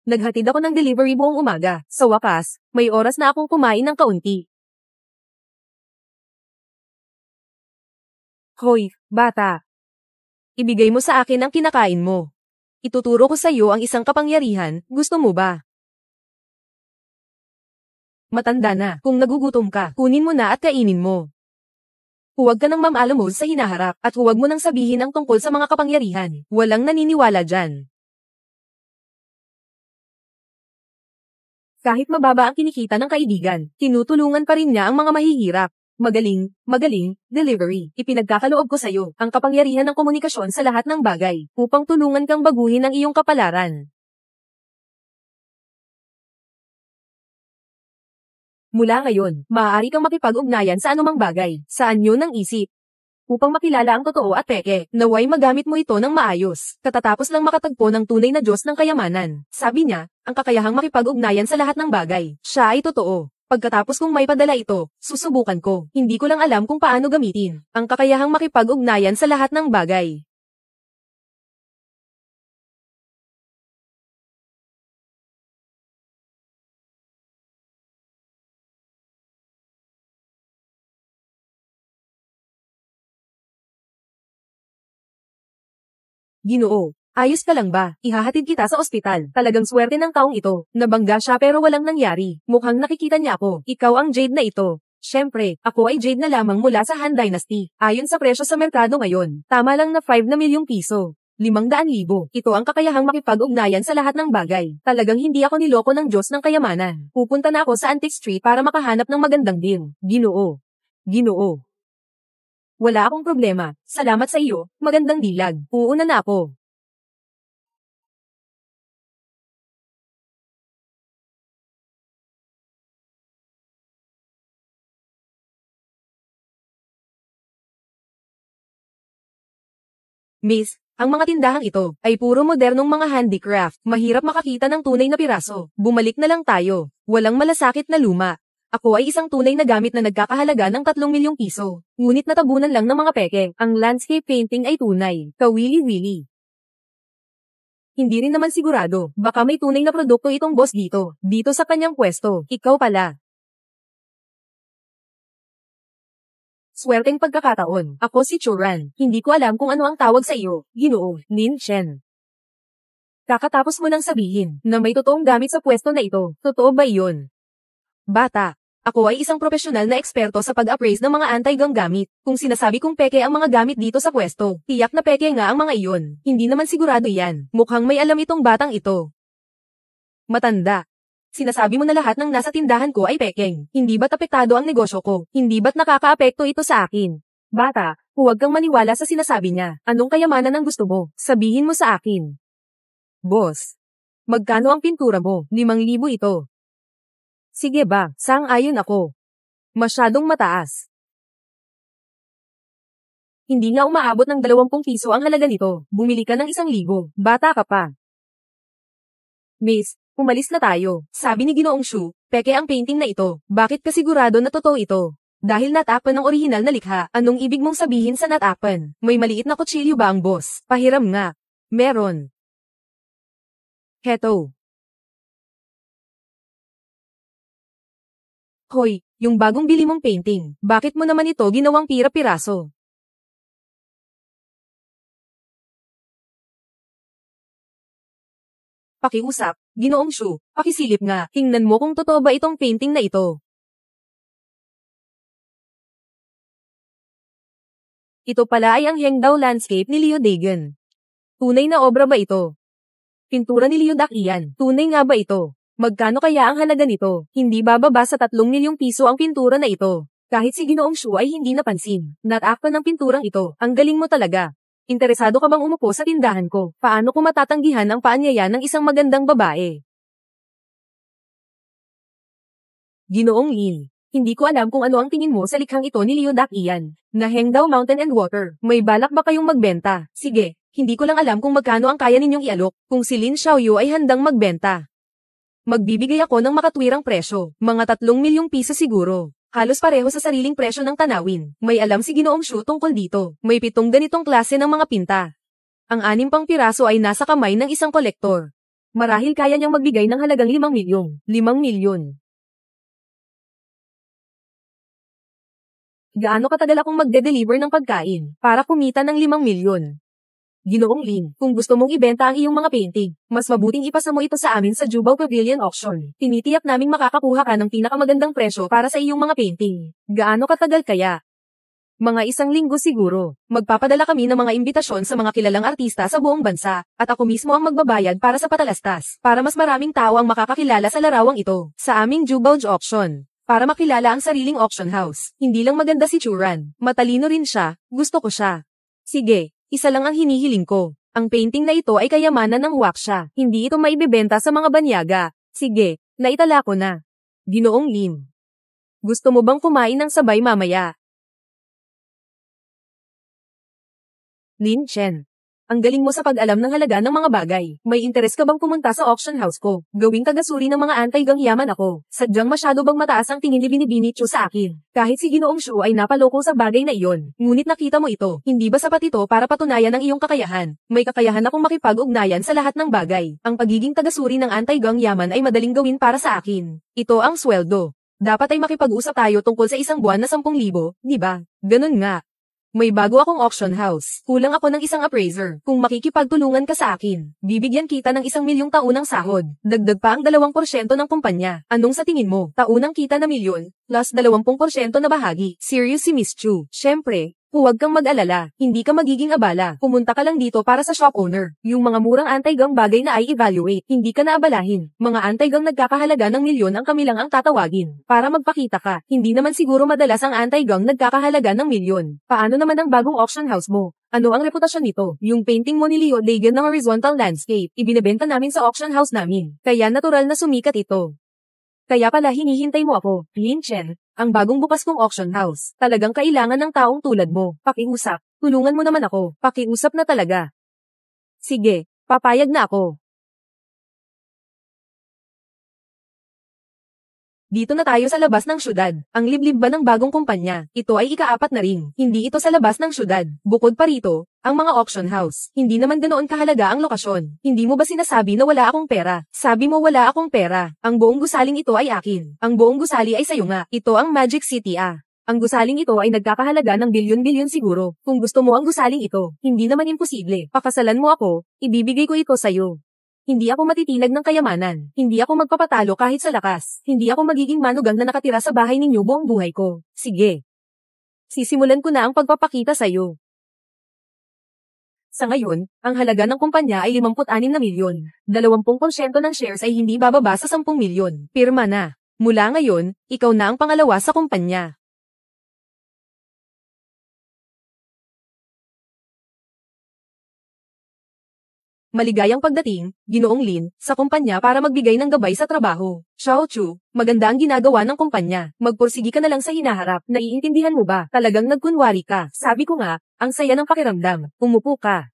Naghatid ako ng delivery buong umaga. Sa wakas, may oras na akong kumain ng kaunti. Hoy, bata. Ibigay mo sa akin ang kinakain mo. Ituturo ko sa iyo ang isang kapangyarihan, gusto mo ba? Matanda na, kung nagugutom ka, kunin mo na at kainin mo. Huwag ka nang mamalamod sa hinaharap, at huwag mo nang sabihin ang tungkol sa mga kapangyarihan. Walang naniniwala dyan. Kahit mababa ang kinikita ng kaibigan, tinutulungan pa rin niya ang mga mahihirap. Magaling, delivery. Ipinagkakaloob ko sa'yo ang kapangyarihan ng komunikasyon sa lahat ng bagay, upang tulungan kang baguhin ang iyong kapalaran. Mula ngayon, maaari kang makipag-ugnayan sa anumang bagay, sa anyo ng isip. Upang makilala ang totoo at peke, naway magamit mo ito ng maayos. Katatapos lang makatagpo ng tunay na Diyos ng kayamanan. Sabi niya, ang kakayahang makipag-ugnayan sa lahat ng bagay, siya ay totoo. Pagkatapos kong may padala ito, susubukan ko. Hindi ko lang alam kung paano gamitin ang kakayahang makipag-ugnayan sa lahat ng bagay. Ginoo, ayos ka lang ba? Ihahatid kita sa ospital. Talagang swerte ng taong ito. Nabangga siya pero walang nangyari. Mukhang nakikita niya ako. Ikaw ang Jade na ito. Siyempre, ako ay Jade na lamang mula sa Han Dynasty. Ayon sa presyo sa merkado ngayon, tama lang na 5 na milyong piso. 500,000. Ito ang kakayahang makipag-ugnayan sa lahat ng bagay. Talagang hindi ako niloko ng Diyos ng kayamanan. Pupunta na ako sa Antique Street para makahanap ng magandang deal. Ginoo. Ginoo. Wala akong problema. Salamat sa iyo. Magandang dilag. Uuna na ako. Miss, ang mga tindahang ito ay puro modernong mga handicraft. Mahirap makakita ng tunay na piraso. Bumalik na lang tayo. Walang malasakit na luma. Ako ay isang tunay na gamit na nagkakahalaga ng 3 milyong piso. Ngunit natabunan lang ng mga peke. Ang landscape painting ay tunay. Kawili-wili. Hindi rin naman sigurado. Baka may tunay na produkto itong boss dito. Dito sa kanyang pwesto. Ikaw pala. Swerteng pagkakataon. Ako si Churan. Hindi ko alam kung ano ang tawag sa iyo. Ginoo, Lin Chen. Kakatapos mo nang sabihin na may totoong gamit sa pwesto na ito. Totoo ba iyon? Bata, ako ay isang profesional na eksperto sa pag-appraise ng mga anti-gang gamit. Kung sinasabi kong peke ang mga gamit dito sa pwesto, tiyak na peke nga ang mga iyon. Hindi naman sigurado yan. Mukhang may alam itong batang ito. Matanda. Sinasabi mo na lahat ng nasa tindahan ko ay pekeng. Hindi ba't apektado ang negosyo ko? Hindi ba't nakakaapekto ito sa akin? Bata, huwag kang maniwala sa sinasabi niya. Anong kayamanan ang gusto mo? Sabihin mo sa akin. Boss. Magkano ang pintura mo? 5,000 ito. Sige ba, sang-ayon ako. Masyadong mataas. Hindi nga umaabot ng 20 piso ang halaga nito. Bumili ka ng 1,000. Bata ka pa. Miss, umalis na tayo. Sabi ni Ginoong Shu, peke ang painting na ito. Bakit ka sigurado na totoo ito? Dahil natapan ng orihinal na likha, anong ibig mong sabihin sa natapan? May maliit na kutsilyo ba ang boss? Pahiram nga. Meron. Heto. Hoy, yung bagong bili mong painting, bakit mo naman ito ginawang pira-piraso? Pakiusap, Ginoong Shu, pakisilip nga, tingnan mo kung totoo ba itong painting na ito. Ito pala ay ang Hengdao landscape ni Liu Dagon. Tunay na obra ba ito? Pintura ni Liu Daqian, tunay nga ba ito? Magkano kaya ang halaga nito? Hindi bababa sa 3 milyong piso ang pintura na ito. Kahit si Ginoong Shu ay hindi napansin. Natakpan ng pinturang ito. Ang galing mo talaga. Interesado ka bang umupo sa tindahan ko? Paano ko matatanggihan ang paanyaya ng isang magandang babae? Ginoong Lin. Hindi ko alam kung ano ang tingin mo sa likhang ito ni Liu Daqian. Na Hengdao Mountain and Water. May balak ba kayong magbenta? Sige, hindi ko lang alam kung magkano ang kaya ninyong ialok. Kung si Lin Xiaoyu ay handang magbenta. Magbibigay ako ng makatwirang presyo, mga 3 milyong piso siguro. Halos pareho sa sariling presyo ng tanawin. May alam si Ginoong Shu tungkol dito. May 7 ganitong klase ng mga pinta. Ang 6 pang piraso ay nasa kamay ng isang kolektor. Marahil kaya niyang magbigay ng halagang 5 milyon. 5 milyon. Gaano katagal akong magde-deliver ng pagkain para kumita ng 5 milyon? Ginoong Lin, kung gusto mong ibenta ang iyong mga painting, mas mabuting ipasa mo ito sa amin sa Jubao Pavilion Auction. Tinitiyak naming makakakuha ka ng pinakamagandang presyo para sa iyong mga painting. Gaano katagal kaya? Mga 1 linggo siguro. Magpapadala kami ng mga imbitasyon sa mga kilalang artista sa buong bansa, at ako mismo ang magbabayad para sa patalastas, para mas maraming tao ang makakakilala sa larawang ito, sa aming Jubao Auction. Para makilala ang sariling auction house. Hindi lang maganda si Churan, matalino rin siya, gusto ko siya. Sige. Isa lang ang hinihiling ko. Ang painting na ito ay kayamanan ng waksya. Hindi ito maibebenta sa mga banyaga. Sige, naitala ko na. Ginoong Lin. Gusto mo bang kumain ng sabay mamaya? Lin Chen. Ang galing mo sa pag-alam ng halaga ng mga bagay. May interes ka bang pumunta sa auction house ko? Gawing tagasuri ng mga anti-gangyaman ako. Sadyang masyado bang mataas ang tingin ni Binibini Chu sa akin? Kahit si Ginoong Shu ay napaloko sa bagay na iyon. Ngunit nakita mo ito. Hindi ba sapat ito para patunayan ang iyong kakayahan? May kakayahan akong makipag-ugnayan sa lahat ng bagay. Ang pagiging tagasuri ng anti-gangyaman ay madaling gawin para sa akin. Ito ang sweldo. Dapat ay makipag-usap tayo tungkol sa isang buwan na 10,000, di ba? Ganun nga. May bago akong auction house. Kulang ako ng isang appraiser. Kung makikipagtulungan ka sa akin, bibigyan kita ng 1 milyong taunang sahod. Dagdag pa ang 2% ng kumpanya. Anong sa tingin mo? Taunang kita na milyon, plus 20% na bahagi. Serious si Miss Chu. Syempre. Huwag kang mag-alala, hindi ka magiging abala. Pumunta ka lang dito para sa shop owner. Yung mga murang anti-gang bagay na ay evaluate, hindi ka na abalahin. Mga anti-gang nagkakahalaga ng milyon ang kami lang ang tatawagin. Para magpakita ka, hindi naman siguro madalas ang anti-gang nagkakahalaga ng milyon. Paano naman ang bagong auction house mo? Ano ang reputasyon nito? Yung painting mo ni Leo Legan ng horizontal landscape, ibinebenta namin sa auction house namin. Kaya natural na sumikat ito. Kaya pala hinihintay mo ako, Lin Chen, ang bagong bukas kong auction house. Talagang kailangan ng taong tulad mo. Pakiusap. Tulungan mo naman ako. Pakiusap na talaga. Sige, papayag na ako. Dito na tayo sa labas ng syudad. Ang liblib ba ng bagong kumpanya? Ito ay ika-4 na ring. Hindi ito sa labas ng syudad. Bukod pa rito, ang mga auction house. Hindi naman ganoon kahalaga ang lokasyon. Hindi mo ba sinasabi na wala akong pera? Sabi mo wala akong pera. Ang buong gusaling ito ay akin. Ang buong gusali ay sayo nga. Ito ang Magic City ah. Ang gusaling ito ay nagkakahalaga ng bilyon-bilyon siguro. Kung gusto mo ang gusaling ito, hindi naman imposible. Pakasalan mo ako, ibibigay ko ito sayo. Hindi ako matitinag ng kayamanan. Hindi ako magpapatalo kahit sa lakas. Hindi ako magiging manugang na nakatira sa bahay ninyo buong buhay ko. Sige. Sisimulan ko na ang pagpapakita sa iyo. Sa ngayon, ang halaga ng kumpanya ay 56 na milyon. 20% ng shares ay hindi bababa sa 10 milyon. Pirma na. Mula ngayon, ikaw na ang pangalawa sa kumpanya. Maligayang pagdating, Ginoong Lin, sa kumpanya para magbigay ng gabay sa trabaho. Xiao Chu, maganda ang ginagawa ng kumpanya. Magpursigi ka na lang sa hinaharap. Naiintindihan mo ba? Talagang nagkunwari ka. Sabi ko nga, ang saya ng pakiramdam. Umupo ka.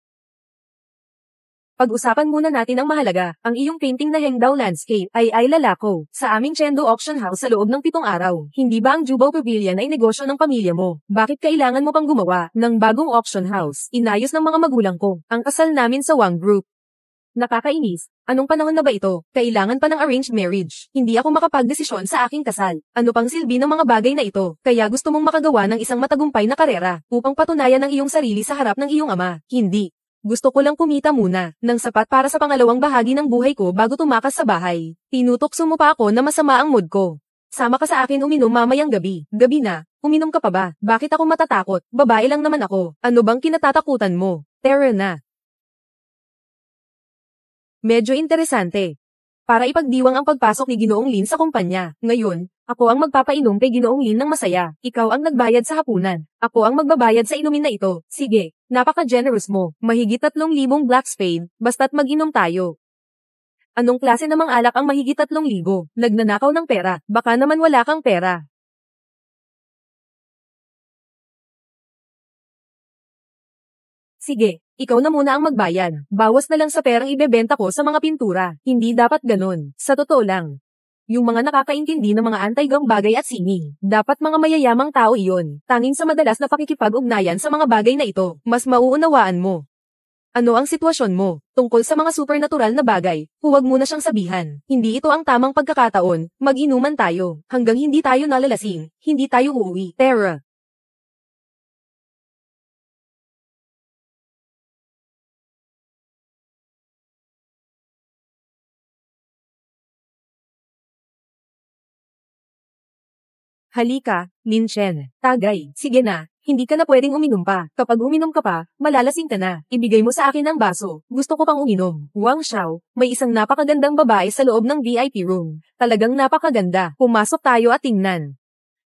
Pag-usapan muna natin ang mahalaga. Ang iyong painting na Hengdao Landscape ay lalako sa aming Chengdu Auction House sa loob ng 7 araw. Hindi ba ang Jubao Pavilion ay negosyo ng pamilya mo? Bakit kailangan mo pang gumawa ng bagong auction house? Inayos ng mga magulang ko ang kasal namin sa Wang Group. Nakakainis. Anong panahon na ba ito? Kailangan pa ng arranged marriage. Hindi ako makapagdesisyon sa aking kasal. Ano pang silbi ng mga bagay na ito? Kaya gusto mong makagawa ng isang matagumpay na karera upang patunayan ang iyong sarili sa harap ng iyong ama. Hindi. Gusto ko lang kumita muna ng sapat para sa pangalawang bahagi ng buhay ko bago tumakas sa bahay. Tinutokso mo pa ako na masama ang mood ko. Sama ka sa akin uminom mamayang gabi. Gabi na. Uminom ka pa ba? Bakit ako matatakot? Babae lang naman ako. Ano bang kinatatakutan mo? Tara na. Medyo interesante. Para ipagdiwang ang pagpasok ni Ginoong Lin sa kumpanya. Ngayon, ako ang magpapainom kay Ginoong Lin ng masaya. Ikaw ang nagbayad sa hapunan. Ako ang magbabayad sa inumin na ito. Sige, napaka-generous mo. Mahigit 3,000 black spade, basta't mag-inom tayo. Anong klase namang alak ang mahigit 3,000? Nagnanakaw ng pera. Baka naman wala kang pera. Sige, ikaw na muna ang magbayan. Bawas na lang sa perang ibebenta ko sa mga pintura. Hindi dapat ganun. Sa totoo lang. Yung mga nakakaintindi ng mga anti-gang bagay at sining. Dapat mga mayayamang tao iyon. Tanging sa madalas na pakikipag-ugnayan sa mga bagay na ito. Mas mauunawaan mo. Ano ang sitwasyon mo? Tungkol sa mga supernatural na bagay, huwag mo na siyang sabihan. Hindi ito ang tamang pagkakataon, mag-inuman tayo. Hanggang hindi tayo nalalasing, hindi tayo uuwi. Tara. Halika, Lin-Chen. Tagay, sige na. Hindi ka na pwedeng uminom pa. Kapag uminom ka pa, malalasing ka na. Ibigay mo sa akin ang baso. Gusto ko pang uminom. Wang Xiao, may isang napakagandang babae sa loob ng VIP room. Talagang napakaganda. Pumasok tayo at tingnan.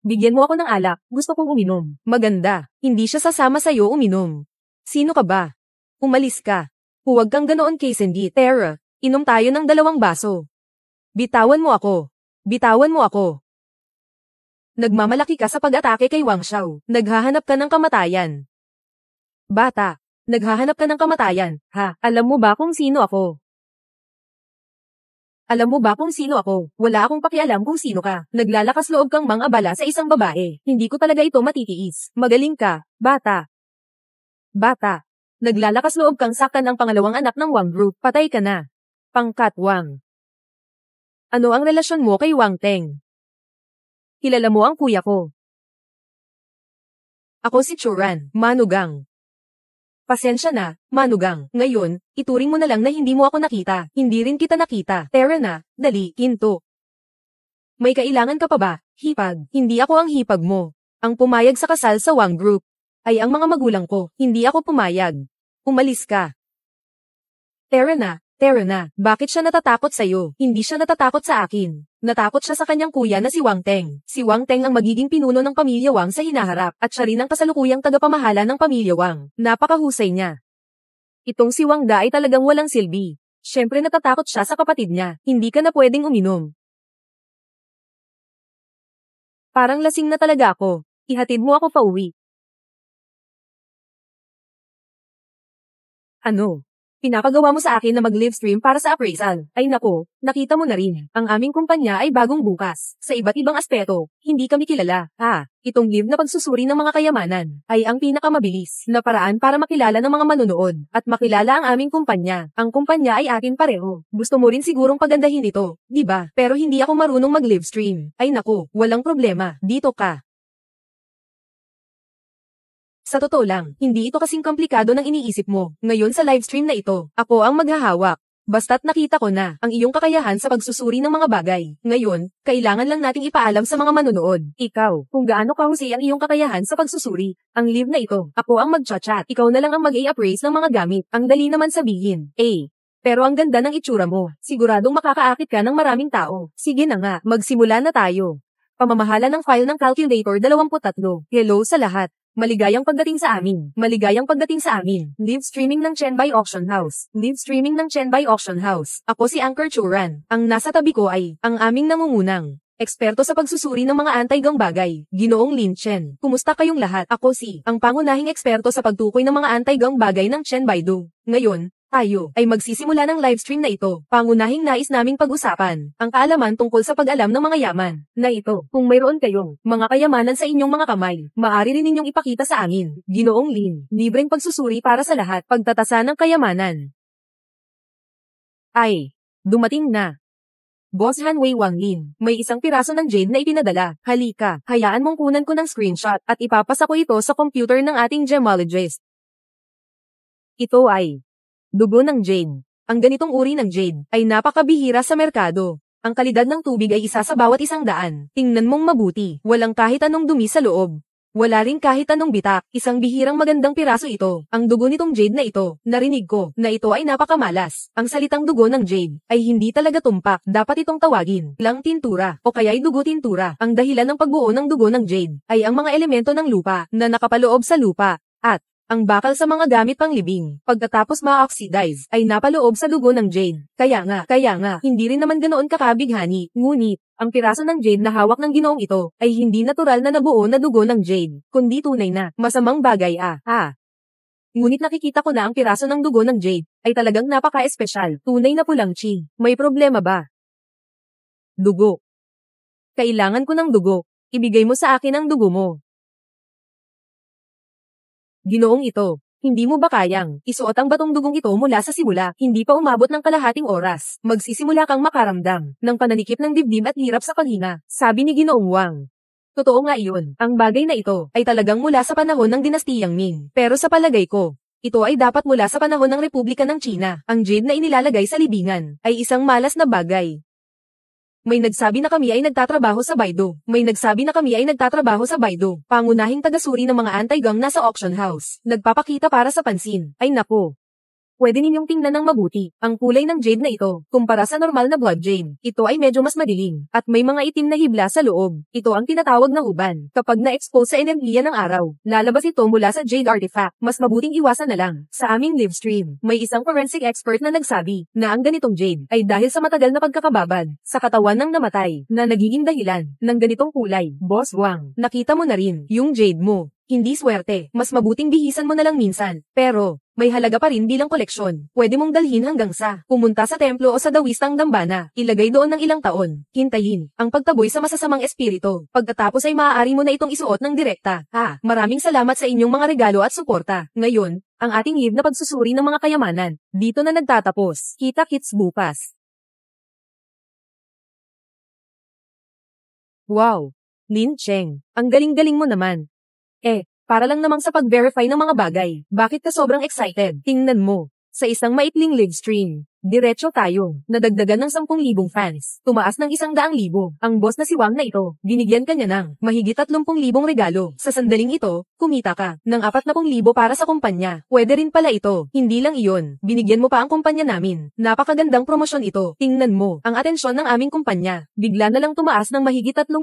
Bigyan mo ako ng alak. Gusto kong uminom. Maganda. Hindi siya sasama sa'yo uminom. Sino ka ba? Umalis ka. Huwag kang ganoon kay Cindy. Tara, inom tayo ng 2 baso. Bitawan mo ako. Bitawan mo ako. Nagmamalaki ka sa pag-atake kay Wang Xiao. Naghahanap ka ng kamatayan. Bata, naghahanap ka ng kamatayan, ha? Alam mo ba kung sino ako? Alam mo ba kung sino ako? Wala akong pakialam kung sino ka. Naglalakas loob kang mang-abala sa isang babae. Hindi ko talaga ito matitiis. Magaling ka, bata. Bata. Naglalakas loob kang saktan ang pangalawang anak ng Wang Group. Patay ka na. Pangkat Wang. Ano ang relasyon mo kay Wang Teng? Kilala mo ang kuya ko. Ako si Churan, Manugang. Pasensya na, Manugang. Ngayon, ituring mo na lang na hindi mo ako nakita. Hindi rin kita nakita. Tara na, dali, hinto. May kailangan ka pa ba? Hipag. Hindi ako ang hipag mo. Ang pumayag sa kasal sa Wang Group ay ang mga magulang ko. Hindi ako pumayag. Umalis ka. Tara na. Tara na, bakit siya natatakot sa'yo? Hindi siya natatakot sa akin. Natakot siya sa kanyang kuya na si Wang Teng. Si Wang Teng ang magiging pinuno ng pamilya Wang sa hinaharap at siya rin ang kasalukuyang tagapamahala ng pamilya Wang. Napakahusay niya. Itong si Wang Da ay talagang walang silbi. Siyempre natatakot siya sa kapatid niya. Hindi ka na pwedeng uminom. Parang lasing na talaga ako. Ihatid mo ako pauwi. Ano? Pinapagawa mo sa akin na mag-livestream para sa appraisal. Ay nako, nakita mo na rin. Ang aming kumpanya ay bagong bukas. Sa iba't ibang aspeto, hindi kami kilala. Itong live na pagsusuri ng mga kayamanan ay ang pinakamabilis na paraan para makilala ng mga manonood at makilala ang aming kumpanya. Ang kumpanya ay atin pareho. Gusto mo rin sigurong pagandahin ito, di ba? Pero hindi ako marunong mag-livestream. Ay nako, walang problema. Dito ka. Sa totoo lang, hindi ito kasing komplikado ng iniisip mo. Ngayon sa livestream na ito, ako ang maghahawak. Basta't nakita ko na ang iyong kakayahan sa pagsusuri ng mga bagay. Ngayon, kailangan lang nating ipaalam sa mga manonood. Ikaw, kung gaano kahusay ang iyong kakayahan sa pagsusuri. Ang live na ito, ako ang mag-chat. Ikaw na lang ang mag-i-appraise ng mga gamit. Ang dali naman sabihin. Pero ang ganda ng itsura mo. Siguradong makakaakit ka ng maraming tao. Sige na nga, magsimula na tayo. Pamamahala ng file ng calculator 23. Hello sa lahat. Maligayang pagdating sa amin. Maligayang pagdating sa amin. Live streaming ng Chenbai Auction House. Live streaming ng Chenbai Auction House. Ako si Anchor Churan. Ang nasa tabi ko ay ang aming nangungunang eksperto sa pagsusuri ng mga anti-gang bagay, Ginoong Lin Chen. Kumusta kayong lahat? Ako si ang pangunahing eksperto sa pagtukoy ng mga anti-gang bagay ng Chenbaidu. Ngayon, tayo ay magsisimula ng livestream na ito. Pangunahing nais naming pag-usapan ang kaalaman tungkol sa pag-alam ng mga yaman na ito. Kung mayroon kayong mga kayamanan sa inyong mga kamay, maaari rin ninyong ipakita sa amin. Ginoong Lin, libreng pagsusuri para sa lahat. Pagtatasa ng kayamanan. Ay, dumating na. Boss Hanwei Wang Lin, may isang piraso ng jade na ipinadala. Halika, hayaan mong kunan ko ng screenshot at ipapasa ko ito sa computer ng ating gemologist. Ito ay dugo ng jade. Ang ganitong uri ng jade ay napakabihira sa merkado. Ang kalidad ng tubig ay isa sa bawat 100. Tingnan mong mabuti. Walang kahit anong dumi sa loob. Wala rin kahit anong bitak. Isang bihirang magandang piraso ito. Ang dugo nitong jade na ito, narinig ko, na ito ay napakamalas. Ang salitang dugo ng jade ay hindi talaga tumpak. Dapat itong tawagin lang tintura o kaya'y dugo tintura. Ang dahilan ng pagbuo ng dugo ng jade ay ang mga elemento ng lupa na nakapaloob sa lupa at ang bakal sa mga gamit panglibing, pagkatapos ma-oxidize, ay napaloob sa dugo ng jade. Kaya nga, hindi rin naman ganoon kakabighani. Ngunit, ang piraso ng jade na hawak ng ginoong ito, ay hindi natural na nabuo na dugo ng jade, kundi tunay na, masamang bagay Ngunit nakikita ko na ang piraso ng dugo ng jade, ay talagang napaka-espesyal, tunay na pulang chi. May problema ba? Dugo. Kailangan ko ng dugo. Ibigay mo sa akin ang dugo mo. Ginoong ito, Hindi mo ba kayang isuot ang batong dugong ito mula sa simula? Hindi pa umabot ng kalahating oras. Magsisimula kang makaramdam ng pananikip ng dibdib at hirap sa paghinga, sabi ni Ginoong Wang. Totoo nga iyon. Ang bagay na ito ay talagang mula sa panahon ng dinastiyang Ming. Pero sa palagay ko, ito ay dapat mula sa panahon ng Republika ng China. Ang jade na inilalagay sa libingan ay isang malas na bagay. May nagsabi na kami ay nagtatrabaho sa Baidu. May nagsabi na kami ay nagtatrabaho sa Baidu. Pangunahing tagasuri ng mga anti-gang nasa auction house. Nagpapakita para sa pansin. Ay naku. Pwede ninyong tingnan ng mabuti, ang kulay ng jade na ito, kumpara sa normal na blood jade. Ito ay medyo mas madilim, at may mga itim na hibla sa loob. Ito ang tinatawag na uban. Kapag na-expose sa enerhiya ng araw, lalabas ito mula sa jade artifact. Mas mabuting iwasan na lang. Sa aming live stream, may isang forensic expert na nagsabi na ang ganitong jade ay dahil sa matagal na pagkakababad sa katawan ng namatay na nagiging dahilan ng ganitong kulay. Boss Wang, nakita mo na rin yung jade mo. Hindi swerte, mas mabuting bihisan mo na lang minsan. Pero, may halaga pa rin bilang koleksyon. Pwede mong dalhin hanggang sa pumunta sa templo o sa dawistang dambana. Ilagay doon ng ilang taon. Hintayin ang pagtaboy sa masasamang espiritu. Pagkatapos ay maaari mo na itong isuot ng direkta. Maraming salamat sa inyong mga regalo at suporta. Ngayon, ang ating live na pagsusuri ng mga kayamanan. Dito na nagtatapos. Kita-kits bukas. Wow! Lin Cheng, ang galing-galing mo naman. Para lang namang sa pag-verify ng mga bagay. Bakit ka sobrang excited? Tingnan mo. Sa isang maikling live stream, diretso tayo, nadagdagan ng 10,000 fans, tumaas ng 100,000. Ang boss na si Wang na ito, binigyan kanya ng mahigit 30,000 regalo. Sa sandaling ito, kumita ka ng 40,000 para sa kumpanya. Pwede rin pala ito, hindi lang iyon, binigyan mo pa ang kumpanya namin. Napakagandang promosyon ito. Tingnan mo, ang atensyon ng aming kumpanya, bigla na lang tumaas ng mahigit 3,000.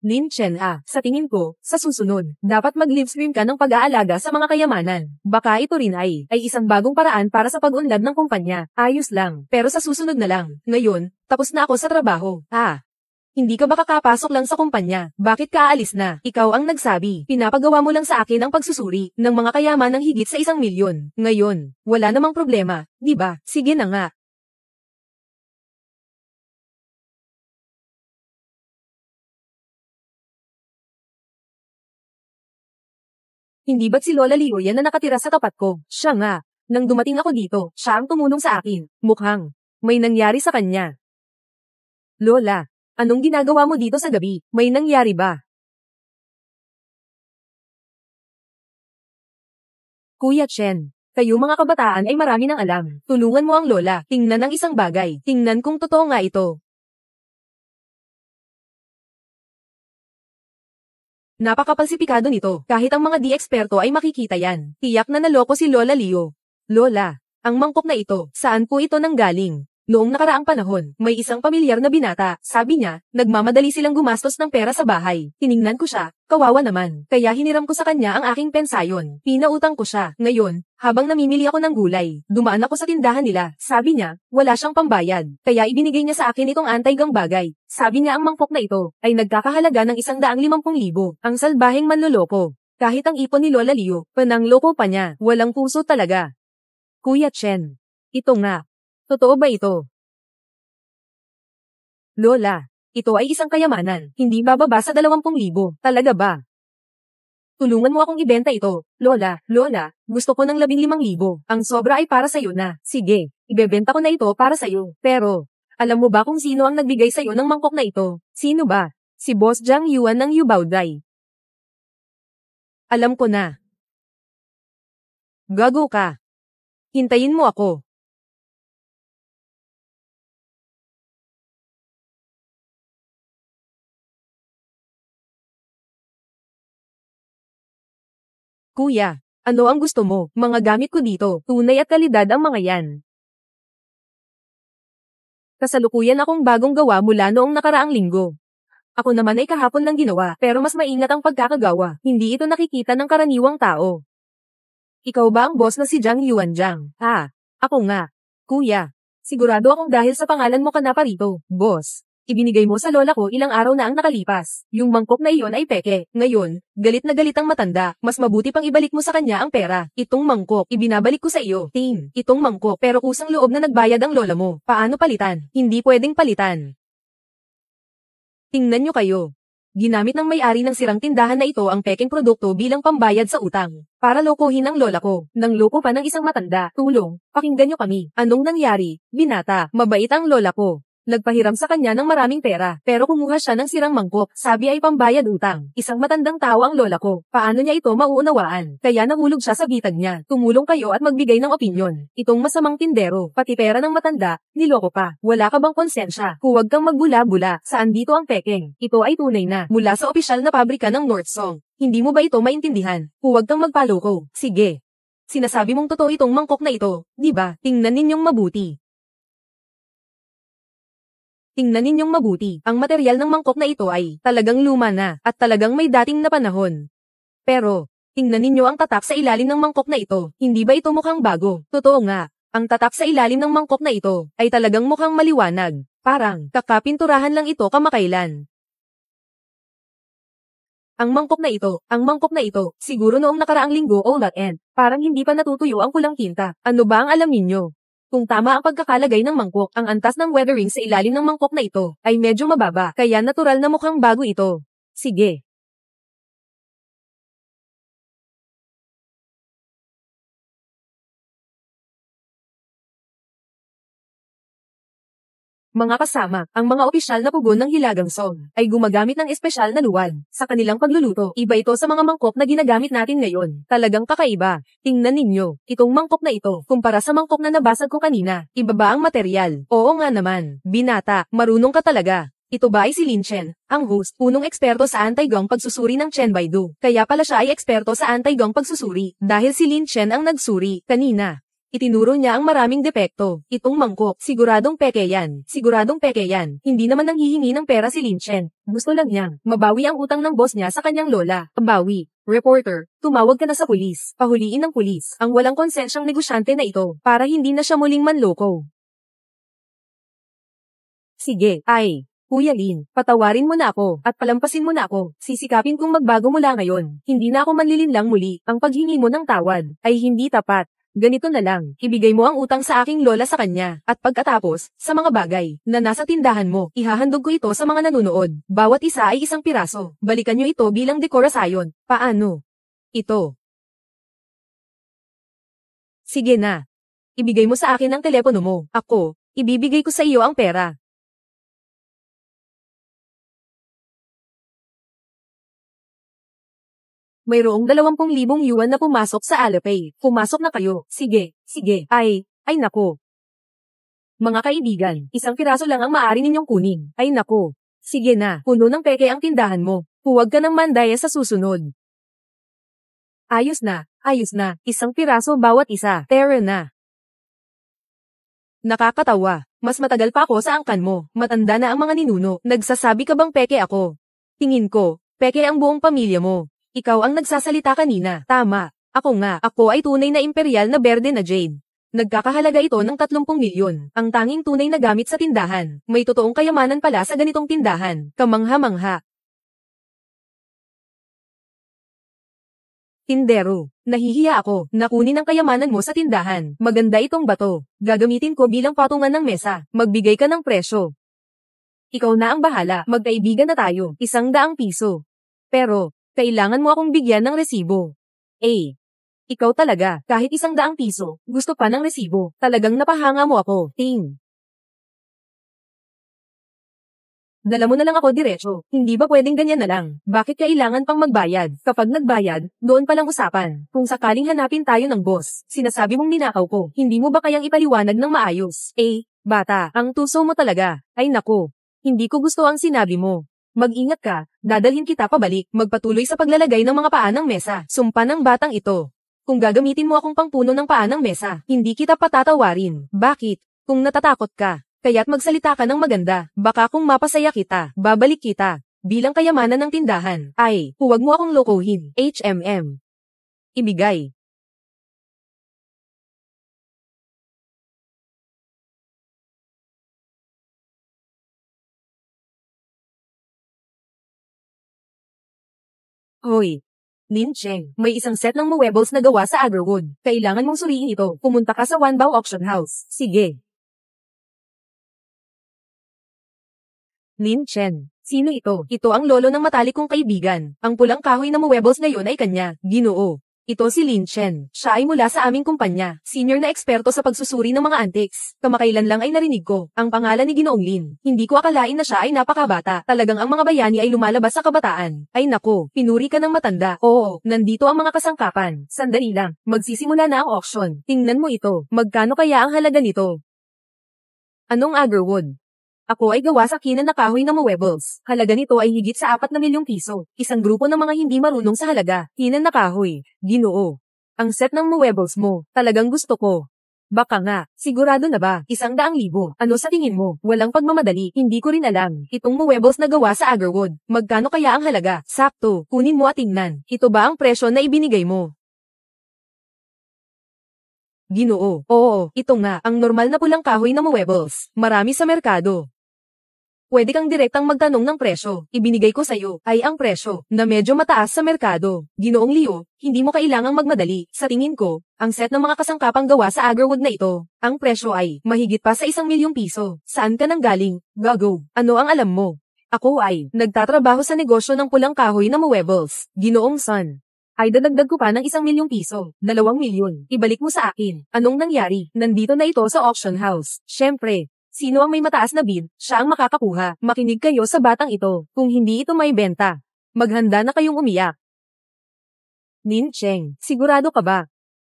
Lin Chen sa tingin ko, sa susunod, dapat mag-live stream ka ng pag-aalaga sa mga kayamanan. Baka ito rin ay isang bagong paraan para sa pag-unlad ng kumpanya. Ayos lang, pero sa susunod na lang. Ngayon, tapos na ako sa trabaho. Hindi ka ba kakapasok lang sa kumpanya? Bakit ka aalis na? Ikaw ang nagsabi. Pinapagawa mo lang sa akin ang pagsusuri ng mga kayaman ng higit sa 1,000,000. Ngayon, wala namang problema, di ba? Sige na nga. Hindi ba't si Lola Liu yan na nakatira sa tapat ko? Siya nga. Nang dumating ako dito, siya ang tumulong sa akin. Mukhang may nangyari sa kanya. Lola, anong ginagawa mo dito sa gabi? May nangyari ba? Kuya Chen, kayo mga kabataan ay marami nang alam. Tulungan mo ang lola. Tingnan ang isang bagay. Tingnan kung totoo nga ito. Napakapalsipikado nito. Kahit ang mga di-eksperto ay makikita yan. Tiyak na naloko si Lola Liu. Lola, ang mangkok na ito, saan po ito nanggaling? Noong nakaraang panahon, may isang pamilyar na binata, sabi niya, nagmamadali silang gumastos ng pera sa bahay. Tiningnan ko siya, kawawa naman, kaya hiniram ko sa kanya ang aking pensayon. Pinautang ko siya. Ngayon, habang namimili ako ng gulay, dumaan ako sa tindahan nila. Sabi niya, wala siyang pambayad, kaya ibinigay niya sa akin itong anti-gang bagay. Sabi niya ang mangkok na ito ay nagkakahalaga ng 150,000. Ang salbaheng manloloko. Kahit ang ipon ni Lola Liu, panangloko pa niya, walang puso talaga. Kuya Chen, ito nga. Totoo ba ito? Lola, ito ay isang kayamanan, hindi bababa sa 20,000. Talaga ba? Tulungan mo akong ibenta ito. Lola, gusto ko ng 15,000. Ang sobra ay para sa'yo na. Sige, ibebenta ko na ito para sa'yo. Pero, alam mo ba kung sino ang nagbigay sa'yo ng mangkok na ito? Sino ba? Si Boss Zhang Yuan ng Yubaodai. Alam ko na. Gago ka. Hintayin mo ako. Kuya, ano ang gusto mo? Mga gamit ko dito, tunay at kalidad ang mga yan. Kasalukuyan akong bagong gawa mula noong nakaraang linggo. Ako naman ay kahapon lang ginawa, pero mas maingat ang pagkakagawa. Hindi ito nakikita ng karaniwang tao. Ikaw ba ang boss na si Zhang Yuanjiang? Ako nga. Kuya, sigurado akong dahil sa pangalan mo ka na parito, boss. Ibinigay mo sa lola ko ilang araw na ang nakalipas. Yung mangkok na iyon ay peke. Ngayon, galit na galit ang matanda. Mas mabuti pang ibalik mo sa kanya ang pera. Itong mangkok, ibinabalik ko sa iyo. Ting, itong mangkok, pero kusang loob na nagbayad ang lola mo. Paano palitan? Hindi pwedeng palitan. Tingnan nyo kayo. Ginamit ng may-ari ng sirang tindahan na ito ang pekeng produkto bilang pambayad sa utang. Para lokohin ang lola ko. Nang loko pa ng isang matanda. Tulong, pakinggan niyo kami. Anong nangyari? Binata, mabait ang lola ko. Nagpahiram sa kanya ng maraming pera, pero kumuha siya ng sirang mangkok, sabi ay pambayad utang. Isang matandang tao ang lola ko. Paano niya ito mauunawaan? Kaya nahulog siya sa bitag niya. Tumulong kayo at magbigay ng opinyon. Itong masamang tindero, pati pera ng matanda, niloko pa. Wala ka bang konsensya? Huwag kang magbula-bula. Saan dito ang pekeng? Ito ay tunay na, mula sa opisyal na pabrika ng Northsong. Hindi mo ba ito maintindihan? Huwag kang magpaloko. Sige. Sinasabi mong totoo itong mangkok na ito, di ba? Tingnan ninyong mabuti. Tingnan ninyong mabuti, ang material ng mangkok na ito ay talagang luma na at talagang may dating na panahon. Pero, tingnan ninyo ang tatak sa ilalim ng mangkok na ito, hindi ba ito mukhang bago? Totoo nga, ang tatak sa ilalim ng mangkok na ito ay talagang mukhang maliwanag, parang kakapinturahan lang ito kamakailan. Ang mangkok na ito, siguro noong nakaraang linggo o weekend, parang hindi pa natutuyo ang pulang tinta. Ano ba ang alam ninyo? Kung tama ang pagkakalagay ng mangkok, ang antas ng weathering sa ilalim ng mangkok na ito ay medyo mababa, kaya natural na mukhang bago ito. Sige. Mga kasama, ang mga opisyal na pugon ng Hilagang Song ay gumagamit ng espesyal na luwan sa kanilang pagluluto. Iba ito sa mga mangkok na ginagamit natin ngayon. Talagang kakaiba. Tingnan ninyo, itong mangkok na ito, kumpara sa mangkok na nabasag ko kanina, iba ba ang material? Oo nga naman. Binata, marunong ka talaga. Ito ba ay si Lin Chen, ang host, punong eksperto sa anti-gong pagsusuri ng Chen Baidu. Kaya pala siya ay eksperto sa anti-gong pagsusuri, dahil si Lin Chen ang nagsuri kanina. Itinuro niya ang maraming depekto. Itong mangkok, siguradong peke yan. Siguradong peke yan. Hindi naman nanghihingi ng pera si Lin Chen. Gusto lang niyang mabawi ang utang ng boss niya sa kanyang lola. Bawi. Reporter, tumawag ka na sa pulis. Pahuliin ng pulis ang walang konsensyang negosyante na ito para hindi na siya muling manloko. Sige, ay. Kuya Lin, patawarin mo na ako at palampasin mo na ako. Sisikapin kong magbago mula ngayon. Hindi na ako manlilinlang muli. Ang paghingi mo ng tawad ay hindi tapat. Ganito na lang, ibigay mo ang utang sa aking lola sa kanya, at pagkatapos, sa mga bagay na nasa tindahan mo, ihahandog ko ito sa mga nanonood. Bawat isa ay isang piraso. Balikan nyo ito bilang dekorasyon. Paano? Ito. Sige na. Ibigay mo sa akin ang telepono mo. Ako, ibibigay ko sa iyo ang pera. Mayroong 20,000 yuan na pumasok sa Alipay. Pumasok na kayo. Sige, sige. Ay nako. Mga kaibigan, isang piraso lang ang maaari ninyong kunin. Ay nako. Sige na, puno ng peke ang tindahan mo. Huwag ka ng mandaya sa susunod. Ayos na, isang piraso bawat isa. Tara na. Nakakatawa. Mas matagal pa ako sa angkan mo. Matanda na ang mga ninuno. Nagsasabi ka bang peke ako? Tingin ko, peke ang buong pamilya mo. Ikaw ang nagsasalita kanina. Tama. Ako nga. Ako ay tunay na imperial na berde na jade. Nagkakahalaga ito ng 30 milyon. Ang tanging tunay na gamit sa tindahan. May totoong kayamanan pala sa ganitong tindahan. Kamangha-mangha. Tindero. Nahihiya ako. Nakunin ang kayamanan mo sa tindahan. Maganda itong bato. Gagamitin ko bilang patungan ng mesa. Magbigay ka ng presyo. Ikaw na ang bahala. Magkaibigan na tayo. 100 piso. Pero, kailangan mo akong bigyan ng resibo. Ikaw talaga, kahit 100 piso, gusto pa ng resibo. Talagang napahanga mo ako, Ting. Dala mo na lang ako diretso. Hindi ba pwedeng ganyan na lang? Bakit kailangan pang magbayad? Kapag nagbayad, doon palang usapan. Kung sakaling hanapin tayo ng boss, sinasabi mong ninakaw ko, hindi mo ba kayang ipaliwanag ng maayos? Bata, ang tuso mo talaga. Ay nako, hindi ko gusto ang sinabi mo. Mag-ingat ka, dadalhin kita pabalik, magpatuloy sa paglalagay ng mga paa ng mesa. Sumpa ng batang ito. Kung gagamitin mo akong pangpuno ng paa ng mesa, hindi kita patatawarin. Bakit? Kung natatakot ka, kaya't magsalita ka ng maganda. Baka kung mapasaya kita, babalik kita. Bilang kayamanan ng tindahan. Huwag mo akong lokohin. Ibigay. Hoy, Lin Cheng, may isang set ng mowables na gawa sa Agrowood. Kailangan mong suriin ito. Pumunta ka sa Wanbao Auction House. Sige. Lin Chen, Sino ito? Ito ang lolo ng matalik kong kaibigan. Ang pulang kahoy na muebles ngayon ay kanya, Ginoo. Ito si Lin Chen. Siya ay mula sa aming kumpanya. Senior na eksperto sa pagsusuri ng mga antiques. Kamakailan lang ay narinig ko ang pangalan ni Ginoong Lin. Hindi ko akalain na siya ay napakabata. Talagang ang mga bayani ay lumalabas sa kabataan. Ay nako, pinuri ka ng matanda. Oo, nandito ang mga kasangkapan. Sandali lang. Magsisimula na ang auction. Tingnan mo ito. Magkano kaya ang halaga nito? Anong agarwood? Ako ay gawa sa kinan na kahoy na muebles. Halaga nito ay higit sa 4 na milyong piso. Isang grupo ng mga hindi marunong sa halaga. Kinan na kahoy. Ginoo. Ang set ng muebles mo. Talagang gusto ko. Baka nga. Sigurado na ba? 100,000. Ano sa tingin mo? Walang pagmamadali. Hindi ko rin alam. Itong muebles na gawa sa agarwood. Magkano kaya ang halaga? Sakto. Kunin mo at tingnan. Ito ba ang presyo na ibinigay mo? Ginoo. Oo, ito nga. Ang normal na pulang kahoy na muebles. Marami sa merkado. Pwede kang direktang magtanong ng presyo. Ibinigay ko sa'yo ay ang presyo na medyo mataas sa merkado. Ginoong Leo, hindi mo kailangang magmadali. Sa tingin ko, ang set ng mga kasangkapang gawa sa agarwood na ito, ang presyo ay mahigit pa sa 1,000,000 piso. Saan ka nang galing? Gago. Ano ang alam mo? Ako ay nagtatrabaho sa negosyo ng pulang kahoy na muebles. Ginoong Son. Ay dadagdag ko pa ng 1,000,000 piso. 2,000,000. Ibalik mo sa akin. Anong nangyari? Nandito na ito sa auction house. Syempre. Sino ang may mataas na bid, siya ang makakakuha. Makinig kayo sa batang ito. Kung hindi ito may benta, maghanda na kayong umiyak. Lin Chen, sigurado ka ba?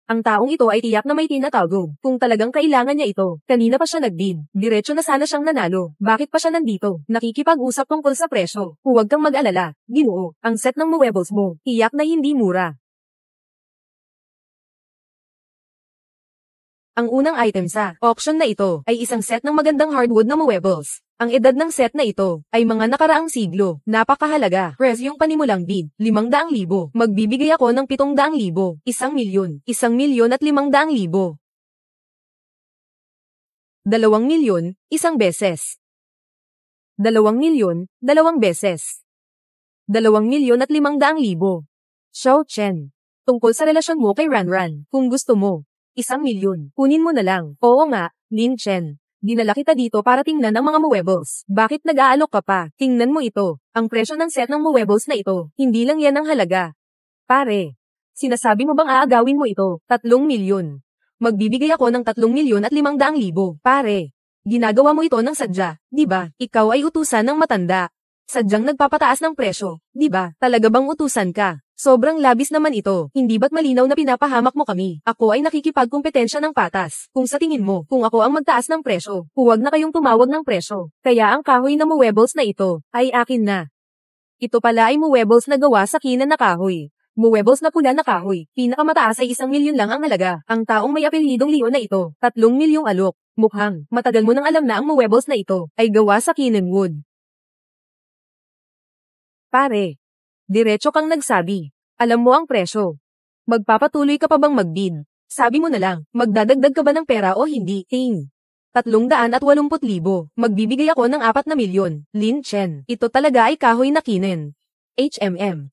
Ang taong ito ay tiyak na may tinatago. Kung talagang kailangan niya ito, kanina pa siya nag-bid. Diretso na sana siyang nanalo. Bakit pa siya nandito? Nakikipag-usap tungkol sa presyo. Huwag kang mag-alala. Ginoo, ang set ng muebles mo, tiyak na hindi mura. Ang unang item sa auction na ito ay isang set ng magandang hardwood na muebles. Ang edad ng set na ito ay mga nakaraang siglo. Napakahalaga. Presyong panimulang bid, 500,000. Magbibigay ako ng 700,000. 1,000,000. 1,000,000 at 500,000. 2,000,000, isang beses. 2,000,000, dalawang beses. 2,000,000 at 500,000. Xiao Chen. Tungkol sa relasyon mo kay Ranran, kung gusto mo. 1,000,000. Kunin mo na lang. Oo nga, Lin Chen. Dinala kita dito para tingnan ang mga muebles. Bakit nag-aalok ka pa? Tingnan mo ito. Ang presyo ng set ng muebles na ito. Hindi lang yan ang halaga. Pare. Sinasabi mo bang aagawin mo ito? 3,000,000. Magbibigay ako ng 3,000,000 at 500,000. Pare. Ginagawa mo ito ng sadya, di ba? Ikaw ay utusan ng matanda. Sadyang nagpapataas ng presyo, di ba? Talaga bang utusan ka? Sobrang labis naman ito. Hindi ba't malinaw na pinapahamak mo kami? Ako ay nakikipagkompetensya ng patas. Kung sa tingin mo, kung ako ang magtaas ng presyo, huwag na kayong tumawag ng presyo. Kaya ang kahoy na muebles na ito, ay akin na. Ito pala ay muebles na gawa sa kinan na kahoy. Muebles na pula na kahoy. Pinakamataas ay 1,000,000 lang ang halaga. Ang taong may apelyidong Leo na ito, 3,000,000 alok. Mukhang, matagal mo nang alam na ang muebles na ito, ay gawa sa kinan wood. Pare. Diretso kang nagsabi. Alam mo ang presyo. Magpapatuloy ka pa bang magbid? Sabi mo na lang, magdadagdag ka ba ng pera o hindi? 380,000. Magbibigay ako ng 4,000,000. Lin Chen. Ito talaga ay kahoy na kinin.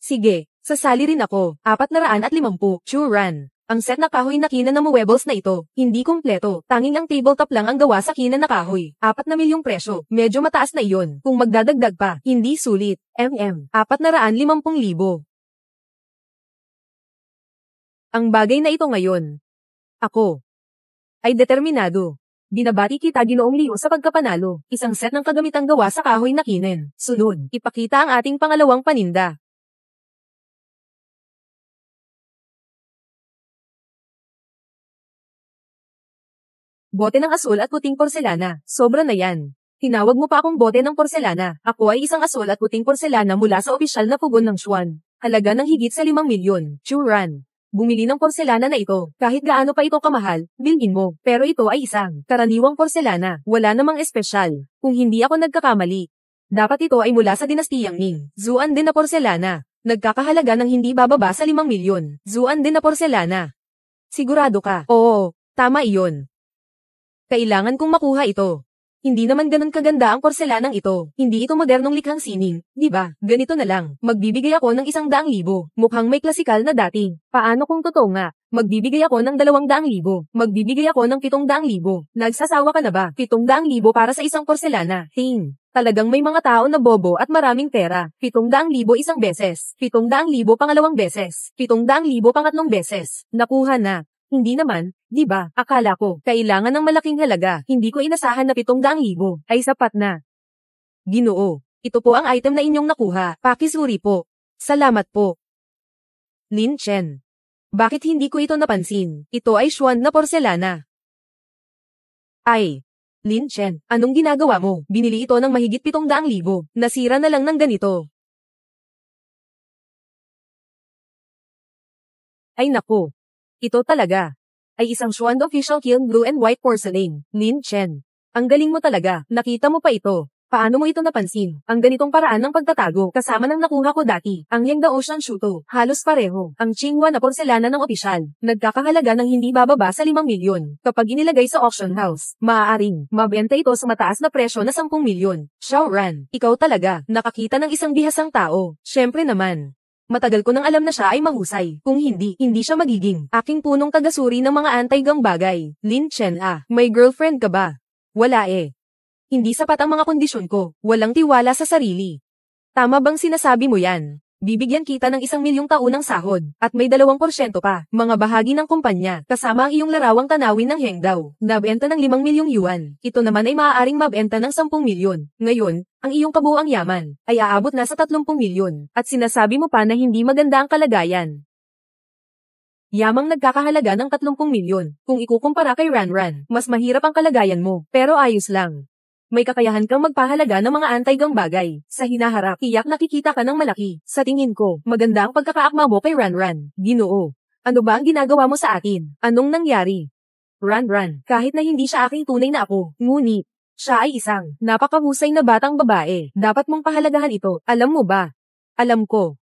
Sige, sasali rin ako. 450. Churan. Ang set na kahoy na kinan na muebles na ito, hindi kumpleto. Tanging ang tabletop lang ang gawa sa kinan na kahoy. 4,000,000 presyo. Medyo mataas na iyon. Kung magdadagdag pa, hindi sulit. 450,000. Ang bagay na ito ngayon. Ako. Ay determinado. Binabati kita Ginoong Leo sa pagkapanalo. Isang set ng kagamitang gawa sa kahoy na kinin. Sunod, ipakita ang ating pangalawang paninda. Bote ng asul at puting porselana. Sobra na yan. Tinawag mo pa akong bote ng porselana. Ako ay isang asul at puting porselana mula sa opisyal na pugon ng Xuan. Halaga ng higit sa 5,000,000. Churan. Bumili ng porselana na ito. Kahit gaano pa ito kamahal, bilhin mo. Pero ito ay isang karaniwang porselana. Wala namang espesyal. Kung hindi ako nagkakamali. Dapat ito ay mula sa dinastiyang Ming. Zuan din na porselana. Nagkakahalaga ng hindi bababa sa 5,000,000. Zuan din na porselana. Sigurado ka? Oo, tama iyon. Kailangan kong makuha ito. Hindi naman ganun kaganda ang porselanang ito. Hindi ito modernong likhang sining, di ba? Ganito na lang. Magbibigay ako ng 100,000. Mukhang may klasikal na dating. Paano kung totoo nga? Magbibigay ako ng 200,000. Magbibigay ako ng 700,000. Nagsasawa ka na ba? 700,000 para sa isang porselana. Talagang may mga tao na bobo at maraming pera. 700,000 isang beses, 700,000 pangalawang beses, 700,000 pangatlong beses. Nakuha na. Hindi naman, di ba? Akala ko, kailangan ng malaking halaga. Hindi ko inasahan na 700,000 ay sapat na. Ginoo, ito po ang item na inyong nakuha. Pakisuri po. Salamat po. Lin Chen. Bakit hindi ko ito napansin? Ito ay Xuan na porselana. Ay. Lin Chen, anong ginagawa mo? Binili ito ng mahigit 700,000. Nasira na lang ng ganito. Ay naku. Ito talaga. Ay isang Xuan official kiln blue and white porcelain. Lin Chen. Ang galing mo talaga. Nakita mo pa ito. Paano mo ito napansin? Ang ganitong paraan ng pagtatago kasama ng nakuha ko dati. Ang Yangda Ocean Shuto. Halos pareho. Ang Qinghua na porselana ng opisyal. Nagkakahalaga ng hindi bababa sa 5 milyon. Kapag inilagay sa auction house, maaaring mabenta ito sa mataas na presyo na 10 milyon. Xiaoran, ikaw talaga. Nakakita ng isang bihasang tao. Syempre naman. Matagal ko nang alam na siya ay mahusay. Kung hindi, hindi siya magiging aking punong tagasuri ng mga anti-gang bagay. Lin Chen may girlfriend ka ba? Wala eh. Hindi sapat ang mga kondisyon ko. Walang tiwala sa sarili. Tama bang sinasabi mo yan? Bibigyan kita ng 1,000,000 taunang sahod, at may 2% pa, mga bahagi ng kumpanya, kasama ang iyong larawang tanawin ng Hengdao. Nabenta ng 5,000,000 yuan. Ito naman ay maaaring mabenta ng 10 milyon. Ngayon, ang iyong kabuuang yaman, ay aabot na sa 30 milyon. At sinasabi mo pa na hindi maganda ang kalagayan. Yamang nagkakahalaga ng 30 milyon. Kung ikukumpara kay Ranran, mas mahirap ang kalagayan mo, pero ayos lang. May kakayahan kang magpahalaga ng mga anti-gang bagay. Sa hinaharap, tiyak nakikita ka ng malaki. Sa tingin ko, maganda ang pagkakaakma mo kay Ranran. Ginoo. Ano ba ang ginagawa mo sa akin? Anong nangyari? Ranran, kahit na hindi siya aking tunay na ako, ngunit, siya ay isang napakahusay na batang babae. Dapat mong pahalagahan ito. Alam mo ba? Alam ko.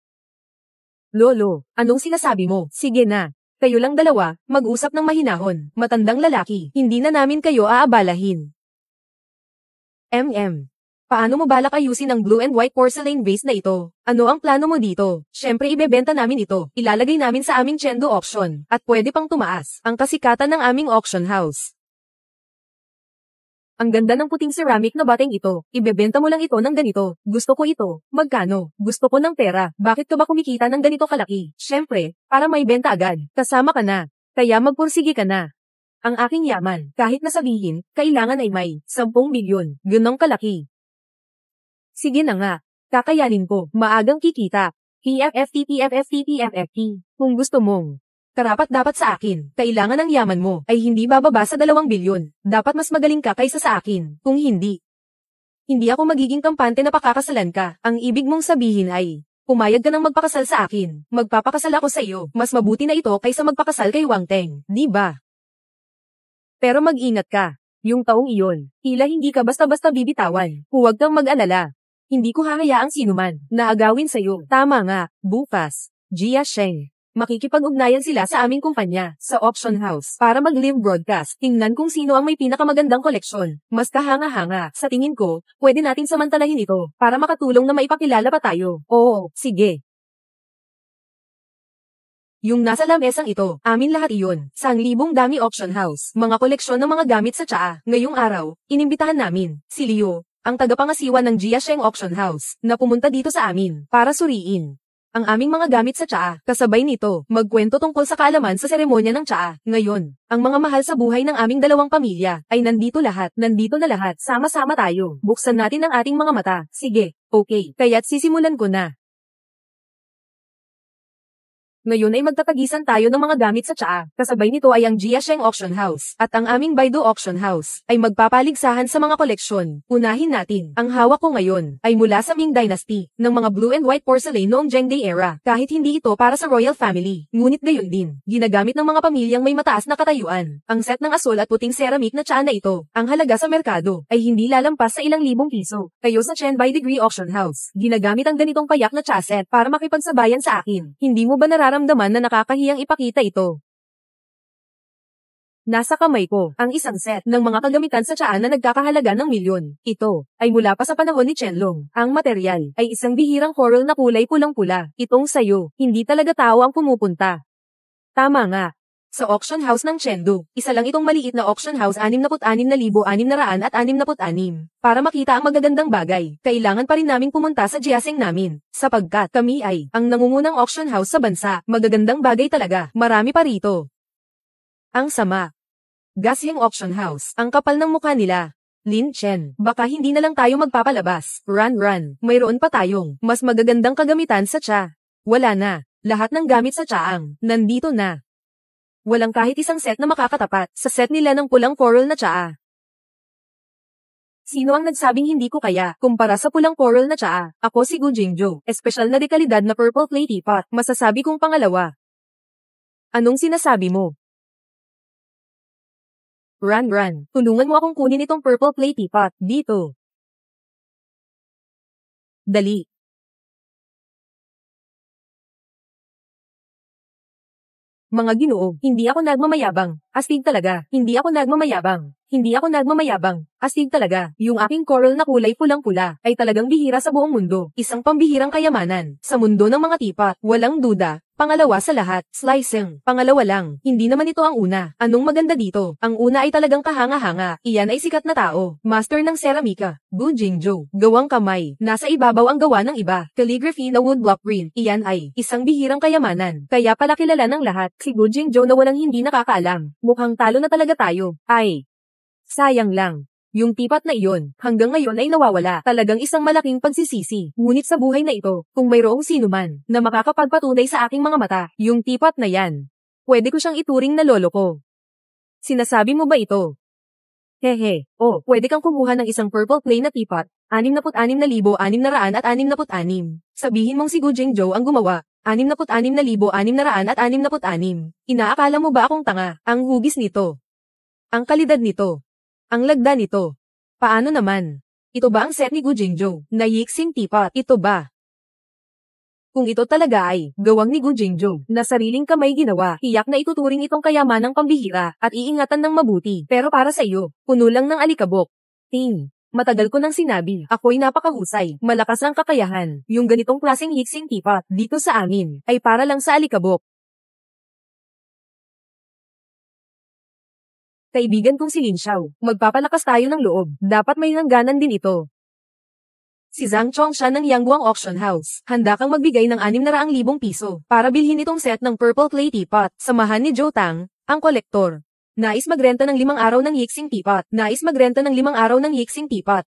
Lolo, anong sinasabi mo? Sige na. Kayo lang dalawa, mag-usap ng mahinahon. Matandang lalaki, hindi na namin kayo aabalahin. Paano mo balak ayusin ang blue and white porcelain vase na ito? Ano ang plano mo dito? Syempre ibebenta namin ito. Ilalagay namin sa aming Chengdu auction. At pwede pang tumaas ang kasikatan ng aming auction house. Ang ganda ng puting ceramic na bateng ito. Ibebenta mo lang ito ng ganito. Gusto ko ito. Magkano? Gusto ko ng pera. Bakit ka ba kumikita ng ganito kalaki? Syempre, para may benta agad. Kasama ka na. Kaya magpursige ka na. Ang aking yaman, kahit na sabihin, kailangan ay may 10 milyon. Ganong kalaki. Sige na nga. Kakayanin ko. Maagang kikita. PFFT. Kung gusto mong karapat dapat sa akin, kailangan ang yaman mo ay hindi bababa sa 2 bilyon. Dapat mas magaling ka kaysa sa akin. Kung hindi, hindi ako magiging kampante na pakakasalan ka. Ang ibig mong sabihin ay, pumayag ka ng magpakasal sa akin. Magpapakasal ako sa iyo. Mas mabuti na ito kaysa magpakasal kay Wang Teng. Di ba? Pero mag-ingat ka. Yung taong iyon, tila hindi ka basta-basta bibitawan. Huwag kang mag-alala. Hindi ko hahayaang sinuman na agawin sa'yo. Tama nga, bukas. Jia Sheng. Makikipag-ugnayan sila sa aming kumpanya, sa auction house, para mag-live broadcast. Tingnan kung sino ang may pinakamagandang koleksyon. Mas kahanga-hanga. Sa tingin ko, pwede natin samantalahin ito, para makatulong na maipakilala pa tayo. Oo, sige. Yung nasa lamesang ito, amin lahat iyon, sa Ang Libong Dami Auction House, mga koleksyon ng mga gamit sa tsaa. Ngayong araw, inimbitahan namin, si Leo, ang tagapangasiwa ng Jia Sheng Auction House, na pumunta dito sa amin, para suriin ang aming mga gamit sa tsaa. Kasabay nito, magkwento tungkol sa kaalaman sa seremonya ng tsaa. Ngayon, ang mga mahal sa buhay ng aming dalawang pamilya, ay nandito na lahat, sama-sama tayo. Buksan natin ang ating mga mata. Sige, okay, kaya't sisimulan ko na. Ngayon ay magtatagisan tayo ng mga gamit sa tsaa. Kasabay nito ay ang Jia Sheng Auction House at ang aming Baidu Auction House ay magpapaligsahan sa mga koleksyon. Unahin natin. Ang hawak ko ngayon ay mula sa Ming Dynasty ng mga blue and white porcelain noong Zhengde era. Kahit hindi ito para sa royal family, ngunit gayon din, ginagamit ng mga pamilyang may mataas na katayuan. Ang set ng asul at puting ceramic na tsaa na ito, ang halaga sa merkado ay hindi lalampas sa ilang libong piso. Kayo sa Chen by Degree Auction House, ginagamit ang ganitong payak na tsaa set para makipagsabayan sa akin. Hindi mo ba nararamdaman na nakakahiyang ipakita ito? Nasa kamay ko, ang isang set ng mga kagamitan sa tsaa na nagkakahalaga ng milyon. Ito, ay mula pa sa panahon ni Qianlong. Ang material, ay isang bihirang coral na kulay pulang-pula. Itong sayo, hindi talaga tao ang pumupunta. Tama nga. Sa auction house ng Chengdu, isa lang itong maliit na auction house 66,666. Para makita ang magagandang bagay, kailangan pa rin naming pumunta sa Jiaseng namin. Sapagkat kami ay ang nangungunang auction house sa bansa. Magagandang bagay talaga, marami pa rito. Ang sama. Gasyeng auction house, ang kapal ng mukha nila. Lin Chen, baka hindi na lang tayo magpapalabas. Run, mayroon pa tayong mas magagandang kagamitan sa Cha. Wala na, lahat ng gamit sa Chaang, nandito na. Walang kahit isang set na makakatapat sa set nila ng pulang coral na tsaa. Sino ang nagsabing hindi ko kaya kumpara sa pulang coral na tsaa? Ako si Gu Jingzhou, espesyal na dekalidad na purple clay teapot. Masasabi kong pangalawa. Anong sinasabi mo? Run. Tulungan mo akong kunin itong purple clay teapot. Dito. Dali. Mga Ginoo, hindi ako nagmamayabang. Astig talaga. Hindi ako nagmamayabang. Astig talaga. Yung aking coral na kulay pulang-pula ay talagang bihira sa buong mundo. Isang pambihirang kayamanan. Sa mundo ng mga teapot, walang duda. Pangalawa sa lahat, slicing. Pangalawa lang, hindi naman ito ang una. Anong maganda dito? Ang una ay talagang kahanga-hanga. Iyan ay sikat na tao. Master ng seramika. Gu Jingzhou. Gawang kamay. Nasa ibabaw ang gawa ng iba. Calligraphy na woodblock print. Iyan ay isang bihirang kayamanan. Kaya pala kilala ng lahat. Si Gu Jingzhou na walang hindi nakakaalam. Mukhang talo na talaga tayo. Ay. Sayang lang. Yung teapot na iyon, hanggang ngayon ay nawawala. Talagang isang malaking pagsisisi. Ngunit sa buhay na ito, kung mayroong sino man na makakapagpatunay sa aking mga mata, yung teapot na yan, pwede ko siyang ituring na lolo ko. Sinasabi mo ba ito? Hehe, pwede kang kumuha ng isang purple clay na teapot, 66,666. Sabihin mong si Gu Jingzhou ang gumawa, 66,666. Inaakala mo ba akong tanga? Ang hugis nito. Ang kalidad nito. Ang lagda nito. Paano naman? Ito ba ang set ni Gu Jingzhou na Yixing teapot? Ito ba? Kung ito talaga ay gawang ni Gu Jingzhou na sariling kamay ginawa, tiyak na ituturing itong kayamanang pambihira at iingatan ng mabuti. Pero para sa iyo, puno lang ng alikabok. Matagal ko nang sinabi, ako'y napakahusay, malakas ang kakayahan. Yung ganitong klaseng Yixing teapot dito sa amin ay para lang sa alikabok. Kaibigan kong si Lin Xiao, magpapalakas tayo ng loob, dapat may hangganan din ito. Si Zhang Chongshan ng Yangguang Auction House, handa kang magbigay ng 600,000 piso para bilhin itong set ng purple clay teapot. Samahan ni Zhou Tang, ang kolektor. Nais magrenta ng 5 araw ng Yixing teapot.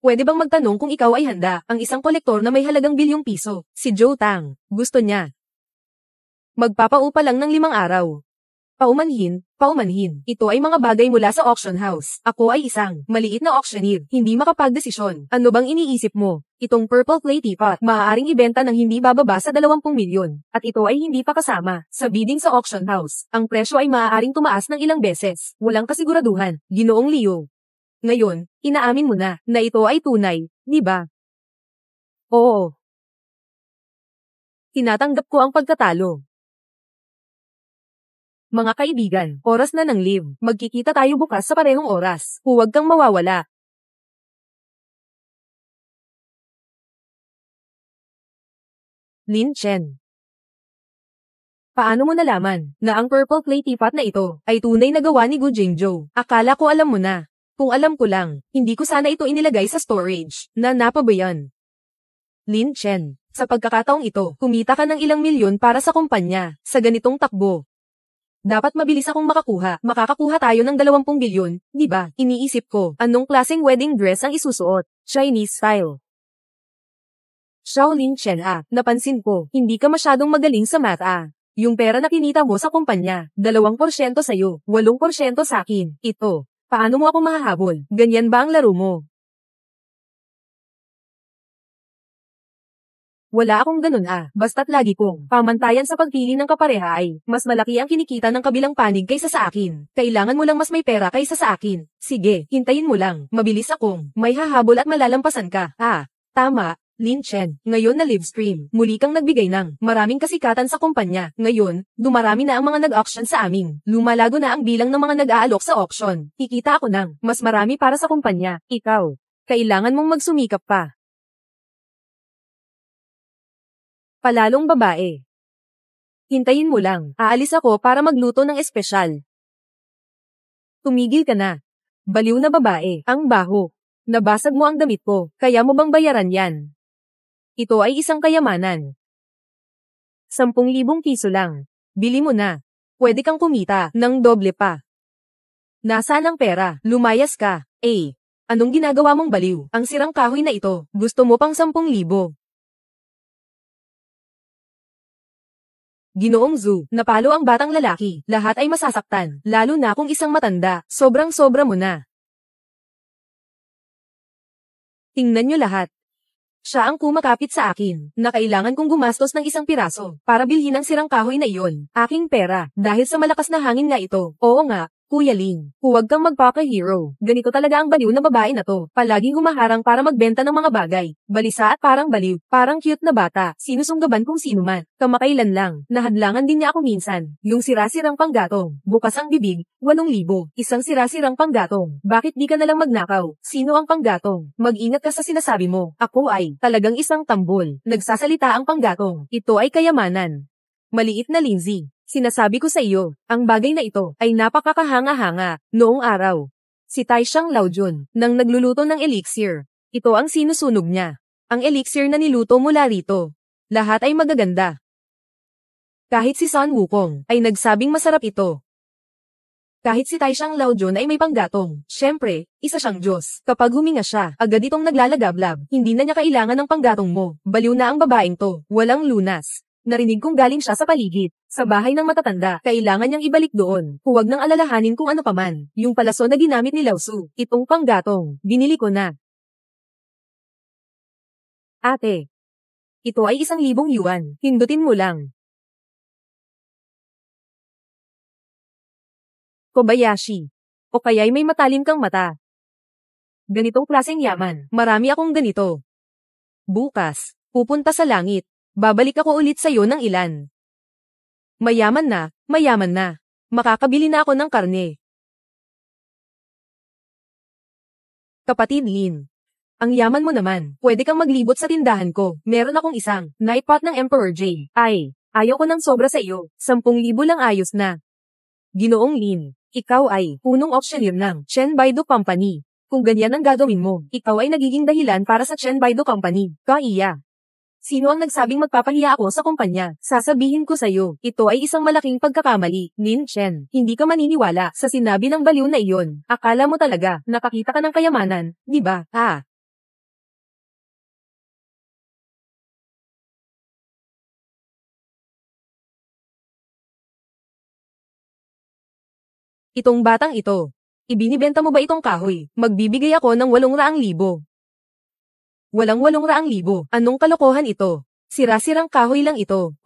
Pwede bang magtanong kung ikaw ay handa, ang isang kolektor na may halagang bilyong piso? Si Zhou Tang, gusto niya. Magpapaupa lang ng 5 araw. Paumanhin. Ito ay mga bagay mula sa auction house. Ako ay isang maliit na auctioneer, hindi makapagdesisyon. Ano bang iniisip mo? Itong purple clay teapot, maaaring ibenta ng hindi bababa sa 20 milyon. At ito ay hindi pa kasama sa bidding sa auction house. Ang presyo ay maaaring tumaas ng ilang beses. Walang kasiguraduhan. Ginoong Liu. Ngayon, inaamin mo na ito ay tunay, di ba? Oo. Tinatanggap ko ang pagkatalo. Mga kaibigan, oras na ng live. Magkikita tayo bukas sa parehong oras. Huwag kang mawawala. Lin Chen. Paano mo nalaman na ang purple clay teapot na ito ay tunay na gawa ni Gu Jingzhou? Akala ko alam mo na. Kung alam ko lang, hindi ko sana ito inilagay sa storage. Napa ba yan? Lin Chen, sa pagkakataong ito, kumita ka ng ilang milyon para sa kumpanya, sa ganitong takbo. Dapat mabilis akong makakakuha tayo ng 20 bilyon, di ba? Iniisip ko, anong klaseng wedding dress ang isusuot? Chinese style. Shaolin Chen napansin ko, hindi ka masyadong magaling sa math Yung pera na kinita mo sa kumpanya, 2% sa'yo, 8% sa akin. Ito, paano mo ako mahahabol? Ganyan ba ang laro mo? Wala akong ganun basta't lagi kong pamantayan sa pagpili ng kapareha ay mas malaki ang kinikita ng kabilang panig kaysa sa akin. Kailangan mo lang mas may pera kaysa sa akin. Sige, hintayin mo lang. Mabilis akong may hahabol at malalampasan ka. Tama, Lin Chen. Ngayon na live stream, muli kang nagbigay ng maraming kasikatan sa kumpanya. Ngayon, dumarami na ang mga nag-auction sa amin. Lumalago na ang bilang ng mga nag-aalok sa auction. Kikita ako ng mas marami para sa kumpanya. Ikaw, kailangan mong magsumikap pa. Palalong babae. Hintayin mo lang, aalis ako para magluto ng espesyal. Tumigil ka na. Baliw na babae, ang baho. Nabasag mo ang damit ko, kaya mo bang bayaran yan? Ito ay isang kayamanan. 10,000 piso lang. Bili mo na. Pwede kang kumita ng doble pa. Nasaan ang pera? Lumayas ka. Anong ginagawa mong baliw? Ang sirang kahoy na ito, gusto mo pang 10,000. Ginoong Zhu, napalo ang batang lalaki, lahat ay masasaktan, lalo na kung isang matanda, sobrang-sobra mo na. Tingnan nyo lahat. Siya ang kumakapit sa akin, na kailangan kong gumastos ng isang piraso, para bilhin ang sirang kahoy na iyon, aking pera, dahil sa malakas na hangin nga ito. Oo nga, Kuya Ling, huwag kang magpaka-hero. Ganito talaga ang baliw na babae na to, palaging humaharang para magbenta ng mga bagay. Balisa at parang baliw, parang cute na bata, sinusunggaban kung sino man. Kamakailan lang, nahadlangan din niya ako minsan. Yung sira-sirang panggatong, bukas ang bibig, 8,000, isang sira-sirang panggatong. Bakit di ka nalang magnakaw? Sino ang panggatong? Mag-ingat ka sa sinasabi mo. Ako ay, talagang isang tambol. Nagsasalita ang panggatong. Ito ay kayamanan. Maliit na Lindsay. Sinasabi ko sa iyo, ang bagay na ito ay napakakahanga-hanga. Noong araw, si Taishang Laojun, nang nagluluto ng elixir. Ito ang sinusunog niya. Ang elixir na niluto mula rito. Lahat ay magaganda. Kahit si Sun Wukong ay nagsabing masarap ito. Kahit si Taishang Laojun ay may panggatong. Siyempre, isa siyang Diyos. Kapag huminga siya, agad itong naglalagablab. Hindi na niya kailangan ng panggatong mo. Baliw na ang babaeng to. Walang lunas. Narinig kong galing siya sa paligid. Sa bahay ng matatanda, kailangan niyang ibalik doon. Huwag nang alalahanin kung ano paman. Yung palaso na ginamit ni Lao Su, itong panggatong, binili ko na. Ate. Ito ay 1,000 yuan. Hindutin mo lang. Kobayashi. O kaya'y may matalim kang mata. Ganitong klaseng yaman, marami akong ganito. Bukas, pupunta sa langit. Babalik ako ulit sa'yo ng ilan. Mayaman na, mayaman na. Makakabili na ako ng karne. Kapatid Lin. Ang yaman mo naman, pwede kang maglibot sa tindahan ko. Meron akong isang nightpot ng Emperor J. Ayaw ko ng sobra sa iyo. 10,000 lang ayos na. Ginoong Lin, ikaw ay punong auctioneer ng Chen Baidu Company. Kung ganyan ang gagawin mo, ikaw ay nagiging dahilan para sa Chen Baidu Company. Kaiya. Sino ang nagsabing magpapahiya ako sa kumpanya? Sasabihin ko sa'yo, ito ay isang malaking pagkakamali. Lin Chen, hindi ka maniniwala sa sinabi ng baliw na iyon. Akala mo talaga, nakakita ka ng kayamanan, di ba? Itong batang ito. Ibinibenta mo ba itong kahoy? Magbibigay ako ng 800,000. Walang 800,000. Anong kalokohan ito? Sira-sirang kahoy lang ito.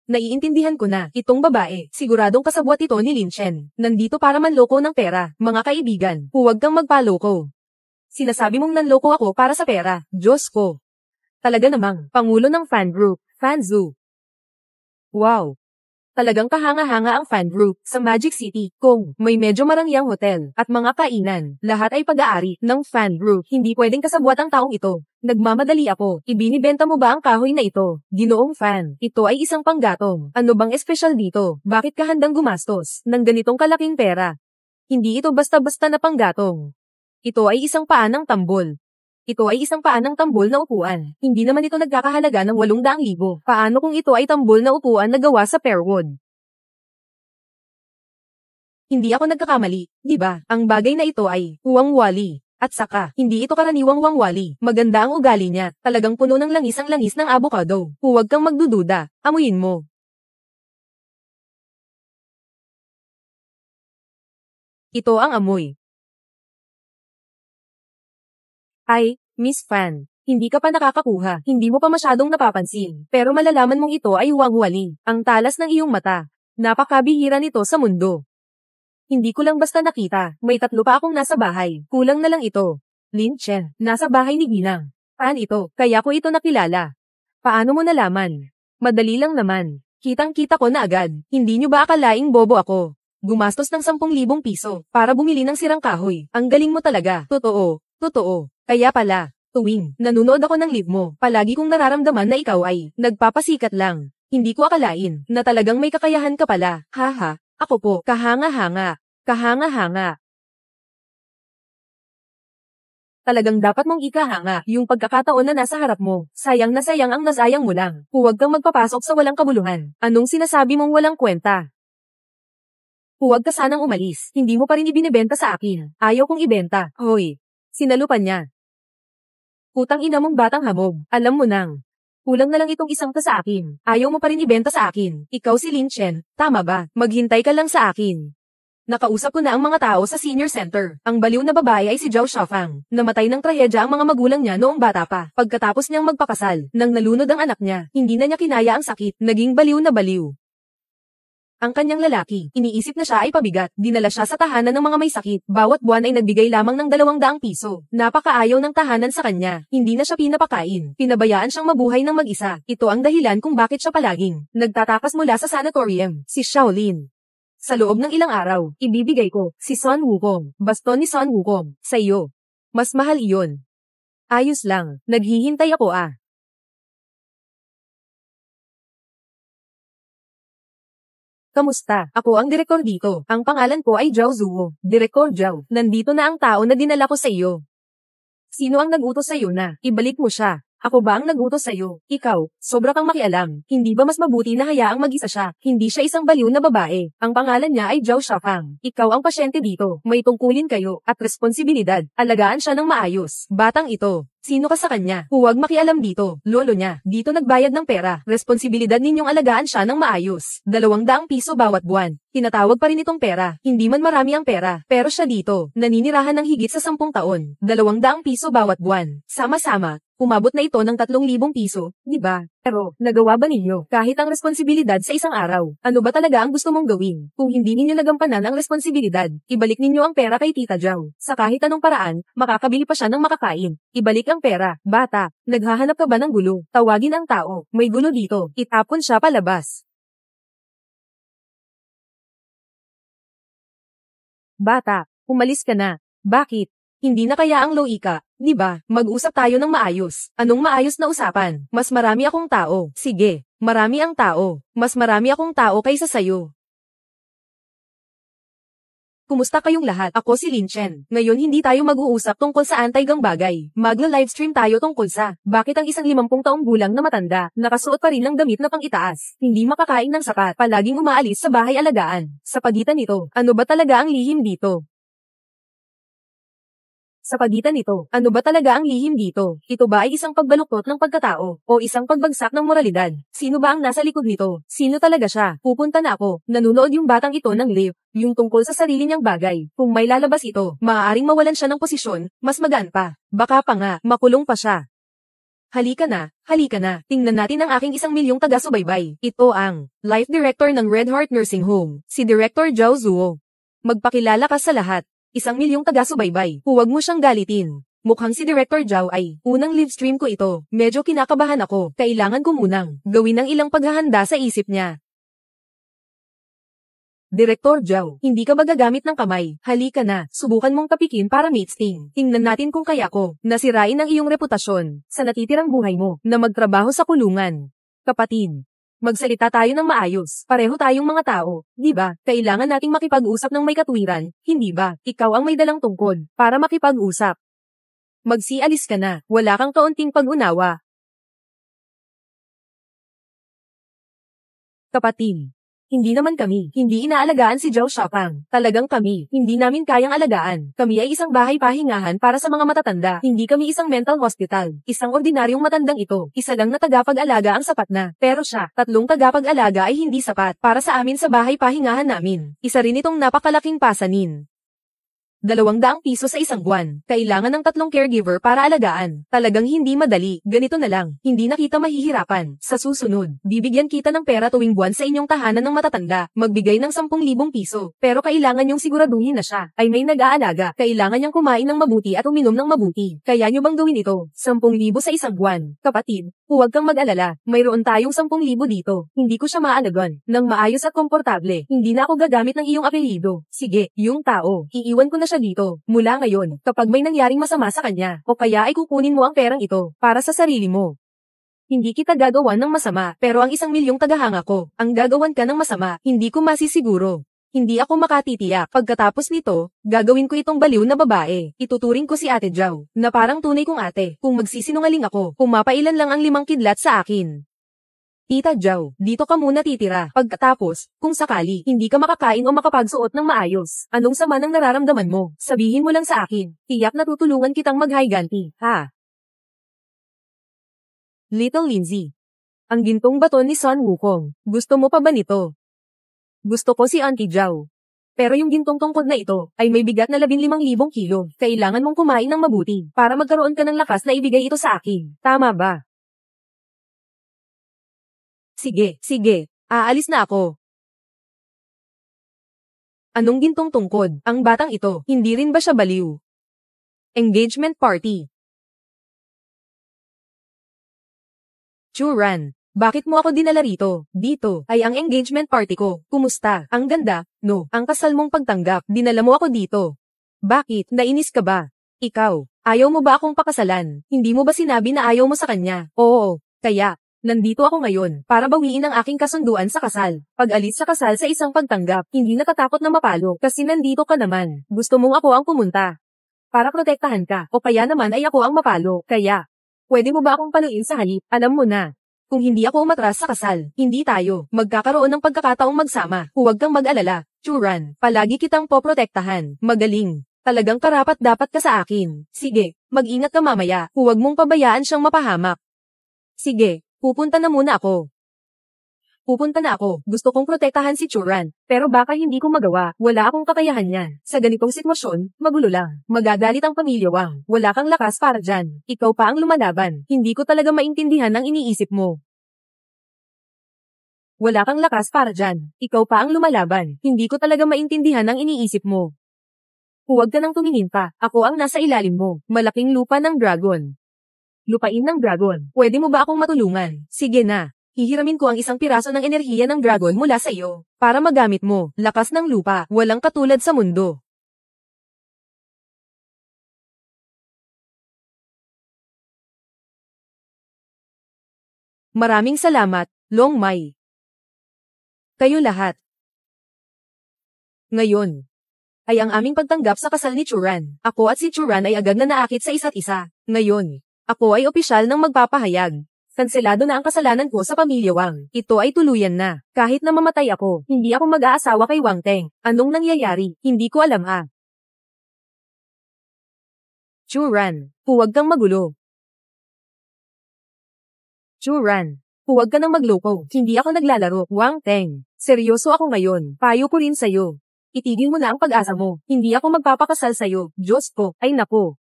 Naiintindihan ko na. Itong babae, siguradong kasabwat ito ni Lin Chen. Nandito para manloko ng pera. Mga kaibigan, huwag kang magpaloko. Sinasabi mong nanloko ako para sa pera. Diyos ko. Talaga namang, pangulo ng fan group, Fanzu. Wow. Talagang kahanga-hanga ang fan group sa Magic City. Kung may medyo marangyang hotel at mga kainan, lahat ay pag-aari ng fan group. Hindi pwedeng kasabwat ang taong ito. Nagmamadali ako. Ibinibenta mo ba ang kahoy na ito? Ginoong fan, ito ay isang panggatong. Ano bang espesyal dito? Bakit ka handang gumastos ng ganitong kalaking pera? Hindi ito basta-basta na panggatong. Ito ay isang paanang tambol. Ito ay isang paanang tambol na upuan. Hindi naman ito nagkakahalaga ng 800,000. Paano kung ito ay tambol na upuan na gawa sa pearwood? Hindi ako nagkakamali, di ba? Ang bagay na ito ay wangwali. At saka, hindi ito karaniwang wangwali. Maganda ang ugali niya. Talagang puno ng langis ang langis ng avocado. Huwag kang magdududa. Amuyin mo. Ito ang amoy. Miss Fan, hindi ka pa nakakakuha, hindi mo pa masyadong napapansin, pero malalaman mong ito ay wangwali. Ang talas ng iyong mata. Napakabihira nito sa mundo. Hindi ko lang basta nakita, may 3 pa akong nasa bahay, kulang na lang ito. Lin Chen, nasa bahay ni Ginang. Fan ito, kaya ko ito nakilala. Paano mo nalaman? Madali lang naman. Kitang-kita ko na agad, hindi nyo ba akalaing bobo ako? Gumastos ng 10,000 piso para bumili ng sirang kahoy. Ang galing mo talaga. Totoo. Kaya pala, tuwing nanonood ako ng live mo, palagi kong nararamdaman na ikaw ay nagpapasikat lang. Hindi ko akalain na talagang may kakayahan ka pala. Haha, ako po, kahanga-hanga. Kahanga-hanga. Talagang dapat mong ikahanga yung pagkakataon na nasa harap mo. Sayang na sayang ang nasayang mo lang. Huwag kang magpapasok sa walang kabuluhan. Anong sinasabi mong walang kwenta? Huwag ka sanang umalis. Hindi mo pa rin ibinebenta sa akin. Ayaw kong ibenta. Hoy. Sinalupan niya. Putang ina mong batang hamog. Alam mo nang. Kulang na lang itong isang to sa akin. Ayaw mo pa rin ibenta sa akin. Ikaw si Lin Chen. Tama ba? Maghintay ka lang sa akin. Nakausap ko na ang mga tao sa senior center. Ang baliw na babae ay si Zhao Shafang. Namatay ng trahedya ang mga magulang niya noong bata pa. Pagkatapos niyang magpakasal, nang nalunod ang anak niya, hindi na niya kinaya ang sakit. Naging baliw na baliw. Ang kanyang lalaki, iniisip na siya ay pabigat. Dinala siya sa tahanan ng mga may sakit. Bawat buwan ay nagbigay lamang ng 200 piso. Napakaayaw ng tahanan sa kanya. Hindi na siya pinapakain. Pinabayaan siyang mabuhay ng mag-isa. Ito ang dahilan kung bakit siya palaging nagtatakas mula sa sanatorium. Si Shaolin. Sa loob ng ilang araw, ibibigay ko si Sun Wukong, baston ni Sun Wukong, sa iyo. Mas mahal iyon. Ayos lang, naghihintay ako ah. Kamusta? Ako ang direktor dito. Ang pangalan ko ay Zhao Zuo. Direktor Zhao, nandito na ang tao na dinala ko sa iyo. Sino ang nag-utos sa iyo na ibalik mo siya? Ako ba ang nag-utos sa'yo? Ikaw, sobra kang makialam. Hindi ba mas mabuti na hayaang mag-isa siya? Hindi siya isang baliw na babae. Ang pangalan niya ay Zhao Shafang. Ikaw ang pasyente dito. May tungkulin kayo at responsibilidad. Alagaan siya ng maayos. Batang ito. Sino ka sa kanya? Huwag makialam dito. Lolo niya. Dito nagbayad ng pera. Responsibilidad ninyong alagaan siya ng maayos. 200 piso bawat buwan. Tinatawag pa rin itong pera. Hindi man marami ang pera. Pero siya dito. Naninirahan ng higit sa 10 taon. 200 piso bawat buwan. Sama-sama. Umabot na ito ng 3,000 piso, di ba? Pero, nagawa ba ninyo kahit ang responsibilidad sa isang araw? Ano ba talaga ang gusto mong gawin? Kung hindi ninyo nagampanan ang responsibilidad, ibalik ninyo ang pera kay Tita Zhao. Sa kahit anong paraan, makakabili pa siya ng makakain. Ibalik ang pera. Bata, naghahanap ka ba ng gulo? Tawagin ang tao. May gulo dito. Itapon siya palabas. Bata, umalis ka na. Bakit? Hindi na kaya ang loika, di ba? Mag-usap tayo ng maayos. Anong maayos na usapan? Mas marami akong tao. Sige, marami ang tao. Mas marami akong tao kaysa sayo. Kumusta kayong lahat? Ako si Lin Chen. Ngayon hindi tayo mag-uusap tungkol sa anti-gang bagay. Magla-livestream tayo tungkol sa bakit ang isang 50 taong gulang na matanda, nakasuot pa rin ng damit na pang-itaas, hindi makakain ng sapat, palaging umaalis sa bahay alagaan. Sa pagitan nito, ano ba talaga ang lihim dito? Sa pagitan nito, ano ba talaga ang lihim dito? Ito ba ay isang pagbaluktot ng pagkatao o isang pagbagsak ng moralidad? Sino ba ang nasa likod nito? Sino talaga siya? Pupunta na ako. Nanunood yung batang ito ng live, yung tungkol sa sarili niyang bagay. Kung may lalabas ito, maaaring mawalan siya ng posisyon, mas magaan pa. Baka pa nga, makulong pa siya. Halika na, halika na. Tingnan natin ang aking 1,000,000 taga-subaybay. Ito ang Life Director ng Red Heart Nursing Home, si Director Zhao Zuo. Magpakilala ka sa lahat. 1,000,000 taga-subaybay. Huwag mo siyang galitin. Mukhang si Director Zhao ay, unang livestream ko ito. Medyo kinakabahan ako. Kailangan ko munang gawin ng ilang paghahanda sa isip niya. Director Zhao, hindi ka ba gagamit ng kamay? Halika na, subukan mong tapikin para mates-ting. Tingnan natin kung kaya ko. Nasirain ang iyong reputasyon sa natitirang buhay mo na magtrabaho sa kulungan. Kapatid. Magsalita tayo ng maayos. Pareho tayong mga tao, di ba? Kailangan nating makipag-usap ng may katwiran, hindi ba? Ikaw ang may dalang tungkod para makipag-usap. Magsialis ka na. Wala kang kaunting pag-unawa. Kapatid. Hindi naman kami. Hindi inaalagaan si Zhao Shafang. Talagang kami. Hindi namin kayang alagaan. Kami ay isang bahay pahingahan para sa mga matatanda. Hindi kami isang mental hospital. Isang ordinaryong matandang ito. Isa lang na tagapag-alaga ang sapat na. Pero siya, 3 tagapag-alaga ay hindi sapat para sa amin sa bahay pahingahan namin. Isa rin itong napakalaking pasanin. 200 piso sa isang buwan. Kailangan ng 3 caregiver para alagaan. Talagang hindi madali. Ganito na lang. Hindi na kita mahihirapan. Sa susunod, bibigyan kita ng pera tuwing buwan sa inyong tahanan ng matatanda. Magbigay ng 10,000 piso. Pero kailangan niyong siguraduhin na siya ay may nag-aalaga. Kailangan niyang kumain ng mabuti at uminom ng mabuti. Kaya niyo bang gawin ito? 10,000 sa isang buwan. Kapatid, huwag kang mag-alala. Mayroon tayong 10,000 dito. Hindi ko siya maalagan. Nang maayos at komportable. Hindi na ako gagamit ng iyong apelyido. Sige, yung tao. Iiwan ko na siya dito. Mula ngayon, kapag may nangyaring masama sa kanya, o kaya ay kukunin mo ang perang ito, para sa sarili mo. Hindi kita gagawan ng masama, pero ang 1,000,000 tagahanga ko, ang gagawan ka ng masama, hindi ko masisiguro. hindi ako makatitiyak. Pagkatapos nito, gagawin ko itong baliw na babae. Ituturing ko si Ate Zhao, na parang tunay kong ate. Kung magsisinungaling ako, pumapailan lang ang 5 kidlat sa akin. Tita Zhao, dito ka muna titira. Pagkatapos, kung sakali, hindi ka makakain o makapagsuot ng maayos, anong sama ng nararamdaman mo? Sabihin mo lang sa akin. Tiyak na tutulungan kitang mag-higanti, ha? Little Lindsay. Ang gintong baton ni Sun Wukong. Gusto mo pa ba nito? Gusto ko si Auntie Zhao. Pero yung gintong tungkod na ito, ay may bigat na 15,000 kilo. Kailangan mong kumain ng mabuti, para magkaroon ka ng lakas na ibigay ito sa akin. Tama ba? Sige, sige. Aalis na ako. Anong gintong tungkod? Ang batang ito, hindi rin ba siya baliw? Engagement party. Churan, bakit mo ako dinala rito? Dito ay ang engagement party ko. Kumusta? Ang ganda, no? Ang kasal mong pagtanggap, dinala mo ako dito. Bakit? Nainis ka ba? Ikaw, ayaw mo ba akong pakasalan? Hindi mo ba sinabi na ayaw mo sa kanya? Oo, kaya, nandito ako ngayon para bawiin ang aking kasunduan sa kasal. Pag-alis sa kasal sa isang pagtanggap, hindi natatakot na mapalo kasi nandito ka naman. Gusto mong ako ang pumunta para protektahan ka o kaya naman ay ako ang mapalo. Kaya, pwede mo ba akong paluin sa halip? Alam mo na. Kung hindi ako umatras sa kasal, hindi tayo magkakaroon ng pagkakataong magsama. Huwag kang mag-alala, Churan. Palagi kitang poprotektahan. Magaling. Talagang karapat dapat ka sa akin. Sige, mag-ingat ka mamaya. Huwag mong pabayaan siyang mapahamak. Sige, pupunta na muna ako. Pupunta na ako. Gusto kong protektahan si Churan, pero baka hindi ko magawa. Wala akong kakayahan yan. Sa ganitong sitwasyon, magulo lang. Magagalit ang pamilya Wang. Wala kang lakas para dyan. Ikaw pa ang lumalaban. Hindi ko talaga maintindihan ang iniisip mo. Wala kang lakas para dyan. Ikaw pa ang lumalaban. Hindi ko talaga maintindihan ang iniisip mo. Huwag ka nang tumingin pa. Ako ang nasa ilalim mo. Malaking lupa ng dragon. Lupain ng dragon. Pwede mo ba akong matulungan? Sige na. Hihiramin ko ang isang piraso ng enerhiya ng dragon mula sa iyo, para magamit mo. Lakas ng lupa, walang katulad sa mundo. Maraming salamat, Long Mai. Kayo lahat. Ngayon, ay ang aming pagtanggap sa kasal ni Churan. Ako at si Churan ay agad na naakit sa isa't isa. Ngayon, ako ay opisyal ng magpapahayag. Kanselado na ang kasalanan ko sa pamilya Wang. Ito ay tuluyan na. Kahit na mamatay ako, hindi ako mag-aasawa kay Wang Teng. Anong nangyayari? Hindi ko alam Churan, huwag kang magulo. Churan, huwag ka nang magloko. Hindi ako naglalaro. Wang Teng, seryoso ako ngayon. Payo ko rin sa'yo. Itigil mo na ang pag-asa mo. Hindi ako magpapakasal sa'yo. Diyos ko, ay naku.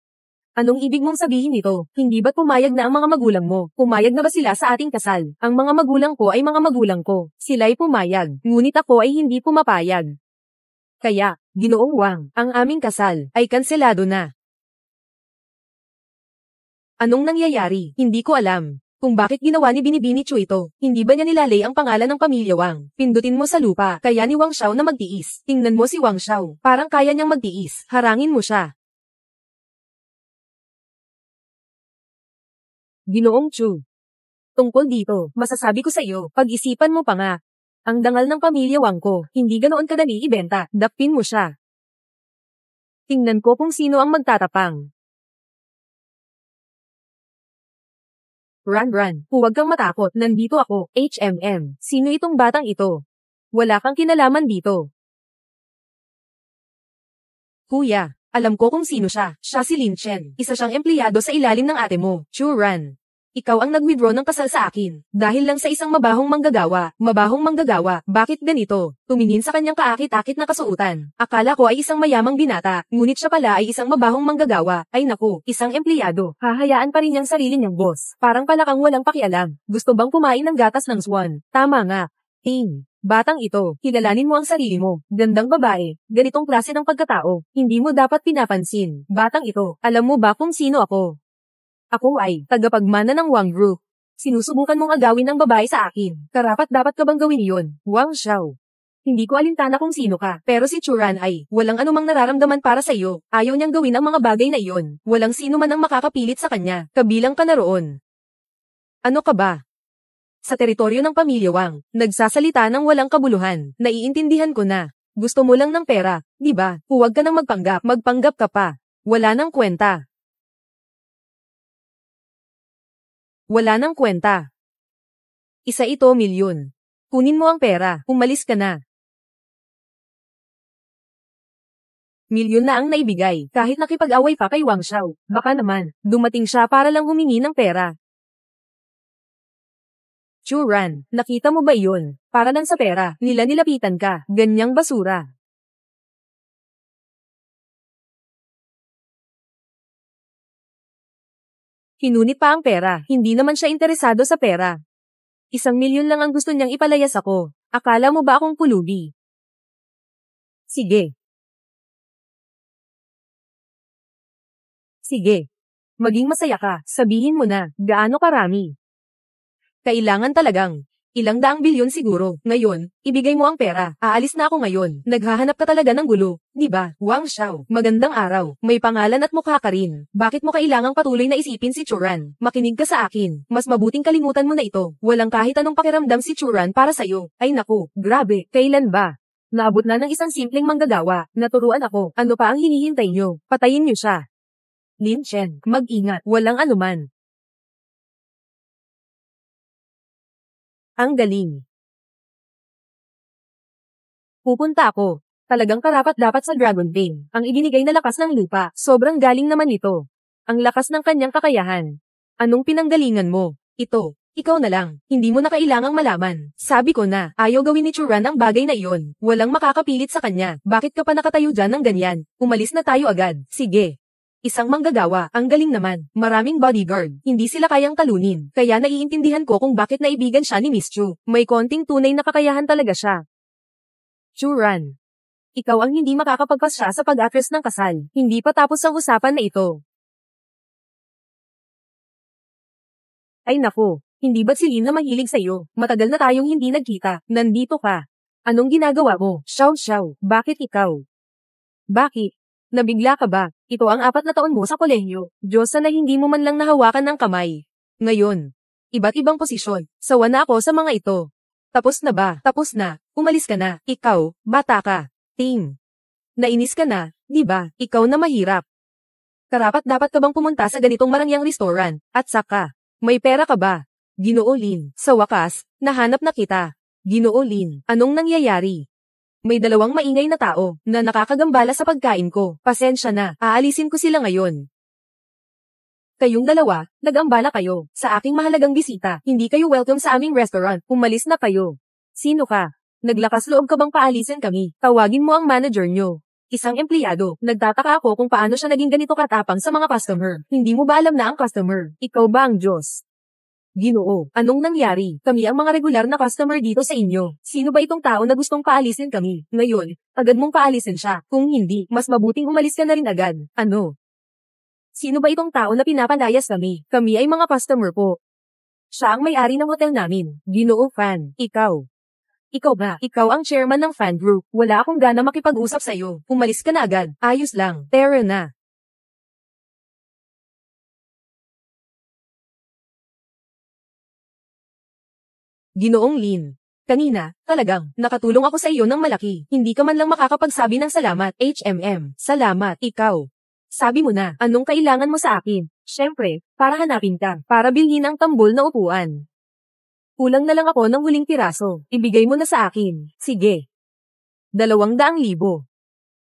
Anong ibig mong sabihin nito? Hindi ba't pumayag na ang mga magulang mo? Pumayag na ba sila sa ating kasal? Ang mga magulang ko ay mga magulang ko. Sila'y pumayag. Ngunit ako ay hindi pumapayag. Kaya, Ginoong Wang, ang aming kasal ay kanselado na. Anong nangyayari? Hindi ko alam. Kung bakit ginawa ni Binibini Chu ito, hindi ba niya nilalay ang pangalan ng pamilya Wang? Pindutin mo sa lupa, kaya ni Wang Xiao na magtiis. Tingnan mo si Wang Xiao, parang kaya niyang magtiis. Harangin mo siya. Ginoong Chu. Tungkol dito, masasabi ko sa iyo, pag-isipan mo pa nga. Ang dangal ng pamilya Wang ko, hindi ganoon kadali ibenta, dapin mo siya. Tingnan ko kung sino ang magtatapang. Run, huwag kang matakot, nandito ako, HMM. Sino itong batang ito? Wala kang kinalaman dito. Kuya, alam ko kung sino siya. Siya si Lin Chen. Isa siyang empleyado sa ilalim ng ate mo, Churan. Ikaw ang nag-withdraw ng kasal sa akin, dahil lang sa isang mabahong manggagawa. Mabahong manggagawa, bakit ganito? Tumingin sa kanyang kaakit-akit na kasuotan. Akala ko ay isang mayamang binata, ngunit siya pala ay isang mabahong manggagawa. Ay naku, isang empleyado. Hahayaan pa rin niyang sarili niyang boss. Parang palakang walang pakialam. Gusto bang kumain ng gatas ng swan? Tama nga. Batang ito, kilalanin mo ang sarili mo. Gandang babae, ganitong klase ng pagkatao. Hindi mo dapat pinapansin. Batang ito, alam mo ba kung sino ako? Ako ay tagapagmana ng Wang Group. Sinusubukan mong agawin ng babae sa akin. Karapat dapat ka bang gawin iyon, Wang Xiao? Hindi ko alintana kung sino ka, pero si Churan ay walang anumang nararamdaman para sa iyo. Ayaw niyang gawin ang mga bagay na iyon. Walang sino man ang makakapilit sa kanya. Kabilang ka na roon. Ano ka ba? Sa teritoryo ng pamilya Wang, nagsasalita ng walang kabuluhan. Naiintindihan ko na. Gusto mo lang ng pera, di ba? Huwag ka nang magpanggap. Magpanggap ka pa. Wala nang kwenta. Wala nang kwenta. Isa ito milyon. Kunin mo ang pera, umalis ka na. Milyon na ang naibigay, kahit nakipag-away pa kay Wang Xiao. Baka naman, dumating siya para lang humingi ng pera. Churan, nakita mo ba iyon? Para lang sa pera, nilapitan ka, ganyang basura. Hinunit pa ang pera, hindi naman siya interesado sa pera. 1 milyon lang ang gusto niyang ipalayas ako. Akala mo ba akong pulubi? Sige. Sige. Maging masaya ka, sabihin mo na, gaano karami? Kailangan talagang. Ilang daang bilyon siguro. Ngayon, ibigay mo ang pera. Aalis na ako ngayon. Naghahanap ka talaga ng gulo. Di ba? Wang Xiao. Magandang araw. May pangalan at mukha ka rin. Bakit mo kailangang patuloy na isipin si Churan? Makinig ka sa akin. Mas mabuting kalimutan mo na ito. Walang kahit anong pakiramdam si Churan para sa'yo. Ay naku, grabe. Kailan ba? Naabot na ng isang simpleng manggagawa. Naturuan ako. Ano pa ang hinihintay nyo? Patayin nyo siya. Lin Chen, mag-ingat. Walang anuman. Ang galing. Pupunta ako. Talagang karapat-dapat sa Dragon Pain. Ang ibinigay na lakas ng lupa, sobrang galing naman nito. Ang lakas ng kanyang kakayahan. Anong pinanggalingan mo? Ito. Ikaw na lang. Hindi mo na kailangang malaman. Sabi ko na, ayaw gawin ni Churan ang bagay na iyon. Walang makakapilit sa kanya. Bakit ka pa nakatayo dyan ng ganyan? Umalis na tayo agad. Sige. Isang manggagawa, ang galing naman, maraming bodyguard, hindi sila kayang talunin, kaya naiintindihan ko kung bakit naibigan siya ni Miss Chu. May konting tunay na kakayahan talaga siya. Churan. Ikaw ang hindi makakapagpasya sa pag-atres ng kasal, hindi pa tapos ang usapan na ito. Ay naku, hindi ba't si Lin na mahilig sa'yo? Matagal na tayong hindi nagkita, nandito ka. Anong ginagawa mo? Xiao, bakit ikaw? Bakit? Nabigla ka ba? Ito ang 4 na taon mo sa kolehiyo. Diyos na hindi mo man lang nahawakan ng kamay. Ngayon, iba't ibang posisyon. Sawa na ako sa mga ito. Tapos na ba? Tapos na. Umalis ka na. Ikaw, bata ka. Ting. Nainis ka na, di ba? Ikaw na mahirap. Karapat dapat ka bang pumunta sa ganitong marangyang restaurant? At saka, may pera ka ba? Ginoo Lin, sa wakas, nahanap na kita. Ginoo Lin, anong nangyayari? May 2 maingay na tao na nakakagambala sa pagkain ko. Pasensya na, aalisin ko sila ngayon. Kayong 2, nag-ambala kayo sa aking mahalagang bisita. Hindi kayo welcome sa aming restaurant. Umalis na kayo. Sino ka? Naglakas loob ka bang paalisin kami? Tawagin mo ang manager nyo. Isang empleyado. Nagtataka ako kung paano siya naging ganito katapang sa mga customer. Hindi mo ba alam na ang customer? Ikaw ba ang Diyos? Ginoo, anong nangyari? Kami ang mga regular na customer dito sa inyo. Sino ba itong tao na gustong paalisin kami? Ngayon, agad mong paalisin siya. Kung hindi, mas mabuting umalis ka na rin agad. Ano? Sino ba itong tao na pinapalayas kami? Kami ay mga customer po. Siya ang may-ari ng hotel namin. Ginoo Fan, ikaw. Ikaw ba? Ikaw ang chairman ng fan group. Wala akong gana makipag-usap sa'yo. Umalis ka na agad. Ayos lang. Tara na. Ginoong Lin. Kanina, talagang, nakatulong ako sa iyo ng malaki. Hindi ka man lang makakapagsabi ng salamat, HMM. Salamat, ikaw. Sabi mo na, anong kailangan mo sa akin? Siyempre, para hanapin ka, para bilhin ang tambol na upuan. Kulang na lang ako ng huling piraso. Ibigay mo na sa akin. Sige. 200,000.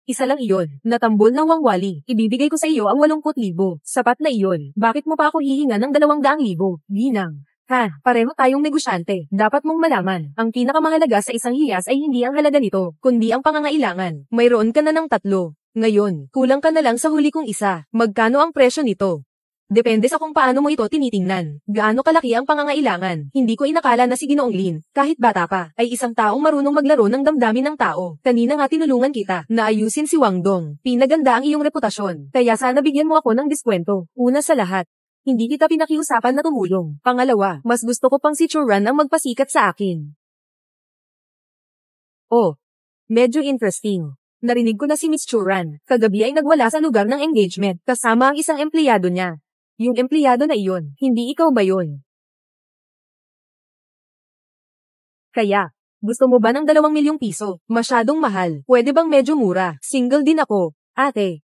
Isa lang iyon, natambol na wangwali. Ibibigay ko sa iyo ang 80,000. Sapat na iyon. Bakit mo pa ako hihinga ng 200,000? Ginang. Ha, pareho tayong negosyante. Dapat mong malaman, ang pinakamahalaga sa isang hiyas ay hindi ang halaga nito, kundi ang pangangailangan. Mayroon ka na ng 3. Ngayon, kulang ka na lang sa huli kong isa. Magkano ang presyo nito? Depende sa kung paano mo ito tinitingnan. Gaano kalaki ang pangangailangan. Hindi ko inakala na si Ginoong Lin, kahit bata pa, ay isang taong marunong maglaro ng damdamin ng tao. Kanina nga tinulungan kita na ayusin si Wang Dong. Pinaganda ang iyong reputasyon. Kaya sana bigyan mo ako ng diskwento. Una sa lahat, hindi kita pinakiusapan na tumulong. Pangalawa, mas gusto ko pang si Churan ang magpasikat sa akin. Oh, medyo interesting. Narinig ko na si Miss Churan, kagabi ay nagwala sa lugar ng engagement, kasama ang isang empleyado niya. Yung empleyado na iyon, hindi ikaw ba yun? Kaya, Gusto mo ba ng 2 milyong piso? Masyadong mahal. Pwede bang medyo mura? Single din ako. Ate.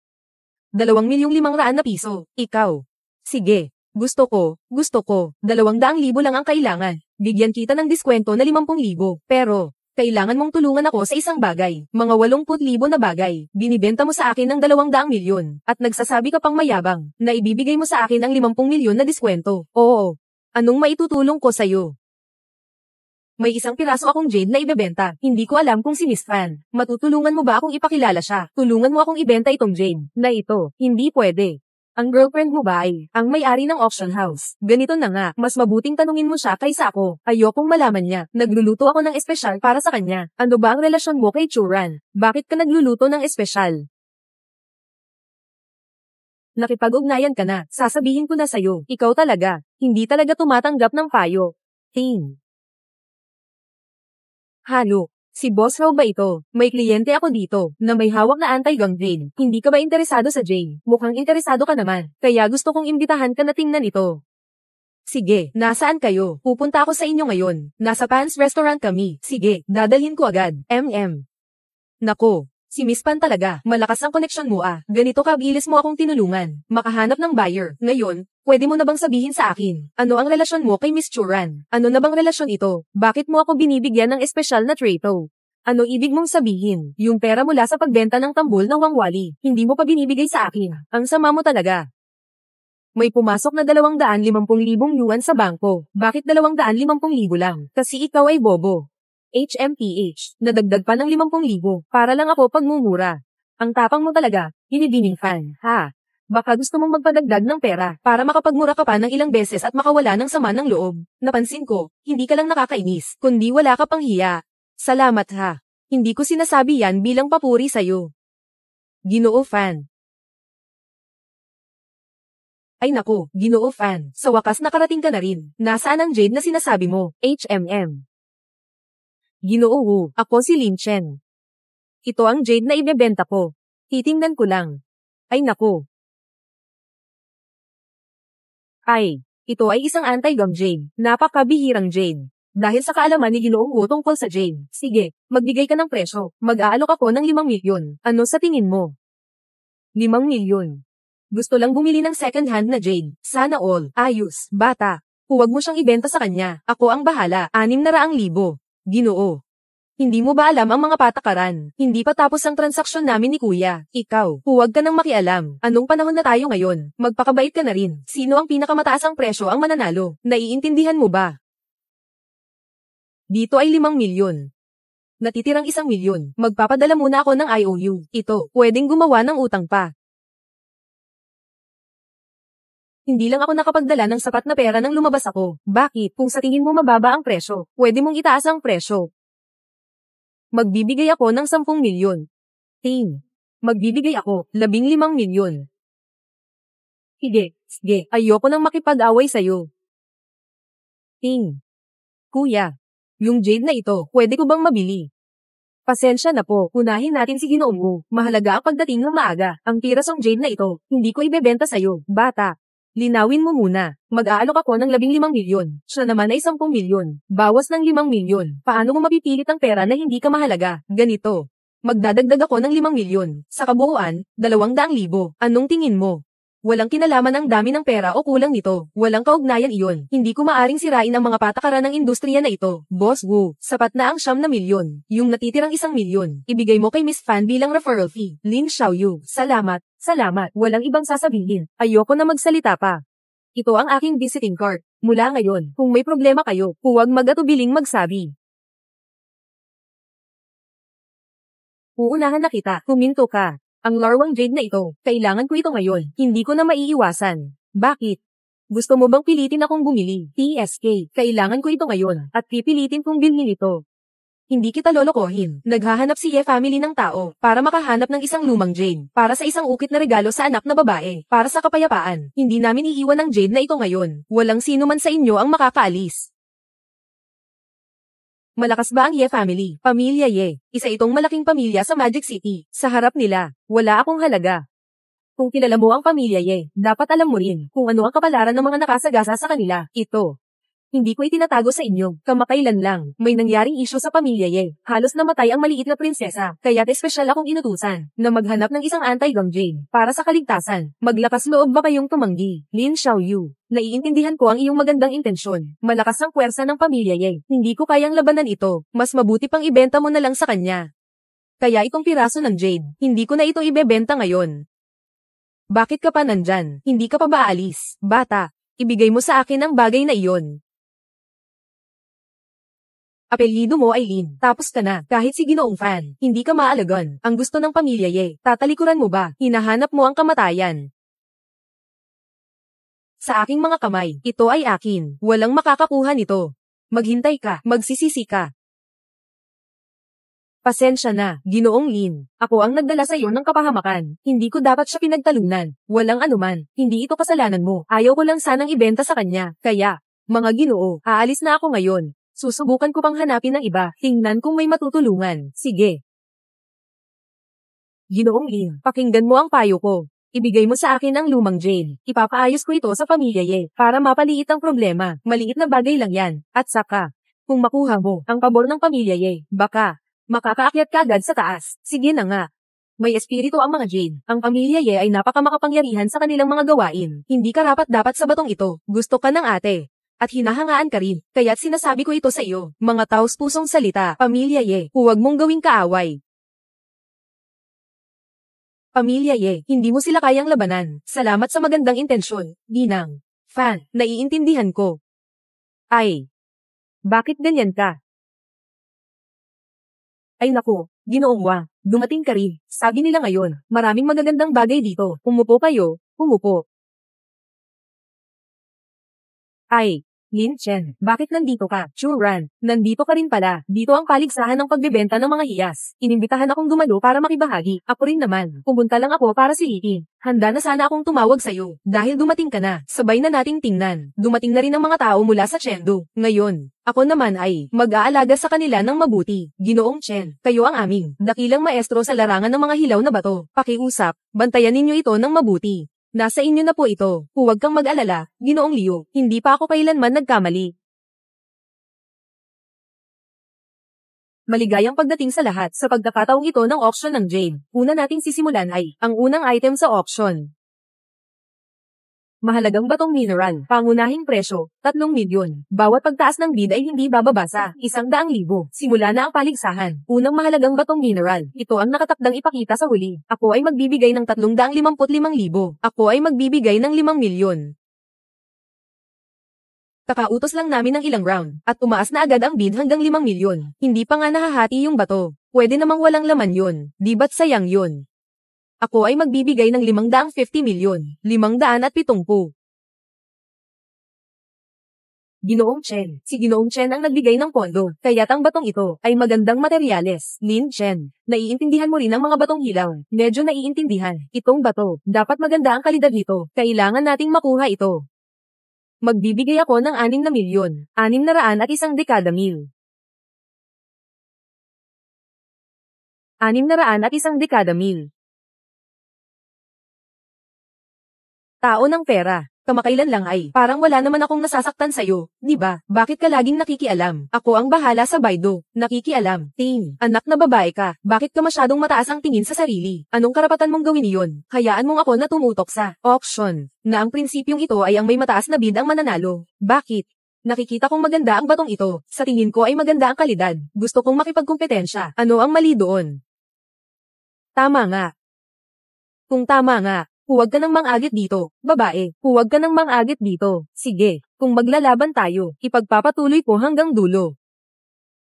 2,500,000 na piso. Ikaw. Sige. Gusto ko. 200,000 lang ang kailangan. Bigyan kita ng diskwento na 50,000. Pero, kailangan mong tulungan ako sa isang bagay. Mga 80,000 na bagay. Binibenta mo sa akin ng 200,000,000. At nagsasabi ka pang mayabang, na ibibigay mo sa akin ang 50,000,000 na diskwento. Oo. Anong maitutulong ko sa'yo? May isang piraso akong jade na ibebenta. Hindi ko alam kung si Miss Fan. Matutulungan mo ba akong ipakilala siya? Tulungan mo akong ibenta itong jade na ito. Hindi pwede. Ang girlfriend mo ba ay ang may-ari ng auction house? Ganito na nga, mas mabuting tanungin mo siya kaysa ako. Ayokong malaman niya. Nagluluto ako ng espesyal para sa kanya. Ano ba ang relasyon mo kay Churan? Bakit ka nagluluto ng espesyal? Nakipag-ugnayan ka na. Sasabihin ko na sa'yo. Ikaw talaga. Hindi talaga tumatanggap ng payo. Ting. Halo, si Boss Raw ba ito? May kliyente ako dito, na may hawak na anti-gang jade. Hindi ka ba interesado sa jade? Mukhang interesado ka naman, kaya gusto kong imbitahan ka na tingnan ito. Sige, nasaan kayo? Pupunta ako sa inyo ngayon. Nasa Pan's Restaurant kami. Sige, dadalhin ko agad. Nako, si Miss Pan talaga. Malakas ang koneksyon mo ah. Ganito kabilis mo akong tinulungan. Makahanap ng buyer. Ngayon, pwede mo na bang sabihin sa akin, ano ang relasyon mo kay Miss Churan? Ano na bang relasyon ito? Bakit mo ako binibigyan ng espesyal na trato? Ano ibig mong sabihin? Yung pera mula sa pagbenta ng tambol na wangwali, hindi mo pa binibigay sa akin. Ang sama mo talaga. May pumasok na 250,000 yuan sa bangko. Bakit 250,000 lang? Kasi ikaw ay bobo. HMPH, nadagdag pa ng 50,000, para lang ako pagmumura. Ang tapang mo talaga, hinibining fan, ha? Baka gusto mong magpadagdag ng pera para makapagmura ka pa ng ilang beses at makawala ng sama ng loob. Napansin ko, hindi ka lang nakakainis, kundi wala ka pang hiya. Salamat ha. Hindi ko sinasabi yan bilang papuri sa'yo. Ginoo Fan. Ay naku, Ginoo Fan, sa wakas nakarating ka na rin. Nasaan ang jade na sinasabi mo? HMM. Ginoo Wu, ako si Lin Chen. Ito ang jade na ibebenta ko. Titingnan ko lang. Ay naku. Ay, ito ay isang anti-gum jade. Napakabihirang jade. Dahil sa kaalaman ni Ginoong Wu tungkol sa jade. Sige, magbigay ka ng presyo. Mag-aalok ako ng 5,000,000. Ano sa tingin mo? 5,000,000. Gusto lang bumili ng second-hand na jade. Sana all. Ayos, bata. Huwag mo siyang ibenta sa kanya. Ako ang bahala. 600,000. Ginoo. Hindi mo ba alam ang mga patakaran? Hindi pa tapos ang transaksyon namin ni Kuya. Ikaw, huwag ka nang makialam. Anong panahon na tayo ngayon? Magpakabait ka na rin. Sino ang pinakamataas ang presyo ang mananalo? Naiintindihan mo ba? Dito ay 5,000,000. Natitirang 1,000,000. Magpapadala muna ako ng IOU. Ito, pwedeng gumawa ng utang pa. Hindi lang ako nakapagdala ng sapat na pera nang lumabas ako. Bakit? Kung sa tingin mo mababa ang presyo, pwede mong itaas ang presyo. Magbibigay ako ng 10,000,000. Ting. Magbibigay ako, 15,000,000. Sige, ayoko nang makipag-away sa'yo. Ting. Kuya. Yung jade na ito, pwede ko bang mabili? Pasensya na po, unahin natin si Ginoong Wu. Mahalaga ang pagdating ng maaga. Ang pirasong jade na ito, hindi ko ibebenta sa'yo, bata. Linawin mo muna. Mag-aalok ako ng 15,000,000. Siya naman ay 10,000,000. Bawas ng 5,000,000. Paano mo mapipilit ang pera na hindi ka mahalaga? Ganito. Magdadagdag ako ng 5,000,000. Sa kabuuan, 200,000. Anong tingin mo? Walang kinalaman ang dami ng pera o kulang nito. Walang kaugnayan iyon. Hindi ko maaring sirain ang mga patakaran ng industriya na ito. Boss Wu, sapat na ang 9,000,000. Yung natitirang 1,000,000, ibigay mo kay Miss Fan bilang referral fee. Lin Xiaoyu, salamat. Walang ibang sasabihin. Ayoko na magsalita pa. Ito ang aking visiting card. Mula ngayon, kung may problema kayo, huwag mag-atubiling magsabi. Uunahan na kita, huminto ka. Ang larwang jade na ito, kailangan ko ito ngayon. Hindi ko na maiiwasan. Bakit? Gusto mo bang pilitin akong bumili? TSK, kailangan ko ito ngayon, at pipilitin kong bilhin ito. Hindi kita lolokohin. Naghahanap si Ye family ng tao, para makahanap ng isang lumang jade, para sa isang ukit na regalo sa anak na babae, para sa kapayapaan. Hindi namin iiwan ang jade na ito ngayon. Walang sino man sa inyo ang makakaalis. Malakas ba ang Ye family? Pamilya Ye. Isa itong malaking pamilya sa Magic City. Sa harap nila, wala akong halaga. Kung kilala mo ang pamilya Ye, dapat alam mo rin kung ano ang kapalaran ng mga nakasagasa sa kanila. Ito. Hindi ko itinatago sa inyo. Kamakailan lang, may nangyaring isyu sa pamilya Ye. Halos namatay ang maliit na prinsesa. Kaya't espesyal akong inutusan na maghanap ng isang anti-gang Jane para sa kaligtasan. Maglakas loob ba kayong tumanggi? Lin Xiaoyu. Naiintindihan ko ang iyong magandang intensyon. Malakas ang puwersa ng pamilya Ye. Hindi ko kayang labanan ito. Mas mabuti pang ibenta mo na lang sa kanya. Kaya itong piraso ng Jade, hindi ko na ito ibebenta ngayon. Bakit ka pa nandyan? Hindi ka pa ba aalis? Bata, ibigay mo sa akin ang bagay na iyon. Apelyido mo ay Lin. Tapos ka na. Kahit si Ginoong Fan, hindi ka maalagan. Ang gusto ng pamilya Ye. Tatalikuran mo ba? Hinahanap mo ang kamatayan. Sa aking mga kamay, ito ay akin. Walang makakakuha nito. Maghintay ka. Magsisisi ka. Pasensya na, Ginoong Lin. Ako ang nagdala sa iyo ng kapahamakan. Hindi ko dapat siya pinagtalunan. Walang anuman. Hindi ito kasalanan mo. Ayaw ko lang sanang ibenta sa kanya. Kaya, mga Ginoo, aalis na ako ngayon. Susubukan ko pang hanapin ng iba. Tingnan kung may matutulungan. Sige. Ginoong Lin, pakinggan mo ang payo ko. Ibigay mo sa akin ang lumang Jane. Ipapaayos ko ito sa pamilya Ye para mapaliit ang problema. Maliit na bagay lang yan. At saka, kung makuha mo ang pabor ng pamilya Ye, baka makakaakyat ka agad sa taas. Sige na nga. May espiritu ang mga Jade. Ang pamilya Ye ay napakamakapangyarihan sa kanilang mga gawain. Hindi ka rapat-dapat sa batong ito. Gusto ka ng ate. At hinahangaan ka rin. Kaya't sinasabi ko ito sa iyo. Mga taos-pusong salita. Pamilya Ye, huwag mong gawing kaaway. Pamilya Ye, hindi mo sila kayang labanan. Salamat sa magandang intensyon. Ginang Fan, naiintindihan ko. Ay. Bakit ganyan ka? Ay naku, Ginoong Wa, dumating ka rin. Sabi nila ngayon, maraming magagandang bagay dito. Umupo kayo, umupo. Ay, Lin Chen, bakit nandito ka? Churan, nandito ka rin pala. Dito ang paligsahan ng pagbebenta ng mga hiyas. Inimbitahan akong dumalo para makibahagi. Ako rin naman. Pumunta lang ako para silipin. Handa na sana akong tumawag sa'yo. Dahil dumating ka na, sabay na nating tingnan. Dumating na rin ang mga tao mula sa Chengdu. Ngayon, ako naman ay mag-aalaga sa kanila ng mabuti. Ginoong Chen, kayo ang aming dakilang maestro sa larangan ng mga hilaw na bato. Pakiusap, bantayan ninyo ito ng mabuti. Nasa inyo na po ito. Huwag kang mag-alala, Ginoong Liu. Hindi pa ako kailanman nagkamali. Maligayang pagdating sa lahat sa pagkakataong ito ng auction ng Jade. Una nating sisimulan ay ang unang item sa auction. Mahalagang batong mineral, pangunahing presyo, 3 milyon. Bawat pagtaas ng bid ay hindi bababa sa 100,000. Simula na ang paligsahan. Unang mahalagang batong mineral. Ito ang nakatakdang ipakita sa huli. Ako ay magbibigay ng 355,000. Ako ay magbibigay ng 5 milyon. Kakautos lang namin ng ilang round, at tumaas na agad ang bid hanggang 5 milyon. Hindi pa nga nahahati yung bato. Pwede namang walang laman yun. Di ba't sayang yun? Ako ay magbibigay ng 550 milyon, 570. Ginoong Chen. Si Ginoong Chen ang nagbigay ng pondo, kaya't ang batong ito ay magandang materyales. Lin Chen, naiintindihan mo rin ang mga batong hilaw. Medyo naiintindihan. Itong bato, dapat maganda ang kalidad nito. Kailangan nating makuha ito. Magbibigay ako ng 6 na milyon, 601,000,000. 601,000,000. Tao ng pera. Kamakailan lang ay, parang wala naman akong nasasaktan sa'yo, di ba? Bakit ka laging nakikialam? Ako ang bahala sa Baidu. Nakikialam. Ting, anak na babae ka. Bakit ka masyadong mataas ang tingin sa sarili? Anong karapatan mong gawin iyon? Hayaan mong ako na tumutok sa auction, na ang prinsipyong ito ay ang may mataas na bid ang mananalo. Bakit? Nakikita kong maganda ang batong ito. Sa tingin ko ay maganda ang kalidad. Gusto kong makipagkumpetensya. Ano ang mali doon? Tama nga. Kung tama nga, huwag ka nang mang-agit dito, babae. Huwag ka nang mang-agit dito. Sige, kung maglalaban tayo, ipagpapatuloy ko hanggang dulo.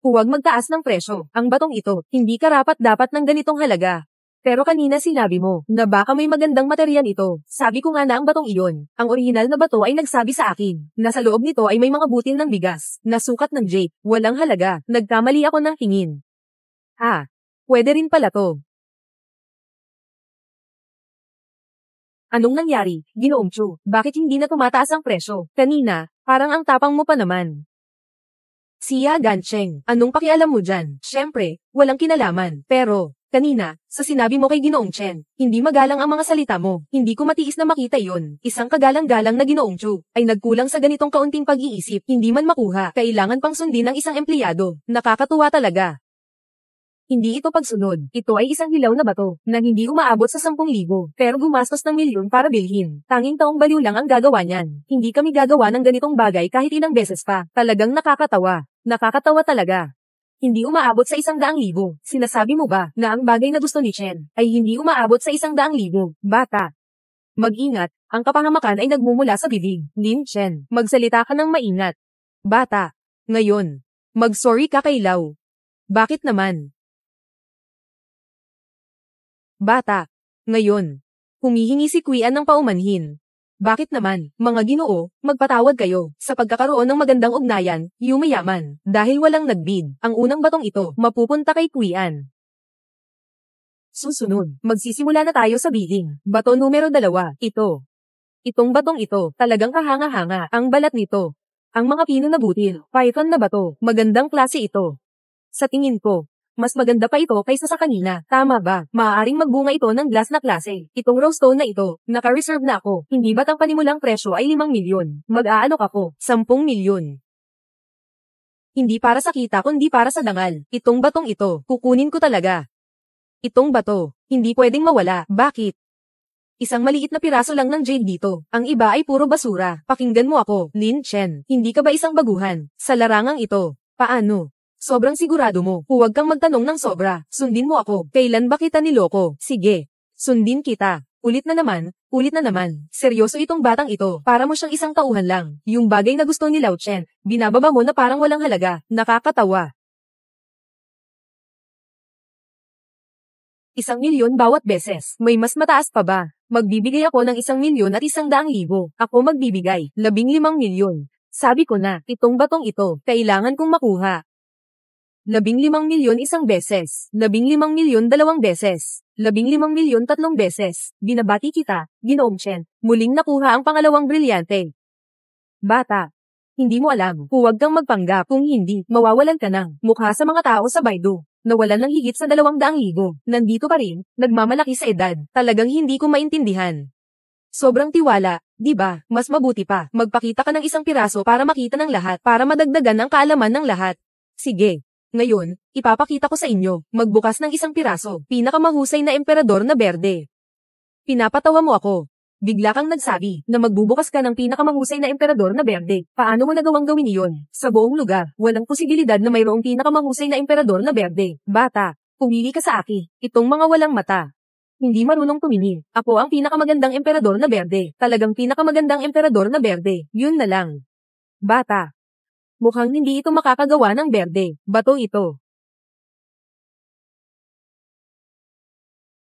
Huwag magtaas ng presyo. Ang batong ito, hindi karapat-dapat ng ganitong halaga. Pero kanina sinabi mo, na baka may magandang material ito. Sabi ko nga na ang batong iyon. Ang orihinal na bato ay nagsabi sa akin, na sa loob nito ay may mga butil ng bigas, na sukat ng jade. Walang halaga. Nagkamali ako ng tingin. Pwede rin pala to. Anong nangyari, Ginoong Chu? Bakit hindi na tumataas ang presyo? Kanina, parang ang tapang mo pa naman. Siya Gancheng, anong pakialam mo dyan? Siyempre, walang kinalaman. Pero, Kanina, sa sinabi mo kay Ginoong Chen, hindi magalang ang mga salita mo. Hindi ko matiis na makita iyon. Isang kagalang-galang na Ginoong Chu ay nagkulang sa ganitong kaunting pag-iisip. Hindi man makuha, kailangan pang sundin ng isang empleyado. Nakakatuwa talaga. Hindi ito pagsunod. Ito ay isang hilaw na bato na hindi umaabot sa 10,000 pero gumastos ng milyon para bilhin. Tanging taong baliw lang ang gagawa niyan. Hindi kami gagawa ng ganitong bagay kahit ilang beses pa. Talagang nakakatawa. Nakakatawa talaga. Hindi umaabot sa 100,000. Sinasabi mo ba na ang bagay na gusto ni Chen ay hindi umaabot sa 100,000? Bata. Mag-ingat, ang kapahamakan ay nagmumula sa bibig. Lin Chen, magsalita ka ng maingat. Bata. Ngayon. Mag-sorry ka kay Lau. Bakit naman? Bata. Ngayon. Humihingi si Qian ng paumanhin. Bakit naman, mga Ginoo, magpatawad kayo, sa pagkakaroon ng magandang ugnayan, yumayaman, dahil walang nagbid, ang unang batong ito, mapupunta kay Qian. Susunod, magsisimula na tayo sa bidding. Bato numero 2, ito. Itong batong ito, talagang kahanga-hanga, ang balat nito. Ang mga pino na butil, python na bato, magandang klase ito. Sa tingin ko, mas maganda pa ito kaysa sa kanina, tama ba? Maaaring magbunga ito ng glass na klase. Itong rose stone na ito, naka-reserve na ako. Hindi ba't ang panimulang presyo ay 5 milyon? Mag-aalok ako, 10 milyon. Hindi para sa kita kundi para sa dangal. Itong batong ito, kukunin ko talaga. Itong bato, hindi pwedeng mawala. Bakit? Isang maliit na piraso lang ng jade dito. Ang iba ay puro basura. Pakinggan mo ako, Lin Chen. Hindi ka ba isang baguhan? Sa larangang ito, paano? Sobrang sigurado mo. Huwag kang magtanong ng sobra. Sundin mo ako. Kailan ba kita niloko? Sige. Sundin kita. Ulit na naman. Seryoso itong batang ito. Para mo siyang isang tauhan lang. Yung bagay na gusto ni Lao Chen, binababa mo na parang walang halaga. Nakakatawa. 1,000,000 bawat beses. May mas mataas pa ba? Magbibigay ako ng 1,000,000 at 100,000. Ako magbibigay. 15 milyon. Sabi ko na, itong batong ito, kailangan kong makuha. 15 milyon isang beses, 15 milyon 2 beses, 15 milyon 3 beses. Binabati kita, Ginoong Chen. Muling nakuha ang pangalawang brilyante. Bata. Hindi mo alam, huwag kang magpanggap. Kung hindi, mawawalan ka ng mukha sa mga tao sa Baidu. Nawalan ng higit sa 200,000. Nandito pa rin, nagmamalaki sa edad. Talagang hindi ko maintindihan. Sobrang tiwala, di ba? Mas mabuti pa, magpakita ka ng isang piraso para makita ng lahat, para madagdagan ang kaalaman ng lahat. Sige. Ngayon, ipapakita ko sa inyo, magbukas ng isang piraso, pinakamahusay na emperador na berde. Pinapatawa mo ako. Bigla kang nagsabi na magbubukas ka ng pinakamahusay na emperador na berde. Paano mo nagawang gawin iyon? Sa buong lugar, walang posibilidad na mayroong pinakamahusay na emperador na berde. Bata, pumili ka sa akin. Itong mga walang mata. Hindi marunong tumingin. Ako ang pinakamagandang emperador na berde. Talagang pinakamagandang emperador na berde. Yun na lang. Bata. Mukhang hindi ito makakagawa ng berde. Bato ito.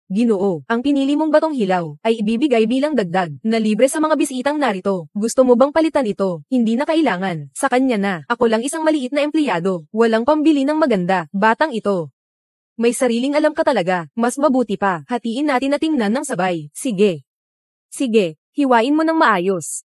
Ginoo, ang pinili mong batong hilaw ay ibibigay bilang dagdag na libre sa mga bisitang narito. Gusto mo bang palitan ito? Hindi na kailangan. Sa kanya na. Ako lang isang maliit na empleyado. Walang pambili ng maganda. Batang ito. May sariling alam ka talaga. Mas mabuti pa. Hatiin natin na tingnan ng sabay. Sige. Sige, hiwain mo ng maayos.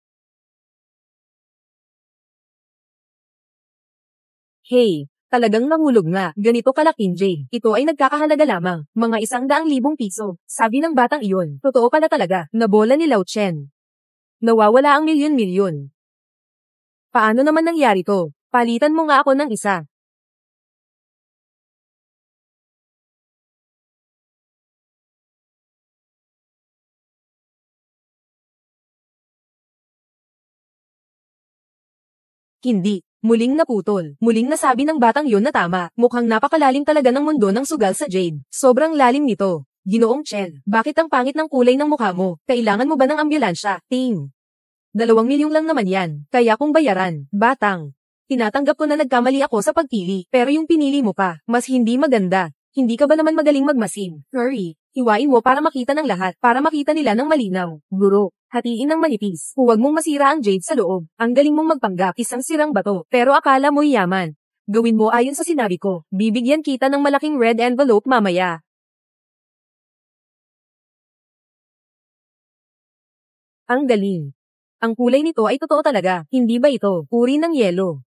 Hey, talagang nangulog nga. Ganito kalaking jade. Ito ay nagkakahalaga lamang. Mga 100,000 piso. Sabi ng batang iyon. Totoo pala talaga. Nabola ni Lao Chen. Nawawala ang milyon-milyon. Paano naman nangyari to? Palitan mo nga ako ng isa. Hindi. Muling naputol. Muling nasabi ng batang yon na tama. Mukhang napakalalim talaga ng mundo ng sugal sa jade. Sobrang lalim nito. Ginoong Chen, bakit ang pangit ng kulay ng mukha mo? Kailangan mo ba ng ambulansya? 2 milyon lang naman yan. Kaya kung bayaran, batang. Tinatanggap ko na nagkamali ako sa pagpili. Pero yung pinili mo pa, mas hindi maganda. Hindi ka ba naman magaling magmasin? Hurry. Hiwain mo para makita ng lahat. Para makita nila ng malinaw. Guro. Hatiin ng manipis. Huwag mong masira ang jade sa loob. Ang galing mong magpanggap, isang sirang bato. Pero akala mo'y yaman. Gawin mo ayon sa sinabi ko. Bibigyan kita ng malaking red envelope mamaya. Ang galing. Ang kulay nito ay totoo talaga. Hindi ba ito? Uri ng yelo.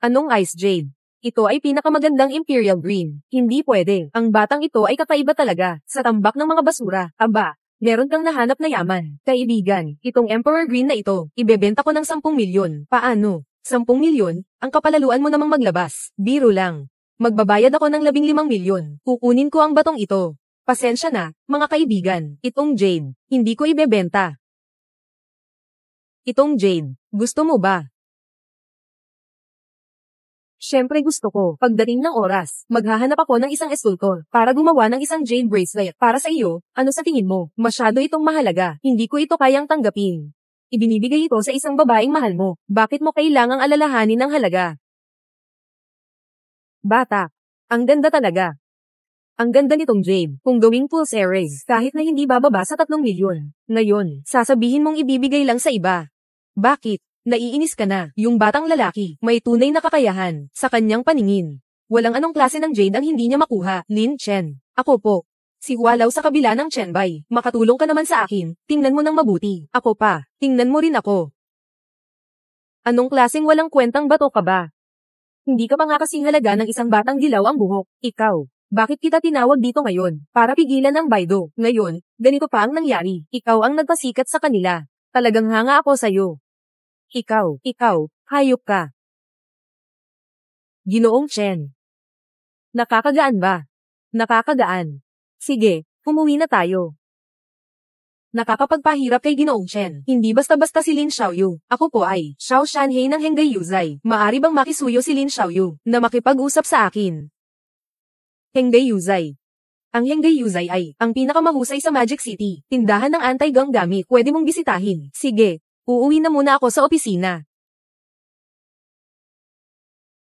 Anong ice jade? Ito ay pinakamagandang Imperial Green. Hindi pwede. Ang batang ito ay kakaiba talaga. Sa tambak ng mga basura. Aba, meron kang nahanap na yaman. Kaibigan, itong Emperor Green na ito, ibebenta ko ng 10 milyon. Paano? 10 milyon? Ang kapalaluan mo namang maglabas. Biro lang. Magbabayad ako ng 15 milyon. Kukunin ko ang batong ito. Pasensya na, mga kaibigan. Itong Jade, hindi ko ibebenta. Itong Jade, gusto mo ba? Siyempre gusto ko. Pagdating ng oras, maghahanap ako ng isang escultor para gumawa ng isang jade bracelet. Para sa iyo, ano sa tingin mo? Masyado itong mahalaga. Hindi ko ito kayang tanggapin. Ibinibigay ito sa isang babaeng mahal mo. Bakit mo kailangang alalahanin ng halaga? Bata. Ang ganda talaga. Ang ganda nitong jade. Kung gawing pulse earrings, kahit na hindi bababa sa 3 milyon. Ngayon, sasabihin mong ibibigay lang sa iba. Bakit? Naiinis ka na, yung batang lalaki, may tunay na kakayahan, sa kanyang paningin. Walang anong klase ng jade ang hindi niya makuha, Lin Chen. Ako po. Si Hualaw sa kabila ng Chenbai, makatulong ka naman sa akin, tingnan mo ng mabuti. Ako pa, tingnan mo rin ako. Anong klaseng walang kwentang bato ka ba? Hindi ka pa nga kasing halaga ng isang batang dilaw ang buhok, ikaw. Bakit kita tinawag dito ngayon? Para pigilan ang Baido. Ngayon, ganito pa ang nangyari. Ikaw ang nagpasikat sa kanila. Talagang hanga ako sa'yo. Ikaw, hayop ka. Ginoong Chen. Nakakagaan ba? Nakakagaan. Sige, umuwi na tayo. Nakakapagpahirap kay Ginoong Chen. Hindi basta-basta si Lin Xiaoyu. Ako po ay Xiao Shanhei ng Henggay Yuzai. Maari bang makisuyo si Lin Xiaoyu na makipag-usap sa akin? Henggay Yuzai. Ang Henggay Yuzai ay ang pinakamahusay sa Magic City. Tindahan ng anti-gang gamit. Pwede mong bisitahin. Sige. Uuwi na muna ako sa opisina.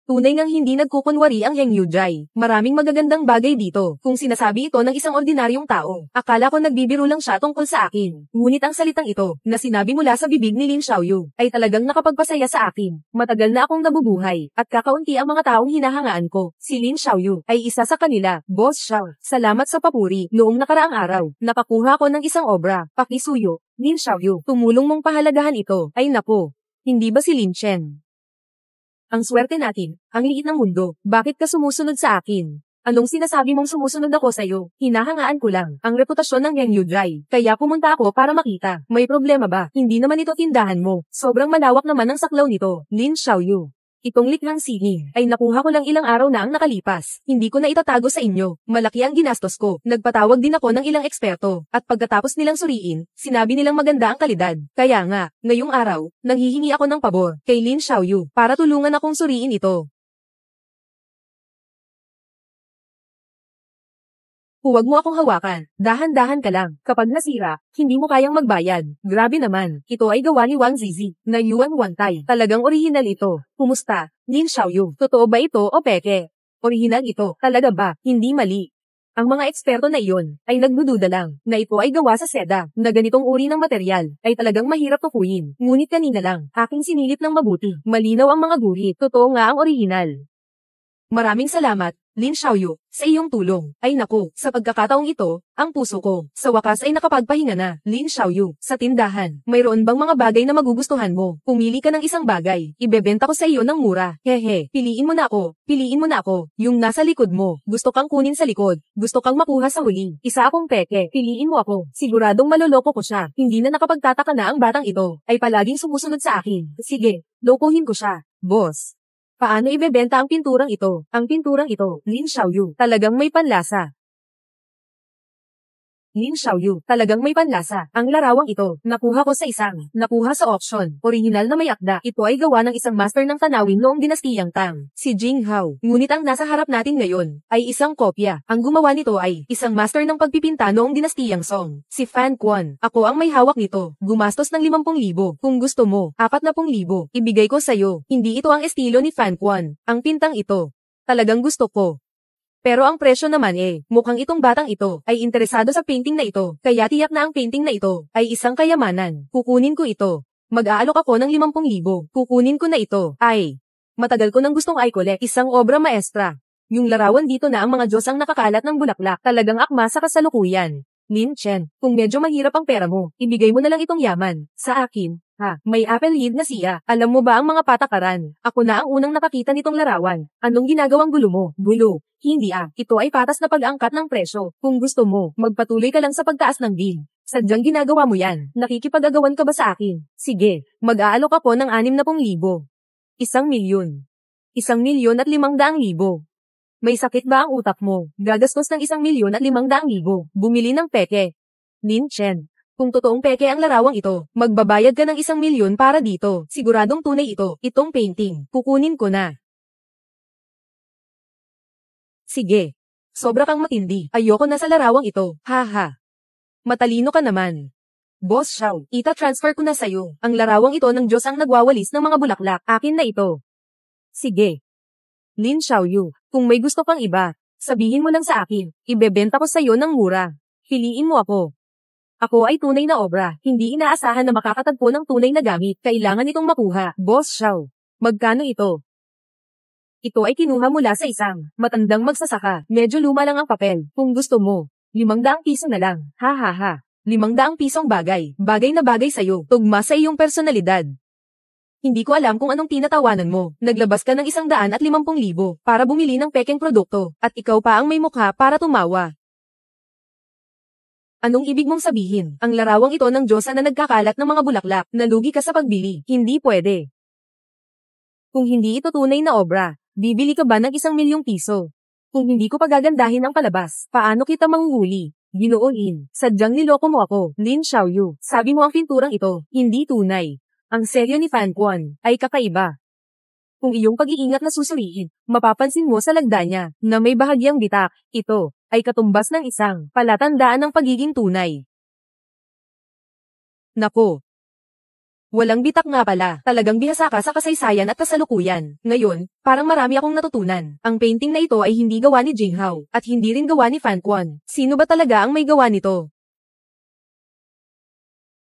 Tunay ngang hindi nagkukunwari ang Heng Yujai. Maraming magagandang bagay dito. Kung sinasabi ito ng isang ordinaryong tao, akala ko nagbibiro lang siya tungkol sa akin. Ngunit ang salitang ito, na sinabi mula sa bibig ni Lin Xiaoyu, ay talagang nakapagpasaya sa akin. Matagal na akong nabubuhay, at kakaunti ang mga taong hinahangaan ko. Si Lin Xiaoyu ay isa sa kanila. Boss Xiao, salamat sa papuri. Noong nakaraang araw, nakakuha ko ng isang obra. Pakisuyo, Lin Xiaoyu. Tumulong mong pahalagahan ito. Ay napo. Hindi ba si Lin Chen? Ang swerte natin, ang liit ng mundo, bakit ka sumusunod sa akin? Anong sinasabi mong sumusunod ako sa'yo? Hinahangaan ko lang, ang reputasyon ng Yang Yudrai, kaya pumunta ako para makita. May problema ba? Hindi naman ito tindahan mo. Sobrang malawak naman ang saklaw nito, Lin Xiaoyu. Itong likhang sining, ay nakuha ko lang ilang araw na ang nakalipas. Hindi ko na itatago sa inyo. Malaki ang ginastos ko. Nagpatawag din ako ng ilang eksperto. At pagkatapos nilang suriin, sinabi nilang maganda ang kalidad. Kaya nga, ngayong araw, nanghihingi ako ng pabor kay Lin Xiaoyu para tulungan akong suriin ito. Huwag mo akong hawakan. Dahan-dahan ka lang. Kapag nasira, hindi mo kayang magbayad. Grabe naman. Ito ay gawa ni Wang Zizi, na Yuan Wantay. Talagang orihinal ito. Kumusta, Lin Xiaoyu? Totoo ba ito o peke? Orihinal ito. Talaga ba? Hindi mali. Ang mga eksperto na iyon, ay nagdududa lang, na ito ay gawa sa seda, na ganitong uri ng material, ay talagang mahirap tukuyin. Ngunit kanina lang, aking sinilip ng mabuti. Malinaw ang mga guhit. Totoo nga ang orihinal. Maraming salamat, Lin Xiaoyu, sa iyong tulong. Ay naku, sa pagkakataong ito, ang puso ko, sa wakas ay nakapagpahinga na. Lin Xiaoyu, sa tindahan, mayroon bang mga bagay na magugustuhan mo? Pumili ka ng isang bagay, ibebenta ko sa iyo ng mura. Hehe, piliin mo na ako, yung nasa likod mo. Gusto kang kunin sa likod, gusto kang makuha sa huli. Isa akong peke, piliin mo ako. Siguradong maloloko ko siya. Hindi na nakapagtataka na ang batang ito, ay palaging sumusunod sa akin. Sige, lokohin ko siya, boss. Paano ibebenta ang pinturang ito? Ang pinturang ito, Lin Xiaoyu, talagang may panlasa. Lin Xiaoyu, talagang may panlasa. Ang larawang ito, nakuha ko nakuha sa auction. Orihinal na may akda. Ito ay gawa ng isang master ng tanawin noong dinastiyang Tang, si Jing Hao. Ngunit ang nasa harap natin ngayon, ay isang kopya. Ang gumawa nito ay isang master ng pagpipinta noong dinastiyang Song, si Fan Quan. Ako ang may hawak nito. Gumastos ng 50,000. Kung gusto mo, 40,000. Ibigay ko sa'yo. Hindi ito ang estilo ni Fan Quan. Ang pintang ito. Talagang gusto ko. Pero ang presyo naman mukhang itong batang ito ay interesado sa painting na ito, kaya tiyak na ang painting na ito ay isang kayamanan. Kukunin ko ito. Mag-aalok ako ng 50,000. Kukunin ko na ito. Ay, matagal ko nang gustong i-collect isang obra maestra. Yung larawan dito na ang mga Diyos ang nakakalat ng bulaklak, talagang akma sa kasalukuyan. Lin Chen, kung medyo mahirap ang pera mo, ibigay mo na lang itong yaman. Sa akin, ha, may apple lead na siya. Alam mo ba ang mga patakaran? Ako na ang unang nakakita nitong larawan. Anong ginagawang gulo mo? Gulo. Hindi ito ay patas na pag-angkat ng presyo. Kung gusto mo, magpatuloy ka lang sa pagtaas ng bill. Sadyang ginagawa mo yan. Nakikipag-agawan ka ba sa akin? Sige, mag-aalok ako ng 60,000. 1,000,000. 1,500,000. May sakit ba ang utak mo? Gagastos ng 1,500,000. Bumili ng peke. Lin Chen, kung totoong peke ang larawang ito, magbabayad ka ng 1,000,000 para dito. Siguradong tunay ito. Itong painting, kukunin ko na. Sige. Sobra kang matindi. Ayoko na sa larawang ito. Haha. Matalino ka naman. Boss Xiao, ita-transfer ko na sa'yo. Ang larawang ito ng Diyos ang nagwawalis ng mga bulaklak. Akin na ito. Sige. Lin Xiaoyu, kung may gusto kang iba, sabihin mo lang sa akin. Ibebenta ko sa'yo ng mura. Piliin mo ako. Ako ay tunay na obra. Hindi inaasahan na makakatagpo ng tunay na gamit. Kailangan itong makuha. Boss Xiao, magkano ito? Ito ay kinuha mula sa isang matandang magsasaka. Medyo luma lang ang papel. Kung gusto mo, 500 piso na lang. Ha ha ha. 500 pisong bagay. Bagay na bagay sa'yo. Tugma sa iyong personalidad. Hindi ko alam kung anong tinatawanan mo. Naglabas ka ng 150,000 para bumili ng pekeng produkto, at ikaw pa ang may mukha para tumawa. Anong ibig mong sabihin? Ang larawang ito ng Diyosa na nagkakalat ng mga bulaklak, nalugi ka sa pagbili. Hindi pwede. Kung hindi ito tunay na obra, bibili ka ba ng 1,000,000 piso? Kung hindi ko pagagandahin ang palabas, paano kita manguhuli? Ginooin, sadyang niloko mo ako. Lin Xiaoyu, sabi mo ang pinturang ito, hindi tunay. Ang seryo ni Fan Quan ay kakaiba. Kung iyong pag-iingat na susuriin, mapapansin mo sa lagda niya na may bahagyang bitak. Ito ay katumbas ng isang palatandaan ng pagiging tunay. Nako! Walang bitak nga pala. Talagang bihasa ka sa kasaysayan at kasalukuyan. Ngayon, parang marami akong natutunan. Ang painting na ito ay hindi gawa ni Jinghao at hindi rin gawa ni Fan Quan. Sino ba talaga ang may gawa nito?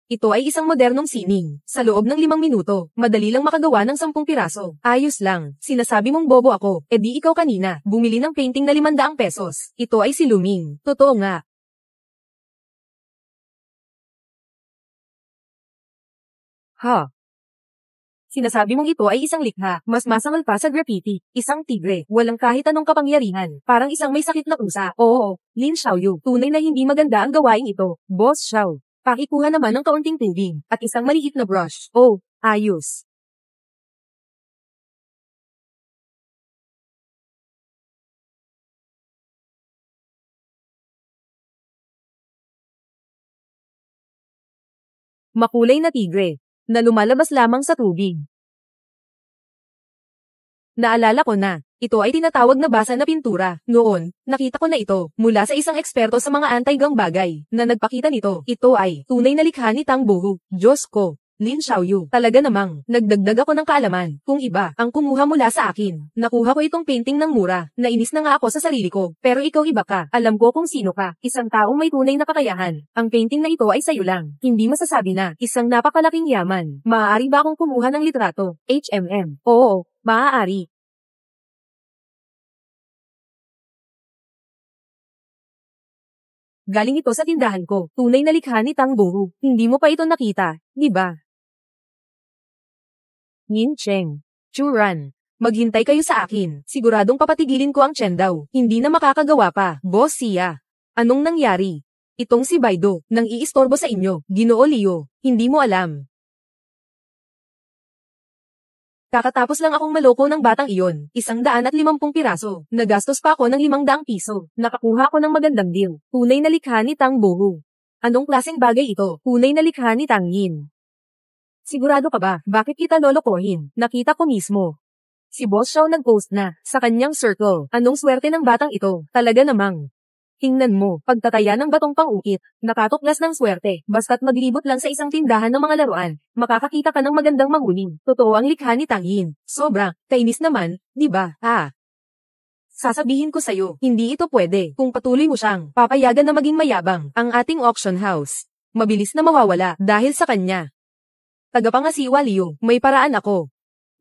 Ito ay isang modernong sining. Sa loob ng 5 minuto, madali lang makagawa ng 10 piraso. Ayos lang. Sinasabi mong bobo ako. E di ikaw kanina, bumili ng painting na 500 pesos. Ito ay si Luming. Totoo nga. Ha? Sinasabi mong ito ay isang likha. Mas masangal pa sa graffiti. Isang tigre. Walang kahit anong kapangyarihan. Parang isang may sakit na pusa. Oo, Lin Xiaoyu. Tunay na hindi maganda ang gawain ito. Boss Xiao. Pakikuha naman ng kaunting tubig, at isang maliit na brush. Oh, ayos. Makulay na tigre, na lumalabas lamang sa tubig. Naalala ko na, ito ay tinatawag na basa na pintura. Noon, nakita ko na ito, mula sa isang eksperto sa mga anti-gang bagay, na nagpakita nito. Ito ay, tunay na likha ni Tang Bohu. Diyos ko! Lin Xiaoyu, talaga namang, nagdagdag ako ng kaalaman. Kung iba, ang kumuha mula sa akin. Nakuha ko itong painting ng mura. Nainis na nga ako sa sarili ko. Pero ikaw iba ka. Alam ko kung sino ka. Isang taong may tunay na kakayahan. Ang painting na ito ay sayo lang. Hindi masasabi na, isang napakalaking yaman. Maaari ba akong kumuha ng litrato? HMM. Oo, maaari. Galing ito sa tindahan ko. Tunay na likha ni Tang Bohu. Hindi mo pa ito nakita, di ba? Nin Cheng. Churan. Maghintay kayo sa akin. Siguradong papatigilin ko ang Chen daw. Hindi na makakagawa pa. Boss siya. Anong nangyari? Itong si Baido, nang iistorbo sa inyo. Ginoo Leo. Hindi mo alam. Kakatapos lang akong maloko ng batang iyon. 150 piraso. Nagastos pa ako ng 500 piso. Nakakuha ko ng magandang deal. Tunay na likha ni Tang Bohu. Anong klaseng bagay ito? Tunay na likha ni Tang Yin. Sigurado ka ba? Bakit kita lolokohin? Nakita ko mismo. Si Boss Xiao nag-post na, sa kanyang circle. Anong swerte ng batang ito? Talaga namang. Tingnan mo, pagtataya ng batong pang-ukit, nakatuklas ng swerte, basta't maglibot lang sa isang tindahan ng mga laruan, makakakita ka ng magandang manguling. Totoo ang likha ni Tang Yin. Sobra, kainis naman, di ba? Sasabihin ko sa'yo, hindi ito pwede. Kung patuloy mo siyang papayagan na maging mayabang, ang ating auction house, mabilis na mawawala dahil sa kanya. Tagapangasiwa Leo, may paraan ako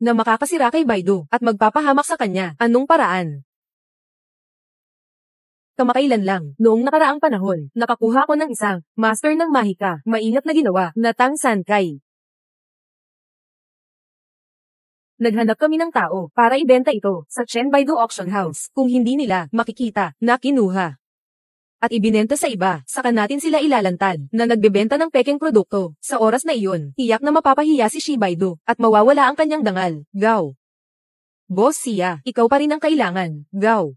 na makakasira kay Baido at magpapahamak sa kanya. Anong paraan? Kamakailan lang, noong nakaraang panahon, nakakuha ko ng isang master ng mahika, maingat na ginawa, na Tang Sankay. Naghanap kami ng tao para ibenta ito sa Chenbaidu Auction House kung hindi nila makikita na kinuha. At ibinenta sa iba, saka natin sila ilalantad na nagbebenta ng pekeng produkto. Sa oras na iyon, tiyak na mapapahiya si Shibaidu at mawawala ang kanyang dangal. Gao. Boss siya, ikaw pa rin ang kailangan. Gao.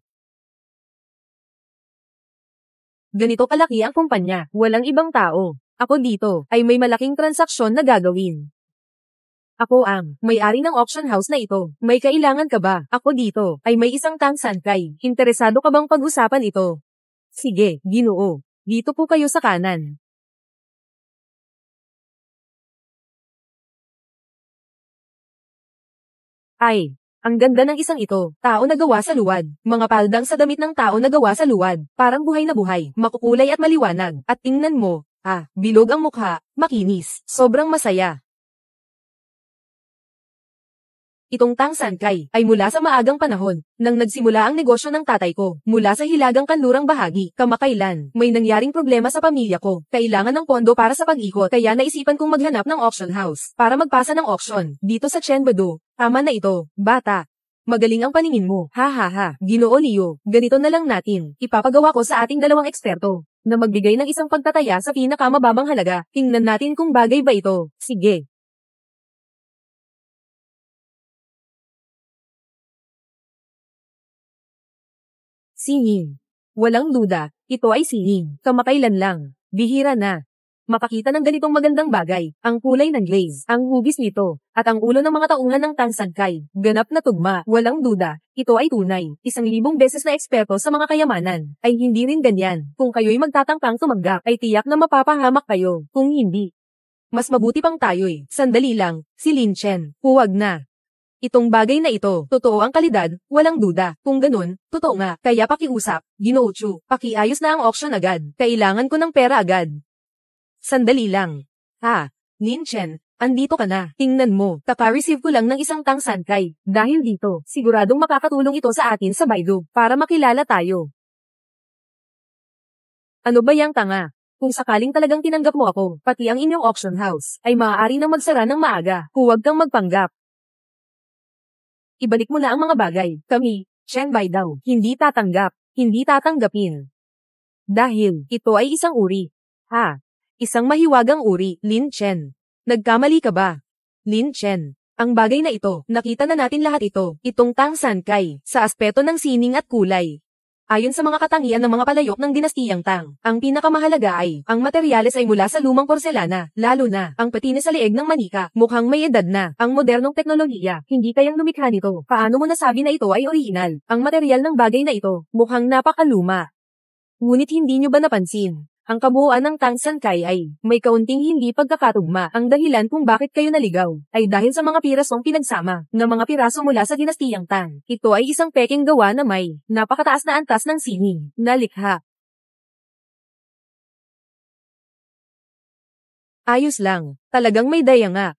Ganito kalaki ang kumpanya, walang ibang tao. Ako dito, ay may malaking transaksyon na gagawin. Ako ang may-ari ng auction house na ito. May kailangan ka ba? Ako dito, ay may isang Tang Sankay. Interesado ka bang pag-usapan ito? Sige, Ginoo. Dito po kayo sa kanan. Ay, ang ganda ng isang ito, tao na gawa sa luwad, mga paldang sa damit ng tao na gawa sa luwad, parang buhay na buhay, makukulay at maliwanag, at tingnan mo, bilog ang mukha, makinis, sobrang masaya. Itong Tang Sankay ay mula sa maagang panahon, nang nagsimula ang negosyo ng tatay ko, mula sa hilagang kanlurang bahagi, kamakailan, may nangyaring problema sa pamilya ko, kailangan ng pondo para sa pag-ikot, kaya naisipan kong maghanap ng auction house, para magpasa ng auction, dito sa Chenbaidu. Tama na ito, bata. Magaling ang paningin mo, ha ha ha, Ginoo Leo, ganito na lang natin, ipapagawa ko sa ating dalawang eksperto, na magbigay ng isang pagtataya sa pinakamababang halaga, tingnan natin kung bagay ba ito, sige. Singing. Walang duda, ito ay singing. Kamakailan lang. Bihira na. Makakita ng ganitong magandang bagay, ang kulay ng glaze, ang hugis nito, at ang ulo ng mga taungan ng Tang Sankay. Ganap na tugma, walang duda, ito ay tunay. 1,000 beses na eksperto sa mga kayamanan, ay hindi rin ganyan. Kung kayo'y magtatangkang tumanggap, ay tiyak na mapapahamak kayo. Kung hindi, mas mabuti pang tayo'y, sandali lang, si Lin Chen, huwag na. Itong bagay na ito, totoo ang kalidad, walang duda. Kung ganun, totoo nga, kaya pakiusap, Ginoo Chu, pakiayos na ang auction agad. Kailangan ko ng pera agad. Sandali lang. Lin Chen, andito ka na. Tingnan mo, kaka-receive ko lang ng isang Tang Sankay. Dahil dito, siguradong makakatulong ito sa atin sa Baidu, para makilala tayo. Ano ba yang tanga? Kung sakaling talagang tinanggap mo ako, pati ang inyong auction house, ay maaari na magsara ng maaga. Huwag kang magpanggap. Ibalik mo na ang mga bagay. Kami, Chenbaidu, hindi tatanggap, hindi tatanggapin. Dahil, ito ay isang uri. Isang mahiwagang uri, Lin Chen. Nagkamali ka ba? Lin Chen. Ang bagay na ito, nakita na natin lahat ito, itong Tang Sankay, sa aspeto ng sining at kulay. Ayon sa mga katangian ng mga palayok ng dinastiyang Tang, ang pinakamahalaga ay, ang materyales ay mula sa lumang porselana, lalo na, ang patinis sa leeg ng manika, mukhang may edad na, ang modernong teknolohiya, hindi kayang lumikha nito. Paano mo nasabi na ito ay original? Ang material ng bagay na ito, mukhang napakaluma. Ngunit hindi nyo ba napansin? Ang kabuuan ng Tang Sankay ay, may kaunting hindi pagkakatugma. Ang dahilan kung bakit kayo naligaw, ay dahil sa mga pirasong pinagsama, na mga piraso mula sa dinastiyang Tang. Ito ay isang peking gawa na may, napakataas na antas ng sining, na likha. Ayos lang, talagang may daya nga.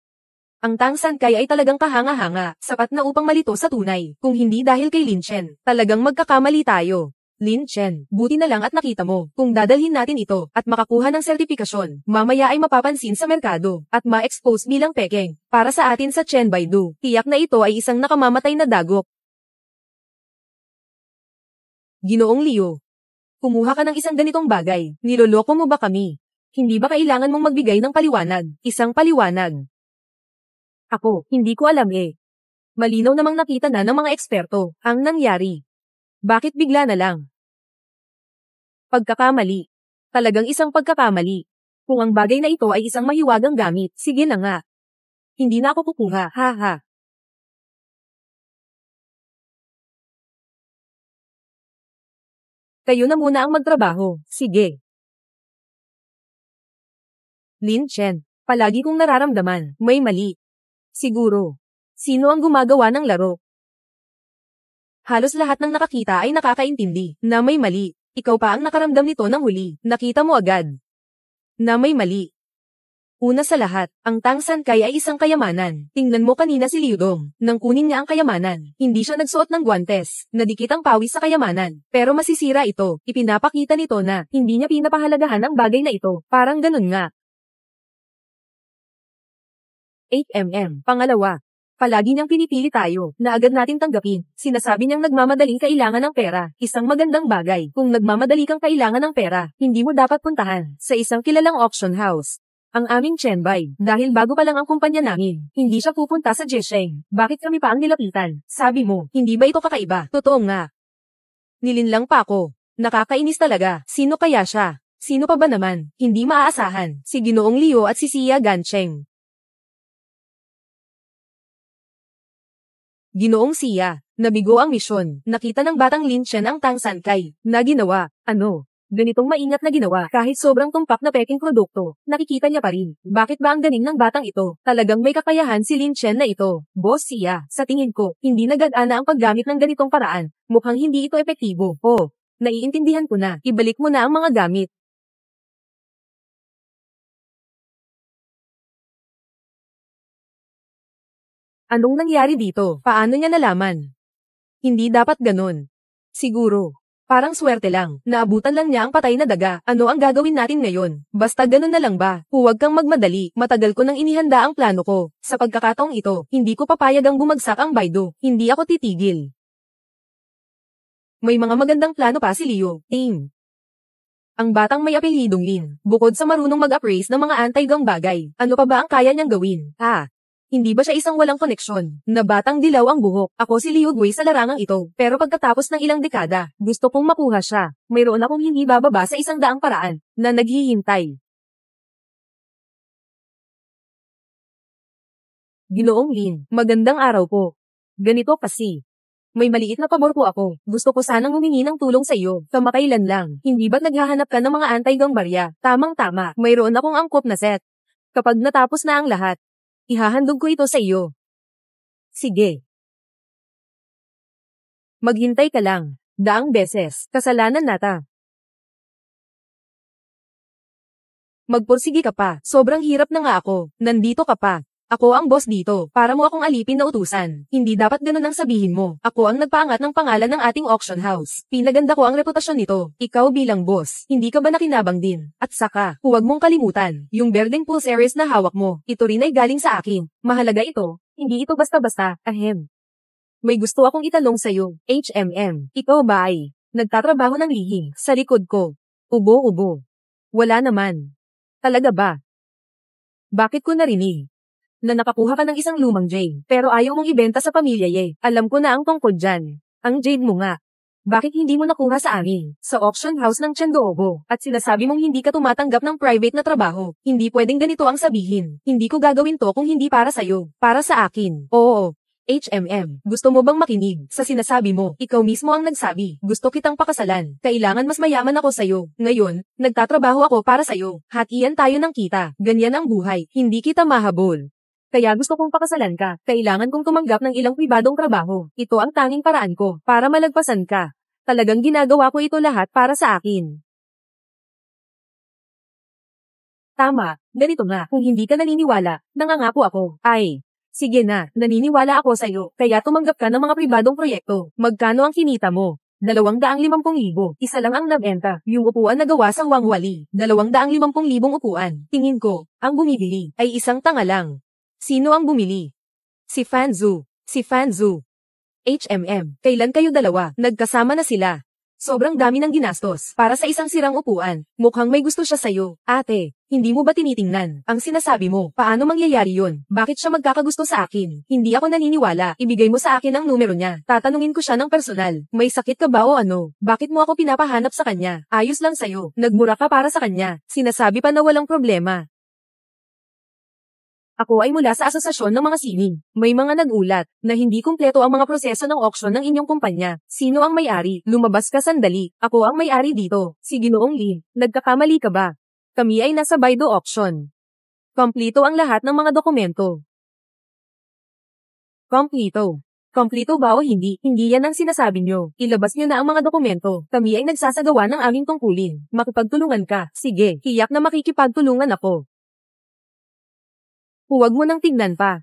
Ang Tang Sankay ay talagang kahanga-hanga, sapat na upang malito sa tunay, kung hindi dahil kay Lin Chen, talagang magkakamali tayo. Lin Chen, buti na lang at nakita mo, kung dadalhin natin ito, at makakuha ng sertipikasyon, mamaya ay mapapansin sa merkado, at ma-expose bilang pekeng, para sa atin sa Chenbaidu, tiyak na ito ay isang nakamamatay na dagok. Ginoong Leo, kumuha ka ng isang ganitong bagay, niloloko mo ba kami? Hindi ba kailangan mong magbigay ng paliwanag, isang paliwanag? Ako, hindi ko alam eh. Malinaw namang nakita na ng mga eksperto, ang nangyari. Bakit bigla na lang? Pagkakamali. Talagang isang pagkakamali. Kung ang bagay na ito ay isang mahiwagang gamit, sige na nga. Hindi na ako kukuha, haha. Kayo na muna ang magtrabaho, sige. Lin Chen, palagi kong nararamdaman, may mali. Siguro. Sino ang gumagawa ng laro? Halos lahat ng nakakita ay nakakaintindi na may mali. Ikaw pa ang nakaramdam nito ng huli. Nakita mo agad na may mali. Una sa lahat, ang Tang San Kai ay isang kayamanan. Tingnan mo kanina si Liu Dong. Nang kunin niya ang kayamanan, hindi siya nagsuot ng guwantes. Nadikit ang pawis sa kayamanan. Pero masisira ito. Ipinapakita nito na hindi niya pinapahalagahan ang bagay na ito. Parang ganun nga. 8mm. Pangalawa. Palagi niyang pinipili tayo na agad natin tanggapin. Sinasabi niyang nagmamadaling kailangan ng pera. Isang magandang bagay. Kung nagmamadali kang kailangan ng pera, hindi mo dapat puntahan sa isang kilalang auction house. Ang aming Chenbai, dahil bago pa lang ang kumpanya namin, hindi siya pupunta sa Jesheng. Bakit kami pa ang nilapitan? Sabi mo, hindi ba ito kakaiba? Totoo nga. Nilinlang pa ako. Nakakainis talaga. Sino kaya siya? Sino pa ba naman? Hindi maaasahan. Si Ginoong Liu at si Xia Gancheng. Ginoong Xia, nabigo ang misyon. Nakita ng batang Lin Chen ang Tang San Kai na ginawa. Ano? Ganitong maingat na ginawa kahit sobrang tumpak na peking produkto. Nakikita niya pa rin. Bakit ba ang galing ng batang ito? Talagang may kakayahan si Lin Chen na ito. Boss Xia, sa tingin ko, hindi nagagana ang paggamit ng ganitong paraan. Mukhang hindi ito epektibo. Oh, naiintindihan ko na. Ibalik mo na ang mga gamit. Anong nangyari dito? Paano niya nalaman? Hindi dapat ganun. Siguro. Parang swerte lang. Naabutan lang niya ang patay na daga. Ano ang gagawin natin ngayon? Basta ganun na lang ba? Huwag kang magmadali. Matagal ko nang inihanda ang plano ko. Sa pagkakataong ito, hindi ko papayag ang bumagsak ang Baidu. Hindi ako titigil. May mga magandang plano pa si Liu. Ting. Ang batang may apelyidong Lin. Bukod sa marunong mag-appraise ng mga anti-gang bagay, ano pa ba ang kaya niyang gawin? Hindi ba siya isang walang koneksyon? Na batang dilaw ang buhok. Ako si Liu Gui sa larangang ito. Pero pagkatapos ng ilang dekada, gusto kong makuha siya. Mayroon akong hindi bababa sa isang daang paraan na naghihintay. Ginoong Lin, magandang araw po. Ganito kasi. May maliit na pabor po ako. Gusto ko sanang humingi ng tulong sa iyo. Kamakailan lang. Hindi ba't naghahanap ka ng mga anti-gang barya? Tamang-tama. Mayroon akong angkop na set. Kapag natapos na ang lahat, ihahandog ko ito sa iyo. Sige. Maghintay ka lang. Daang beses. Kasalanan nata. Magpursige ka pa. Sobrang hirap na nga ako. Nandito ka pa. Ako ang boss dito. Para mo akong alipin na utusan. Hindi dapat ganun ang sabihin mo. Ako ang nagpaangat ng pangalan ng ating auction house. Pinaganda ko ang reputasyon nito. Ikaw bilang boss, hindi ka ba nakinabang din? At saka, huwag mong kalimutan, yung Berdeng Pulse Ares na hawak mo, ito rin ay galing sa akin. Mahalaga ito. Hindi ito basta-basta. Ahem. May gusto akong itanong sa'yo. HMM. Ikaw ba ay nagtatrabaho ng lihim sa likod ko? Ubo-ubo. Wala naman. Talaga ba? Bakit ko narinig na nakakuha ka ng isang lumang jade, pero ayaw mong ibenta sa pamilya ye? Alam ko na ang tungkol dyan. Ang jade mo nga. Bakit hindi mo nakuha sa amin, sa auction house ng Chendoobo, at sinasabi mong hindi ka tumatanggap ng private na trabaho? Hindi pwedeng ganito ang sabihin. Hindi ko gagawin to kung hindi para sa'yo. Para sa akin. Oo. HMM, gusto mo bang makinig sa sinasabi mo? Ikaw mismo ang nagsabi, gusto kitang pakasalan. Kailangan mas mayaman ako sa'yo. Ngayon, nagtatrabaho ako para sa'yo. Hatian tayo ng kita. Ganyan ang buhay. Hindi kita mahabol. Kaya gusto kong pakasalan ka. Kailangan kong tumanggap ng ilang pribadong trabaho. Ito ang tanging paraan ko para malagpasan ka. Talagang ginagawa ko ito lahat para sa akin. Tama, ganito nga. Kung hindi ka naniniwala, nangangako ako. Ay, sige na, naniniwala ako sa'yo. Kaya tumanggap ka ng mga pribadong proyekto. Magkano ang kinita mo? 250,000. Isa lang ang nabenta. Yung upuan na gawa sa Huangwali. 250,000 upuan. Tingin ko, ang bumibili ay isang tanga lang. Sino ang bumili? Si Fanzu. Si Fanzu. HMM, kailan kayo dalawa? Nagkasama na sila. Sobrang dami ng ginastos para sa isang sirang upuan. Mukhang may gusto siya sa'yo. Ate, hindi mo ba tinitingnan ang sinasabi mo? Paano mangyayari yun? Bakit siya magkakagusto sa akin? Hindi ako naniniwala. Ibigay mo sa akin ang numero niya. Tatanungin ko siya ng personal. May sakit ka ba o ano? Bakit mo ako pinapahanap sa kanya? Ayos lang sa'yo. Nagmura ka para sa kanya. Sinasabi pa na walang problema. Ako ay mula sa asosasyon ng mga sining. May mga nag-ulat na hindi kumpleto ang mga proseso ng auction ng inyong kumpanya. Sino ang may-ari? Lumabas ka sandali. Ako ang may-ari dito. Si Ginoong Lin. Nagkakamali ka ba? Kami ay nasa Baidu auction. Kompleto ang lahat ng mga dokumento. Kompleto. Kompleto ba o hindi? Hindi yan ang sinasabi nyo. Ilabas nyo na ang mga dokumento. Kami ay nagsasagawa ng aming tungkulin. Makipagtulungan ka. Sige, hiyak na makikipagtulungan ako. Huwag mo nang tignan pa.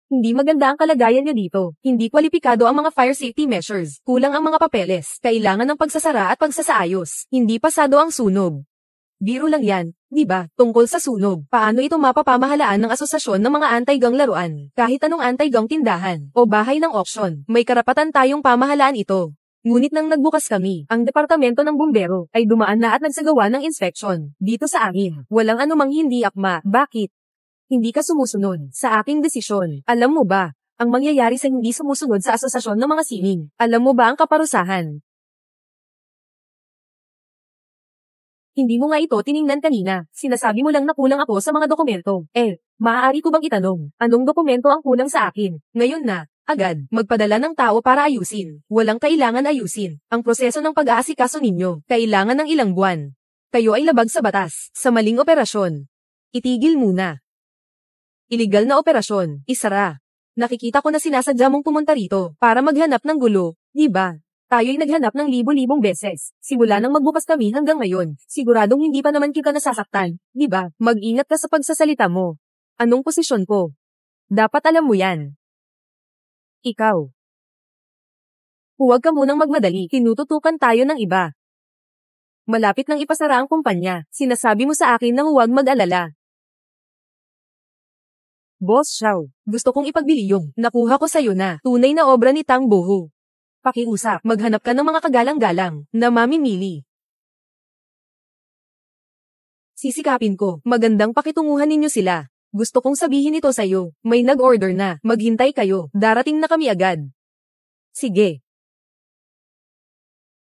Hindi maganda ang kalagayan niyo dito. Hindi kwalipikado ang mga fire safety measures. Kulang ang mga papeles. Kailangan ng pagsasara at pagsasaayos. Hindi pasado ang sunog. Biro lang yan, di ba? Tungkol sa sunog, paano ito mapapamahalaan ng asosasyon ng mga anti-gang laruan? Kahit anong anti-gang tindahan o bahay ng auction, may karapatan tayong pamahalaan ito. Ngunit nang nagbukas kami, ang departamento ng bumbero ay dumaan na at nagsagawa ng inspeksyon. Dito sa amin, walang anumang hindi akma. Bakit? Hindi ka sumusunod sa aking desisyon. Alam mo ba, ang mangyayari sa hindi sumusunod sa asosasyon ng mga sining? Alam mo ba ang kaparusahan? Hindi mo nga ito tiningnan kanina. Sinasabi mo lang na kulang ako sa mga dokumento. Maaari ko bang itanong, anong dokumento ang kulang sa akin? Ngayon na, agad, magpadala ng tao para ayusin. Walang kailangan ayusin. Ang proseso ng pag-aasikaso ninyo, kailangan ng ilang buwan. Kayo ay labag sa batas, sa maling operasyon. Itigil muna. Iligal na operasyon, isara. Nakikita ko na sinasadya mong pumunta rito, para maghanap ng gulo, di ba? Tayo'y naghanap ng libo-libong beses. Simula nang magbukas kami hanggang ngayon, siguradong hindi pa naman kita nasasaktan, di ba? Mag-ingat ka sa pagsasalita mo. Anong posisyon ko? Dapat alam mo yan. Ikaw. Huwag ka munang magmadali, tinututukan tayo ng iba. Malapit nang ipasara ang kumpanya, sinasabi mo sa akin na huwag mag-alala. Boss Xiao, gusto kong ipagbili yung nakuha ko sa'yo na tunay na obra ni Tang Bohu. Pakiusap, maghanap ka ng mga kagalang-galang na mamimili. Sisikapin ko, magandang pakitunguhan ninyo sila. Gusto kong sabihin ito sa'yo, may nag-order na, maghintay kayo, darating na kami agad. Sige.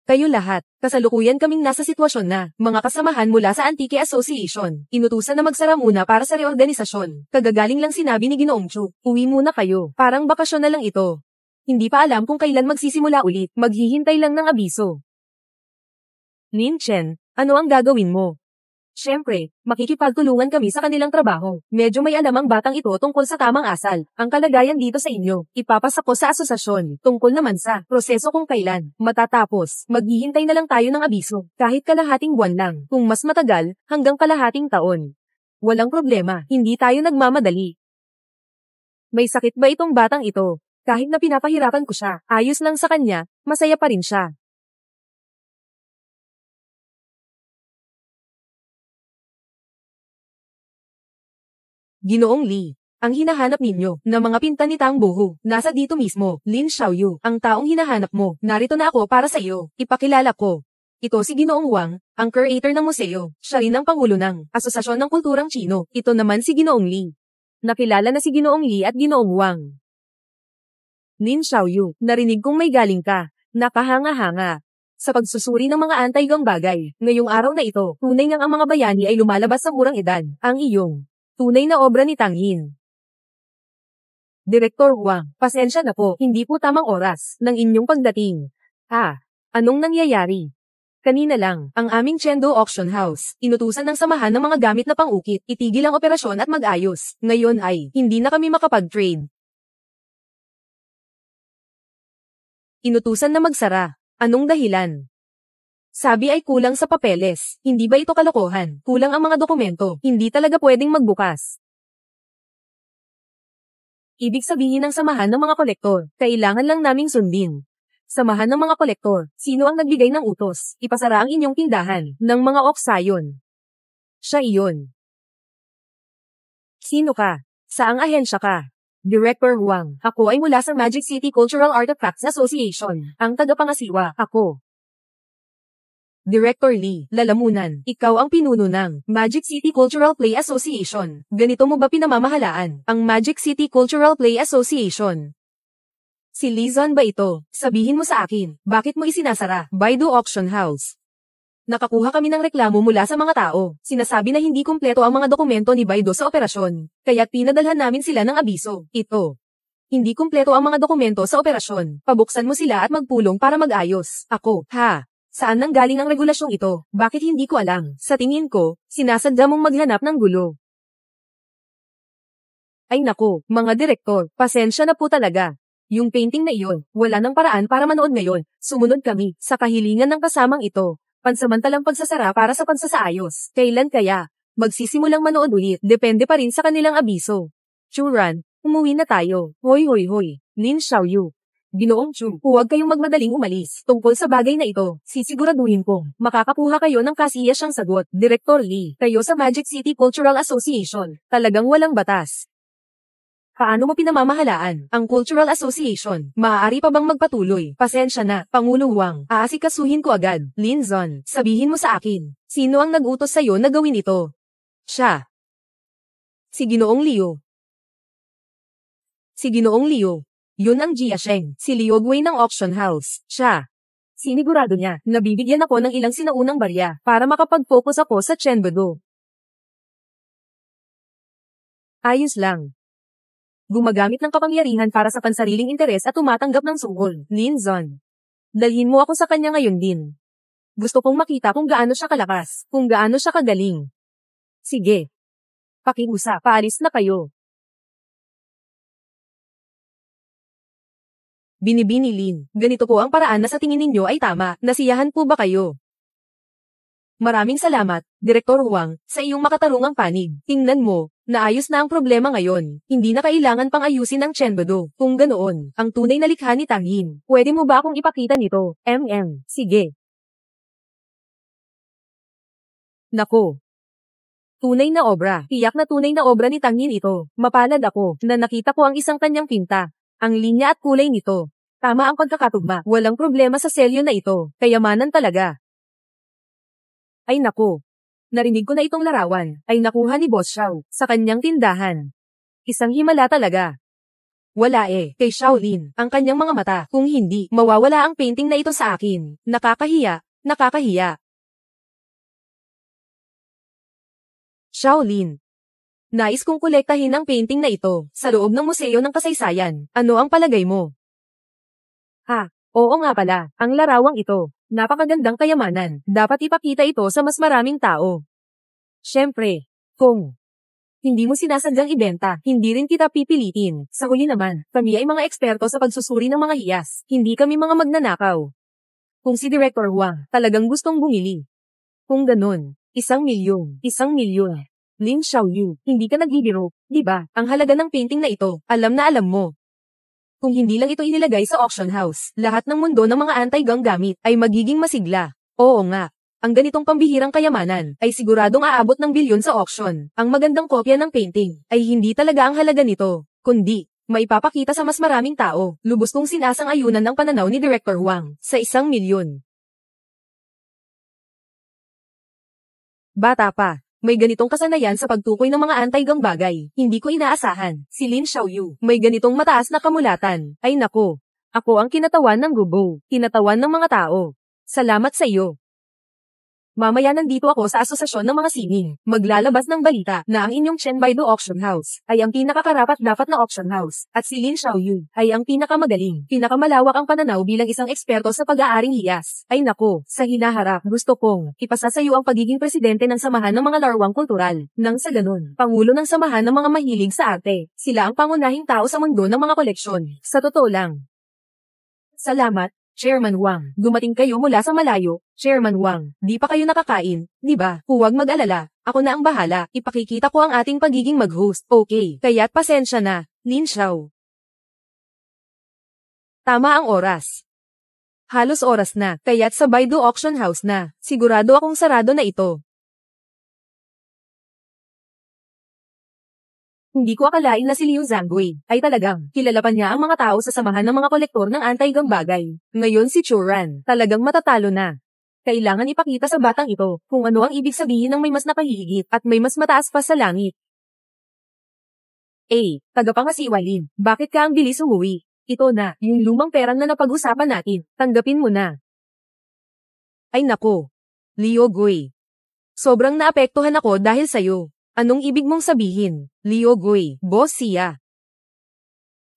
Kayo lahat, kasalukuyan kaming nasa sitwasyon na, mga kasamahan mula sa Antique Association, inutusan na magsara muna para sa reorganisasyon. Kagagaling lang sinabi ni Ginoong Chu, uwi muna kayo, parang bakasyon na lang ito. Hindi pa alam kung kailan magsisimula ulit, maghihintay lang ng abiso. Lin Chen, ano ang gagawin mo? Siyempre, makikipagtulungan kami sa kanilang trabaho. Medyo may alam ang batang ito tungkol sa tamang asal. Ang kalagayan dito sa inyo, ipapasa ko sa asosasyon, tungkol naman sa proseso kung kailan. Matatapos, maghihintay na lang tayo ng abiso. Kahit kalahating buwan lang, kung mas matagal, hanggang kalahating taon. Walang problema, hindi tayo nagmamadali. May sakit ba itong batang ito? Kahit na pinapahirapan ko siya, ayos lang sa kanya, masaya pa rin siya. Ginoong Li, ang hinahanap ninyo, na mga pinta ni Tang Bohu, nasa dito mismo, Lin Xiaoyu, ang taong hinahanap mo, narito na ako para sa iyo, ipakilala ko. Ito si Ginoong Wang, ang curator ng museo, siya rin ang pangulo ng Asosasyon ng Kulturang Chino, ito naman si Ginoong Li. Nakilala na si Ginoong Li at Ginoong Wang. Lin Xiaoyu, narinig kong may galing ka, nakahanga-hanga. Sa pagsusuri ng mga anti-gang bagay, ngayong araw na ito, tunay ngang ang mga bayani ay lumalabas sa murang edad, ang iyong tunay na obra ni Tang Yin. Direktor Wang, pasensya na po, hindi po tamang oras ng inyong pagdating. Anong nangyayari? Kanina lang, ang aming Chengdu Auction House, inutusan ng samahan ng mga gamit na pang-ukit, itigil ang operasyon at mag-ayos. Ngayon ay, hindi na kami makapag-trade. Inutusan na magsara. Anong dahilan? Sabi ay kulang sa papeles. Hindi ba ito kalokohan? Kulang ang mga dokumento. Hindi talaga pwedeng magbukas. Ibig sabihin ng samahan ng mga kolektor, kailangan lang naming sundin. Samahan ng mga kolektor, sino ang nagbigay ng utos? Ipasara ang inyong tindahan ng mga oksayon. Siya iyon. Sino ka? Saang ahensya ka? Director Wang, ako ay mula sa Magic City Cultural Artifacts Association, ang tagapangasiwa, ako. Director Lee, lalamunan, ikaw ang pinuno ng Magic City Cultural Play Association. Ganito mo ba pinamamahalaan ang Magic City Cultural Play Association? Si Lizan ba ito? Sabihin mo sa akin, bakit mo isinasara Baidu Auction House? Nakakuha kami ng reklamo mula sa mga tao. Sinasabi na hindi kumpleto ang mga dokumento ni Baidu sa operasyon. Kaya't pinadalhan namin sila ng abiso. Ito. Hindi kumpleto ang mga dokumento sa operasyon. Pabuksan mo sila at magpulong para mag-ayos. Ako, saan nanggaling ang regulasyong ito? Bakit hindi ko alam? Sa tingin ko, sinasadya mong maghanap ng gulo. Ay nako, mga direktor, pasensya na po talaga. Yung painting na iyon, wala nang paraan para manood ngayon. Sumunod kami sa kahilingan ng kasamang ito. Pansamantalang pagsasara para sa pansasaayos. Kailan kaya? Magsisimulang manood ulit. Depende pa rin sa kanilang abiso. Churan, umuwi na tayo. Hoy hoy hoy, Lin Xiaoyu. Ginoong Chu, huwag kayong magmadaling umalis. Tungkol sa bagay na ito, sisiguraduhin kong makakakuha kayo ng kasiyasyang sagot. Director Lee, kayo sa Magic City Cultural Association, talagang walang batas. Paano mo pinamamahalaan ang Cultural Association? Maaari pa bang magpatuloy? Pasensya na, Pangulo Wang. Aasikasuhin ko agad. Lin Zon, sabihin mo sa akin, sino ang nag-utos sa'yo na gawin ito? Siya. Si Ginoong Liu. Si Ginoong Liu. Yun ang Jia Sheng, si Liu Gui ng auction house. Siya. Sinigurado niya, nabibigyan ako ng ilang sinaunang barya para makapag-focus ako sa Chenbedu. Ayos lang. Gumagamit ng kapangyarihan para sa pansariling interes at tumatanggap ng sungol. Lin Zon. Dalhin mo ako sa kanya ngayon din. Gusto kong makita kung gaano siya kalakas, kung gaano siya kagaling. Sige. Pakiusap, paalis na kayo. Binibini Lin, ganito po ang paraan na sa tingin ninyo ay tama, nasiyahan po ba kayo? Maraming salamat, Direktor Huang, sa iyong makatarungang panig. Tingnan mo, naayos na ang problema ngayon. Hindi na kailangan pang ayusin ang Chenbedu. Kung ganoon, ang tunay na likha ni Tang Yin. Pwede mo ba akong ipakita nito? Sige. Nako. Tunay na obra. Tiyak na tunay na obra ni Tang Yin ito. Mapalad ako na nakita ko ang isang kanyang pinta. Ang linya at kulay nito. Tama ang pagkakatugma. Walang problema sa selyo na ito. Kayamanan talaga. Ay nako. Narinig ko na itong larawan, ay nakuha ni Boss Xiao, sa kanyang tindahan. Isang himala talaga. Wala kay Xiaolin, ang kanyang mga mata, kung hindi, mawawala ang painting na ito sa akin. Nakakahiya, nakakahiya. Xiaolin. Nais kong kolektahin ang painting na ito, sa loob ng Museo ng Kasaysayan. Ano ang palagay mo? Oo nga pala, ang larawang ito. Napakagandang kayamanan. Dapat ipakita ito sa mas maraming tao. Siyempre, kung hindi mo sinasadyang ibenta, hindi rin kita pipilitin. Sa huli naman, kami ay mga eksperto sa pagsusuri ng mga hiyas. Hindi kami mga magnanakaw. Kung si Director Huang talagang gustong bumili. Kung ganun, 1,000,000. Lin Xiaoyu, hindi ka nagbibiro, di ba? Ang halaga ng painting na ito, alam na alam mo. Kung hindi lang ito inilagay sa auction house, lahat ng mundo ng mga anti-gang gamit ay magiging masigla. Oo nga. Ang ganitong pambihirang kayamanan ay siguradong aabot ng bilyon sa auction. Ang magandang kopya ng painting ay hindi talaga ang halaga nito, kundi maipapakita sa mas maraming tao. Lubos kong sinasang-ayunan ng pananaw ni Director Huang sa 1,000,000. Bata pa. May ganitong kasanayan sa pagtukoy ng mga anti-gang bagay. Hindi ko inaasahan. Si Lin Xiaoyu, may ganitong mataas na kamulatan. Ay nako. Ako ang kinatawan ng gubo. Kinatawan ng mga tao. Salamat sa iyo. Mamaya nandito ako sa asosasyon ng mga sining. Maglalabas ng balita na ang inyong Chenbedu Auction House ay ang pinakakarapat-dapat na auction house. At si Lin Xiaoyu ay ang pinakamagaling, pinakamalawak ang pananaw bilang isang eksperto sa pag-aaring hiyas. Ay nako, sa hinaharap, gusto kong ipasa sa iyo ang pagiging presidente ng Samahan ng mga Larwang Kultural. Nang sa ganun, Pangulo ng Samahan ng mga mahilig sa arte. Sila ang pangunahing tao sa mundo ng mga koleksyon. Sa totoo lang. Salamat. Chairman Wang, dumating kayo mula sa malayo. Chairman Wang, di pa kayo nakakain, di ba? Huwag mag-alala, ako na ang bahala. Ipakikita ko ang ating pagiging mag-host. Okay, kaya't pasensya na, Lin Xiao. Tama ang oras. Halos oras na, kaya't sa Baidu Auction House na. Sigurado akong sarado na ito. Hindi ko akalain na si Liu Zhangui ay talagang kilala pa niya ang mga tao sa samahan ng mga kolektor ng anti-gang bagay. Ngayon si Churan, talagang matatalo na. Kailangan ipakita sa batang ito kung ano ang ibig sabihin ng may mas napahihigit at may mas mataas pa sa langit. Tagapangasiwalin, bakit ka ang bilis umuwi? Ito na, yung lumang perang na napag-usapan natin, tanggapin mo na. Ay nako, Liu Gui. Sobrang naapektuhan ako dahil sa'yo. Anong ibig mong sabihin, Liu Gui, boss siya?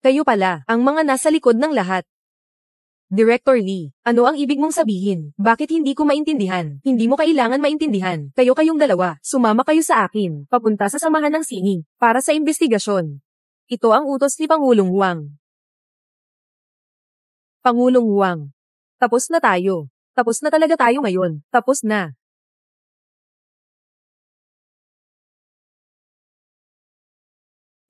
Kayo pala, ang mga nasa likod ng lahat. Director Lee, ano ang ibig mong sabihin? Bakit hindi ko maintindihan? Hindi mo kailangan maintindihan. Kayong dalawa, sumama kayo sa akin, papunta sa samahan ng sining, para sa investigasyon. Ito ang utos ni Pangulong Huang. Pangulong Huang. Tapos na tayo. Tapos na talaga tayo ngayon. Tapos na.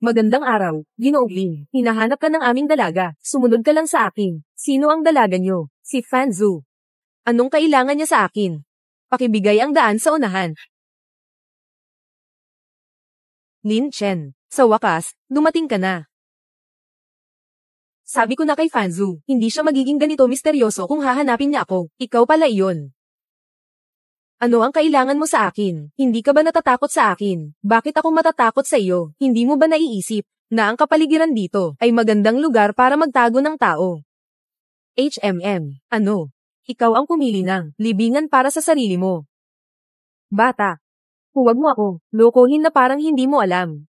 Magandang araw, Ginoong Lin. Hinahanap ka ng aming dalaga. Sumunod ka lang sa akin. Sino ang dalaga niyo? Si Fanzu. Anong kailangan niya sa akin? Pakibigay ang daan sa unahan. Lin Chen. Sa wakas, dumating ka na. Sabi ko na kay Fanzu, hindi siya magiging ganito misteryoso kung hahanapin niya ako. Ikaw pala iyon. Ano ang kailangan mo sa akin? Hindi ka ba natatakot sa akin? Bakit ako matatakot sa iyo? Hindi mo ba naiisip na ang kapaligiran dito ay magandang lugar para magtago ng tao? Ano? Ikaw ang pumili ng libingan para sa sarili mo. Bata, huwag mo ako lokohin na parang hindi mo alam.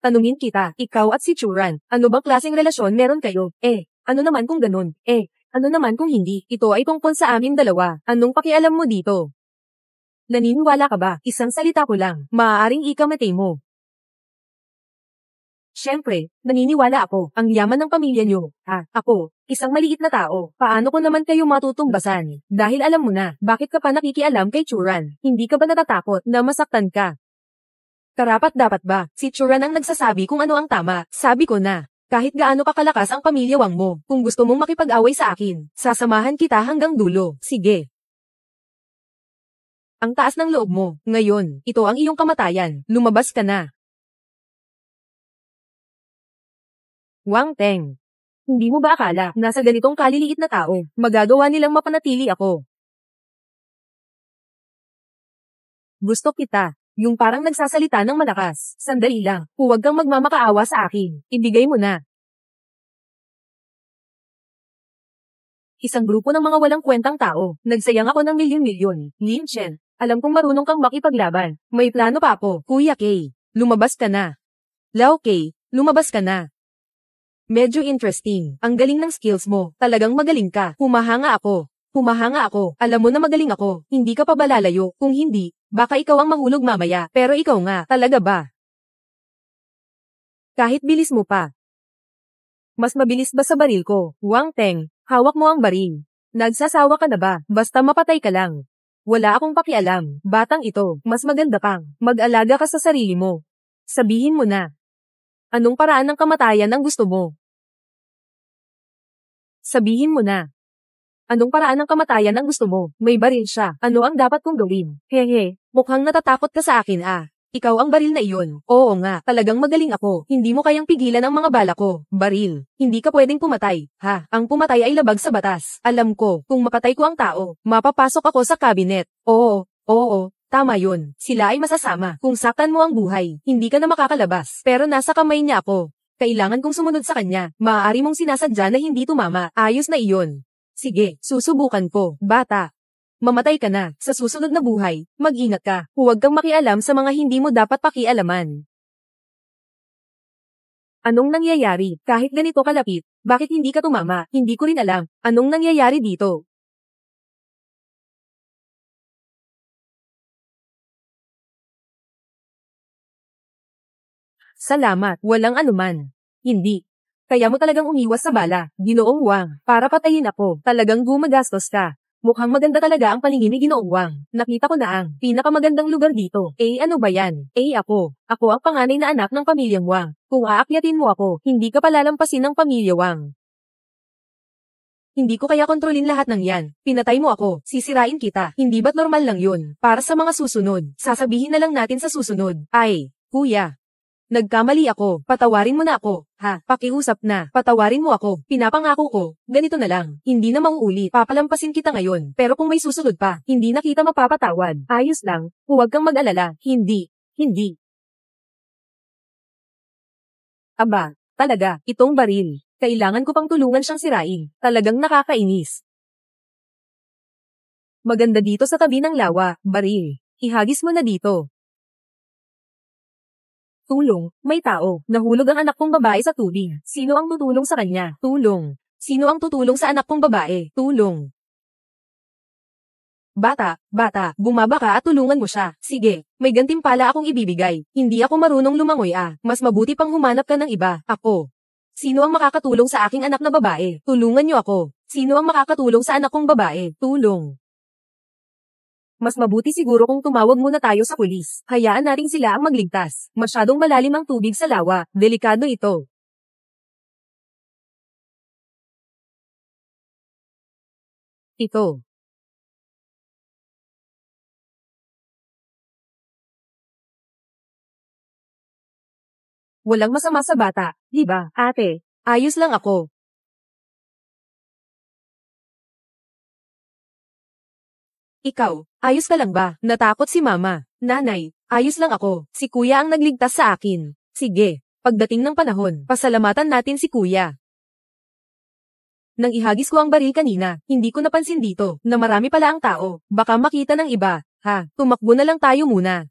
Tanungin kita, ikaw at si Churan, ano bang klaseng relasyon meron kayo? Ano naman kung ganun? Ano naman kung hindi? Ito ay tungkol sa amin dalawa. Anong pakialam mo dito? Naniniwala ka ba? Isang salita ko lang. Maaaring ikamatay mo. Siyempre, naniniwala ako. Ang yaman ng pamilya niyo. Ako, isang maliit na tao. Paano ko naman kayo matutungbasan? Dahil alam mo na, bakit ka pa nakikialam kay Churan? Hindi ka ba natatakot na masaktan ka? Karapat-dapat ba? Si Churan ang nagsasabi kung ano ang tama. Sabi ko na. Kahit gaano kakalakas ang pamilya Wang mo, kung gusto mong makipag-away sa akin, sasamahan kita hanggang dulo. Sige. Ang taas ng loob mo. Ngayon, ito ang iyong kamatayan. Lumabas ka na. Wang Teng. Hindi mo ba akala na sa ganitong kaliliit na tao, magagawa nilang mapanatili ako? Gusto kita. Yung parang nagsasalita ng malakas. Sandali lang. Huwag kang magmamakaawa sa akin. Ibigay mo na. Isang grupo ng mga walang kwentang tao. Nagsayang ako ng milyon-milyon. Lin Chen, alam kong marunong kang makipaglaban. May plano pa ako. Kuya Kay, lumabas ka na. Lao Kay, lumabas ka na. Medyo interesting. Ang galing ng skills mo. Talagang magaling ka. Humahanga ako. Alam mo na magaling ako. Hindi ka pa ba lalayo? Kung hindi, baka ikaw ang mahulog mamaya. Pero ikaw nga, talaga ba? Kahit bilis mo pa. Mas mabilis ba sa baril ko? Wang Teng, hawak mo ang baril. Nagsasawa ka na ba? Basta mapatay ka lang. Wala akong pakialam. Batang ito, mas maganda pang mag-alaga ka sa sarili mo. Sabihin mo na. Anong paraan ng kamatayan ang gusto mo? Sabihin mo na. Anong paraan ng kamatayan ang gusto mo? May baril siya. Ano ang dapat kong gawin? Hehe, mukhang natatakot ka sa akin Ikaw ang baril na iyon. Oo nga, talagang magaling ako. Hindi mo kayang pigilan ang mga bala ko. Baril. Hindi ka pwedeng pumatay. Ang pumatay ay labag sa batas. Alam ko, kung mapatay ko ang tao, mapapasok ako sa kabinet. Oo, tama yun. Sila ay masasama. Kung saktan mo ang buhay, hindi ka na makakalabas. Pero nasa kamay niya ako. Kailangan kong sumunod sa kanya. Maaari mong sinasadya na hindi tumama. Ayos na iyon. Sige, susubukan ko, bata. Mamatay ka na, sa susunod na buhay, mag-ingat ka. Huwag kang makialam sa mga hindi mo dapat pakialaman. Anong nangyayari? Kahit ganito kalapit, bakit hindi ka tumama? Hindi ko rin alam. Anong nangyayari dito? Salamat, walang anuman. Hindi. Kaya mo talagang umiwas sa bala, Ginoong Wang, para patayin ako. Talagang gumagastos ka. Mukhang maganda talaga ang paningin ni Ginoong Wang. Nakita ko na ang pinakamagandang lugar dito. Ano ba yan? Ako. Ako ang panganay na anak ng pamilyang Wang. Kung aakyatin mo ako, hindi ka palalampasin ng pamilya Wang. Hindi ko kaya kontrolin lahat ng yan. Pinatay mo ako, sisirain kita. Hindi ba't normal lang yun? Para sa mga susunod, sasabihin na lang natin sa susunod. Kuya. Nagkamali ako, patawarin mo na ako, pakiusap na, patawarin mo ako, pinapangako ko, ganito na lang, hindi na mauulit, papalampasin kita ngayon, pero kung may susunod pa, hindi na kita mapapatawad, ayos lang, huwag kang mag-alala, hindi. Aba, talaga, itong baril, kailangan ko pang tulungan siyang sirain, talagang nakakainis. Maganda dito sa tabi ng lawa, baril, ihagis mo na dito. Tulong, may tao, nahulog ang anak kong babae sa tubig. Sino ang tutulong sa kanya? Tulong. Sino ang tutulong sa anak kong babae? Tulong. Bata, bumaba ka at tulungan mo siya. Sige, may gantimpala akong ibibigay. Hindi ako marunong lumangoy Mas mabuti pang humanap ka ng iba. Ako. Sino ang makakatulong sa aking anak na babae? Tulungan niyo ako. Sino ang makakatulong sa anak kong babae? Tulong. Mas mabuti siguro kung tumawag muna tayo sa pulis. Hayaan nating sila ang magligtas. Masyadong malalim ang tubig sa lawa. Delikado ito. Ito. Walang masama sa bata, di ba, ate? Ayos lang ako. Ikaw, ayos ka lang ba? Natakot si mama. Nanay, ayos lang ako. Si kuya ang nagligtas sa akin. Sige, pagdating ng panahon, pasalamatan natin si kuya. Nang ihagis ko ang baril kanina, hindi ko napansin dito na marami pala ang tao. Baka makita ng iba. Ha, tumakbo na lang tayo muna.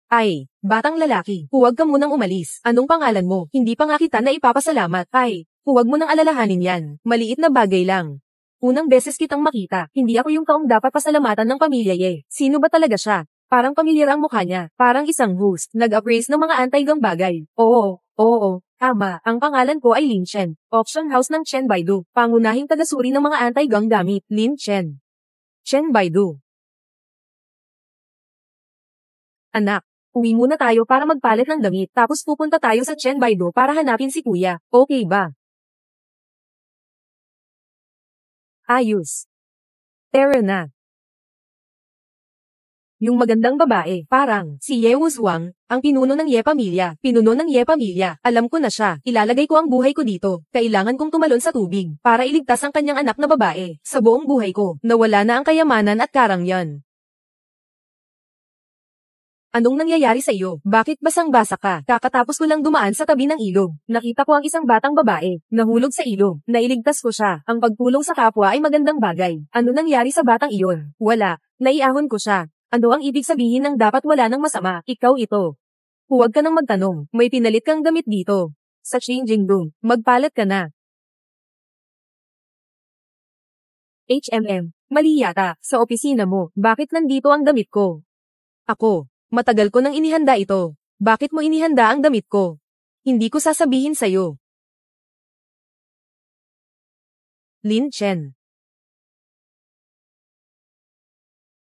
Ay, batang lalaki, huwag ka munang umalis. Anong pangalan mo? Hindi pa nga kita na ipapasalamat. Ay, huwag mo nang alalahanin yan. Maliit na bagay lang. Unang beses kitang makita, hindi ako yung taong dapat pasalamatan ng pamilya ye. Sino ba talaga siya? Parang pamilyar ang mukha niya. Parang isang host. Nag-appraise ng mga anti-gang bagay. Oo, tama. Ang pangalan ko ay Lin Chen. Auction house ng Chen Baidu. Pangunahing tagasuri ng mga anti-gang gamit. Lin Chen. Chen Baidu. Anak, uwi muna tayo para magpalit ng damit. Tapos pupunta tayo sa Chen Baidu para hanapin si kuya. Okay ba? Ayos. Tara na. Yung magandang babae, parang, si Ye Wuzhuang, ang pinuno ng Ye Pamilya. Pinuno ng Ye Pamilya. Alam ko na siya. Ilalagay ko ang buhay ko dito. Kailangan kong tumalon sa tubig, para iligtas ang kanyang anak na babae. Sa buong buhay ko, nawala na ang kayamanan at karangyan. Anong nangyayari sa iyo? Bakit basang-basa ka? Kakatapos ko lang dumaan sa tabi ng ilog. Nakita ko ang isang batang babae. Nahulog sa ilog. Nailigtas ko siya. Ang pagtulong sa kapwa ay magandang bagay. Ano nangyari sa batang iyon? Wala. Naiahon ko siya. Ano ang ibig sabihin ng dapat wala ng masama? Ikaw ito. Huwag ka nang magtanong. May pinalit kang damit dito. Sa changing room. Magpalat ka na. Mali yata. Sa opisina mo. Bakit nandito ang damit ko? Ako. Matagal ko nang inihanda ito. Bakit mo inihanda ang damit ko? Hindi ko sasabihin sa'yo. Lin Chen.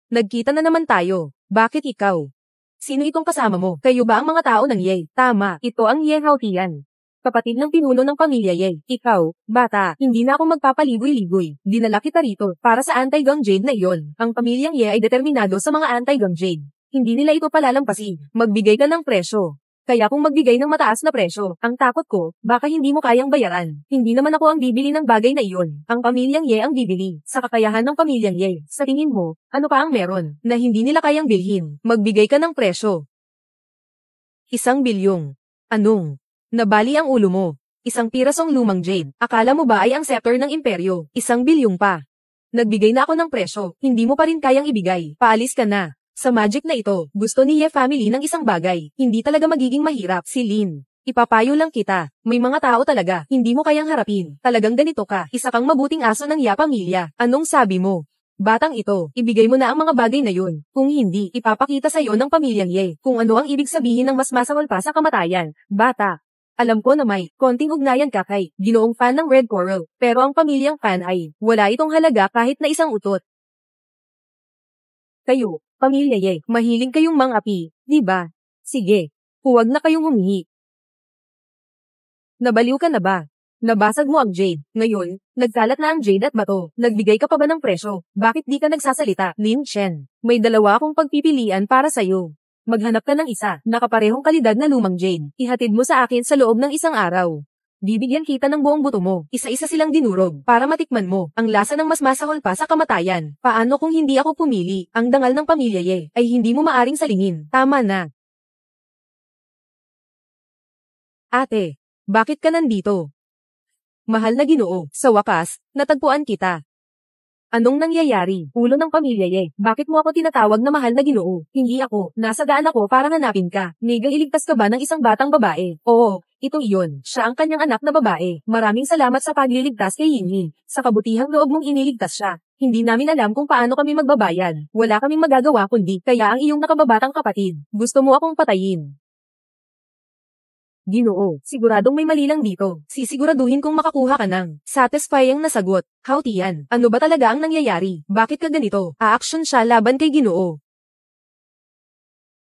Nagkita na naman tayo. Bakit ikaw? Sino itong kasama mo? Kayo ba ang mga tao ng Ye? Tama, ito ang Ye Haotian. Kapatid ng pinuno ng pamilya Ye. Ikaw, bata, hindi na ako magpapaligoy-ligoy. Dinala kita rito para sa anti-gang jade na iyon. Ang pamilyang Ye ay determinado sa mga anti-gang jade. Hindi nila ito palalampasin. Magbigay ka ng presyo. Kaya kung magbigay ng mataas na presyo, ang takot ko, baka hindi mo kayang bayaran. Hindi naman ako ang bibili ng bagay na iyon. Ang pamilyang Ye ang bibili. Sa kakayahan ng pamilyang Ye. Sa tingin mo, ano pa ang meron, na hindi nila kayang bilhin? Magbigay ka ng presyo. 1 bilyong. Anong? Nabali ang ulo mo. Isang pirasong lumang jade. Akala mo ba ay ang scepter ng imperyo? 1 bilyong pa. Nagbigay na ako ng presyo. Hindi mo pa rin kayang ibigay. Paalis ka na. Sa magic na ito, gusto ni Ye family ng isang bagay. Hindi talaga magiging mahirap. Si Lin. Ipapayo lang kita. May mga tao talaga. Hindi mo kayang harapin. Talagang ganito ka. Isa kang mabuting aso ng Ye pamilya. Anong sabi mo? Batang ito, ibigay mo na ang mga bagay na yun. Kung hindi, ipapakita sa iyo ng pamilyang Ye kung ano ang ibig sabihin ng mas masawal pa sa kamatayan. Bata. Alam ko na may konting ugnayan ka kay ginoong fan ng Red Coral, pero ang pamilyang fan ay wala itong halaga kahit na isang utot. Kayo, pamilya Ye, mahilig kayong mang-api, di ba? Sige, huwag na kayong humihi. Nabaliw ka na ba? Nabasag mo ang jade. Ngayon, nagkalat na ang jade at bato. Nagbigay ka pa ba ng presyo? Bakit di ka nagsasalita? Lin Chen, may dalawa akong pagpipilian para sa'yo. Maghanap ka ng isa, nakaparehong kalidad na lumang jade. Ihatid mo sa akin sa loob ng isang araw. Bibigyan kita ng buong buto mo. Isa-isa silang dinurog para matikman mo ang lasa ng mas masahol pa sa kamatayan. Paano kung hindi ako pumili? Ang dangal ng pamilya Ye ay hindi mo maaring salingin. Tama na. Ate, bakit ka nandito? Mahal na Ginoo, sa wakas, natagpuan kita. Anong nangyayari? Ulo ng pamilya Ye. Bakit mo ako tinatawag na mahal na Ginoo? Hindi ako. Nasa daan ako para hanapin ka. Nigang iligtas ka ba ng isang batang babae? Oo, ito iyon. Siya ang kanyang anak na babae. Maraming salamat sa pagliligtas kay Yinyin. Sa kabutihang loob mong iniligtas siya. Hindi namin alam kung paano kami magbabayad. Wala kaming magagawa kundi kaya ang iyong nakababatang kapatid. Gusto mo akong patayin. Ginoo, siguradong may mali lang dito. Sisiguraduhin kong makakuha ka ng satisfying na sagot. Hautian, ano ba talaga ang nangyayari? Bakit ka ganito? Aaksyon siya laban kay Ginoo.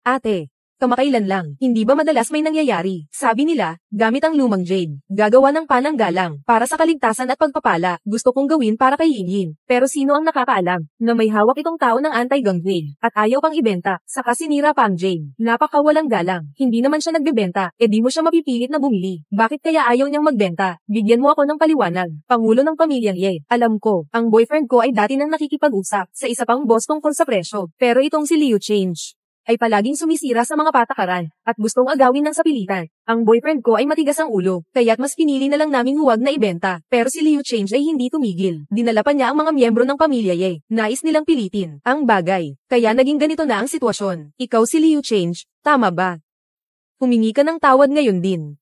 Ate, kamakailan lang, hindi ba madalas may nangyayari? Sabi nila, gamit ang lumang jade, gagawa ng pananggalang, para sa kaligtasan at pagpapala, gusto kong gawin para kay Yinyin. Pero sino ang nakakaalam, na may hawak itong tao ng anti-gang jade, at ayaw pang ibenta, saka sinira pa ang jade. Napakawalang galang, hindi naman siya nagbebenta, di mo siya mapipilit na bumili. Bakit kaya ayaw niyang magbenta? Bigyan mo ako ng paliwanag. Pangulo ng pamilyang Ye, alam ko, ang boyfriend ko ay dati nang nakikipag-usap, sa isa pang boss tungkol sa presyo, pero itong si Liu Change ay palaging sumisira sa mga patakaran, at gustong agawin ng sapilitan. Ang boyfriend ko ay matigas ang ulo, kaya't mas pinili na lang naming huwag na ibenta. Pero si Liu Change ay hindi tumigil. Dinala pa niya ang mga miyembro ng pamilya Ye. Nais nilang pilitin ang bagay. Kaya naging ganito na ang sitwasyon. Ikaw si Liu Change, tama ba? Humingi ka ng tawad ngayon din.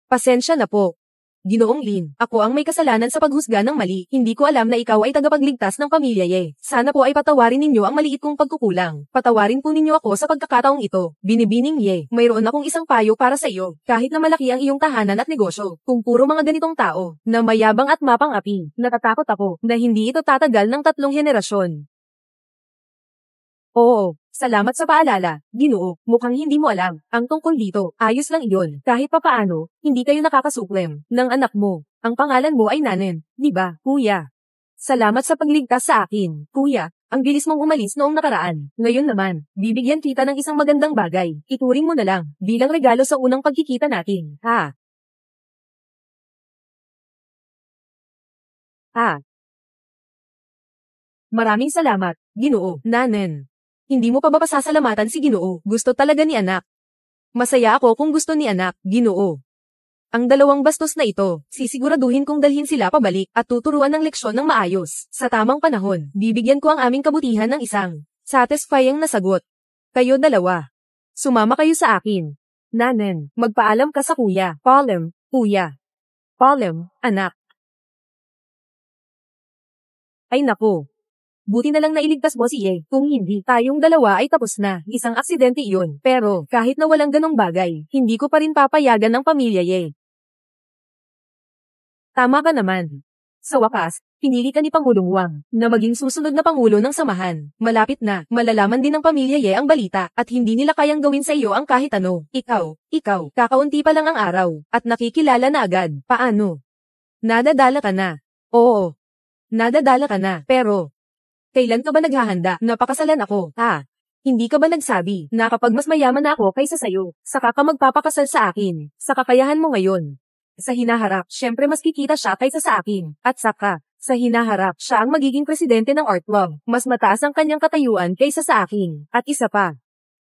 Pasensya na po. Ginoong Lin, ako ang may kasalanan sa paghusga ng mali. Hindi ko alam na ikaw ay tagapagligtas ng pamilya Ye. Sana po ay patawarin ninyo ang maliit kong pagkukulang. Patawarin po ninyo ako sa pagkakataong ito. Binibining Ye, mayroon akong isang payo para sa iyo. Kahit na malaki ang iyong tahanan at negosyo, kung puro mga ganitong tao, na mayabang at mapang-api, natatakot ako na hindi ito tatagal ng 3 henerasyon. Oo, salamat sa paalala, Ginoo. Mukhang hindi mo alam. Ang tungkol dito, ayos lang iyon. Kahit papaano, hindi kayo nakakasuklem ng anak mo. Ang pangalan mo ay Nanen, di ba, kuya? Salamat sa pagligtas sa akin, kuya. Ang bilis mong umalis noong nakaraan. Ngayon naman, bibigyan kita ng isang magandang bagay. Ituring mo na lang, bilang regalo sa unang pagkikita natin. Ha? Maraming salamat, Ginoo. Nanen. Hindi mo pa ba pasasalamatan si Ginoo? Gusto talaga ni anak. Masaya ako kung gusto ni anak, Ginoo. Ang dalawang bastos na ito, sisiguraduhin kong dalhin sila pabalik at tuturuan ng leksyon ng maayos. Sa tamang panahon, bibigyan ko ang aming kabutihan ng isang satisfying na sagot. Kayo dalawa. Sumama kayo sa akin. Nanen, magpaalam ka sa kuya. Paalam, kuya. Paalam, anak. Ay naku. Buti na lang nailigtas mo si Ye. Kung hindi, tayong dalawa ay tapos na. Isang aksidente iyon. Pero, kahit na walang ganong bagay, hindi ko pa rin papayagan ng pamilya Ye. Tama ka naman. Sa wakas, pinili ka ni Pangulong Wang na maging susunod na Pangulo ng Samahan. Malapit na, malalaman din ng pamilya Ye ang balita at hindi nila kayang gawin sa iyo ang kahit ano. Ikaw, kakaunti pa lang ang araw at nakikilala na agad. Paano? Nadadala ka na. Oo. Nadadala ka na. Pero, kailan ka ba naghahanda? Napakasalan ako. Hindi ka ba nagsabi na kapag mas mayaman na ako kaysa sayo, saka ka magpapakasal sa akin, sa kakayahan mo ngayon? Sa hinaharap, syempre mas kikita siya kaysa sa akin. At saka, sa hinaharap, siya ang magiging presidente ng Art Club. Mas mataas ang kanyang katayuan kaysa sa akin. At isa pa.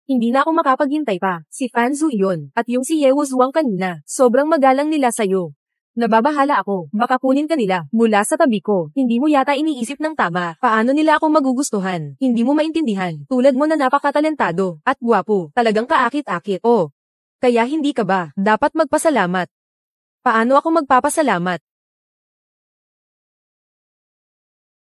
Hindi na ako makapaghintay pa. Si Fan Zhu yun. At yung si Ye Wuzhuang kanina. Sobrang magalang nila sayo. Nababahala ako, baka kunin ka nila, mula sa tabi ko. Hindi mo yata iniisip ng tama, paano nila ako magugustuhan. Hindi mo maintindihan, tulad mo na napakatalentado, at gwapo, talagang kaakit-akit. Oh, kaya hindi ka ba, dapat magpasalamat. Paano ako magpapasalamat?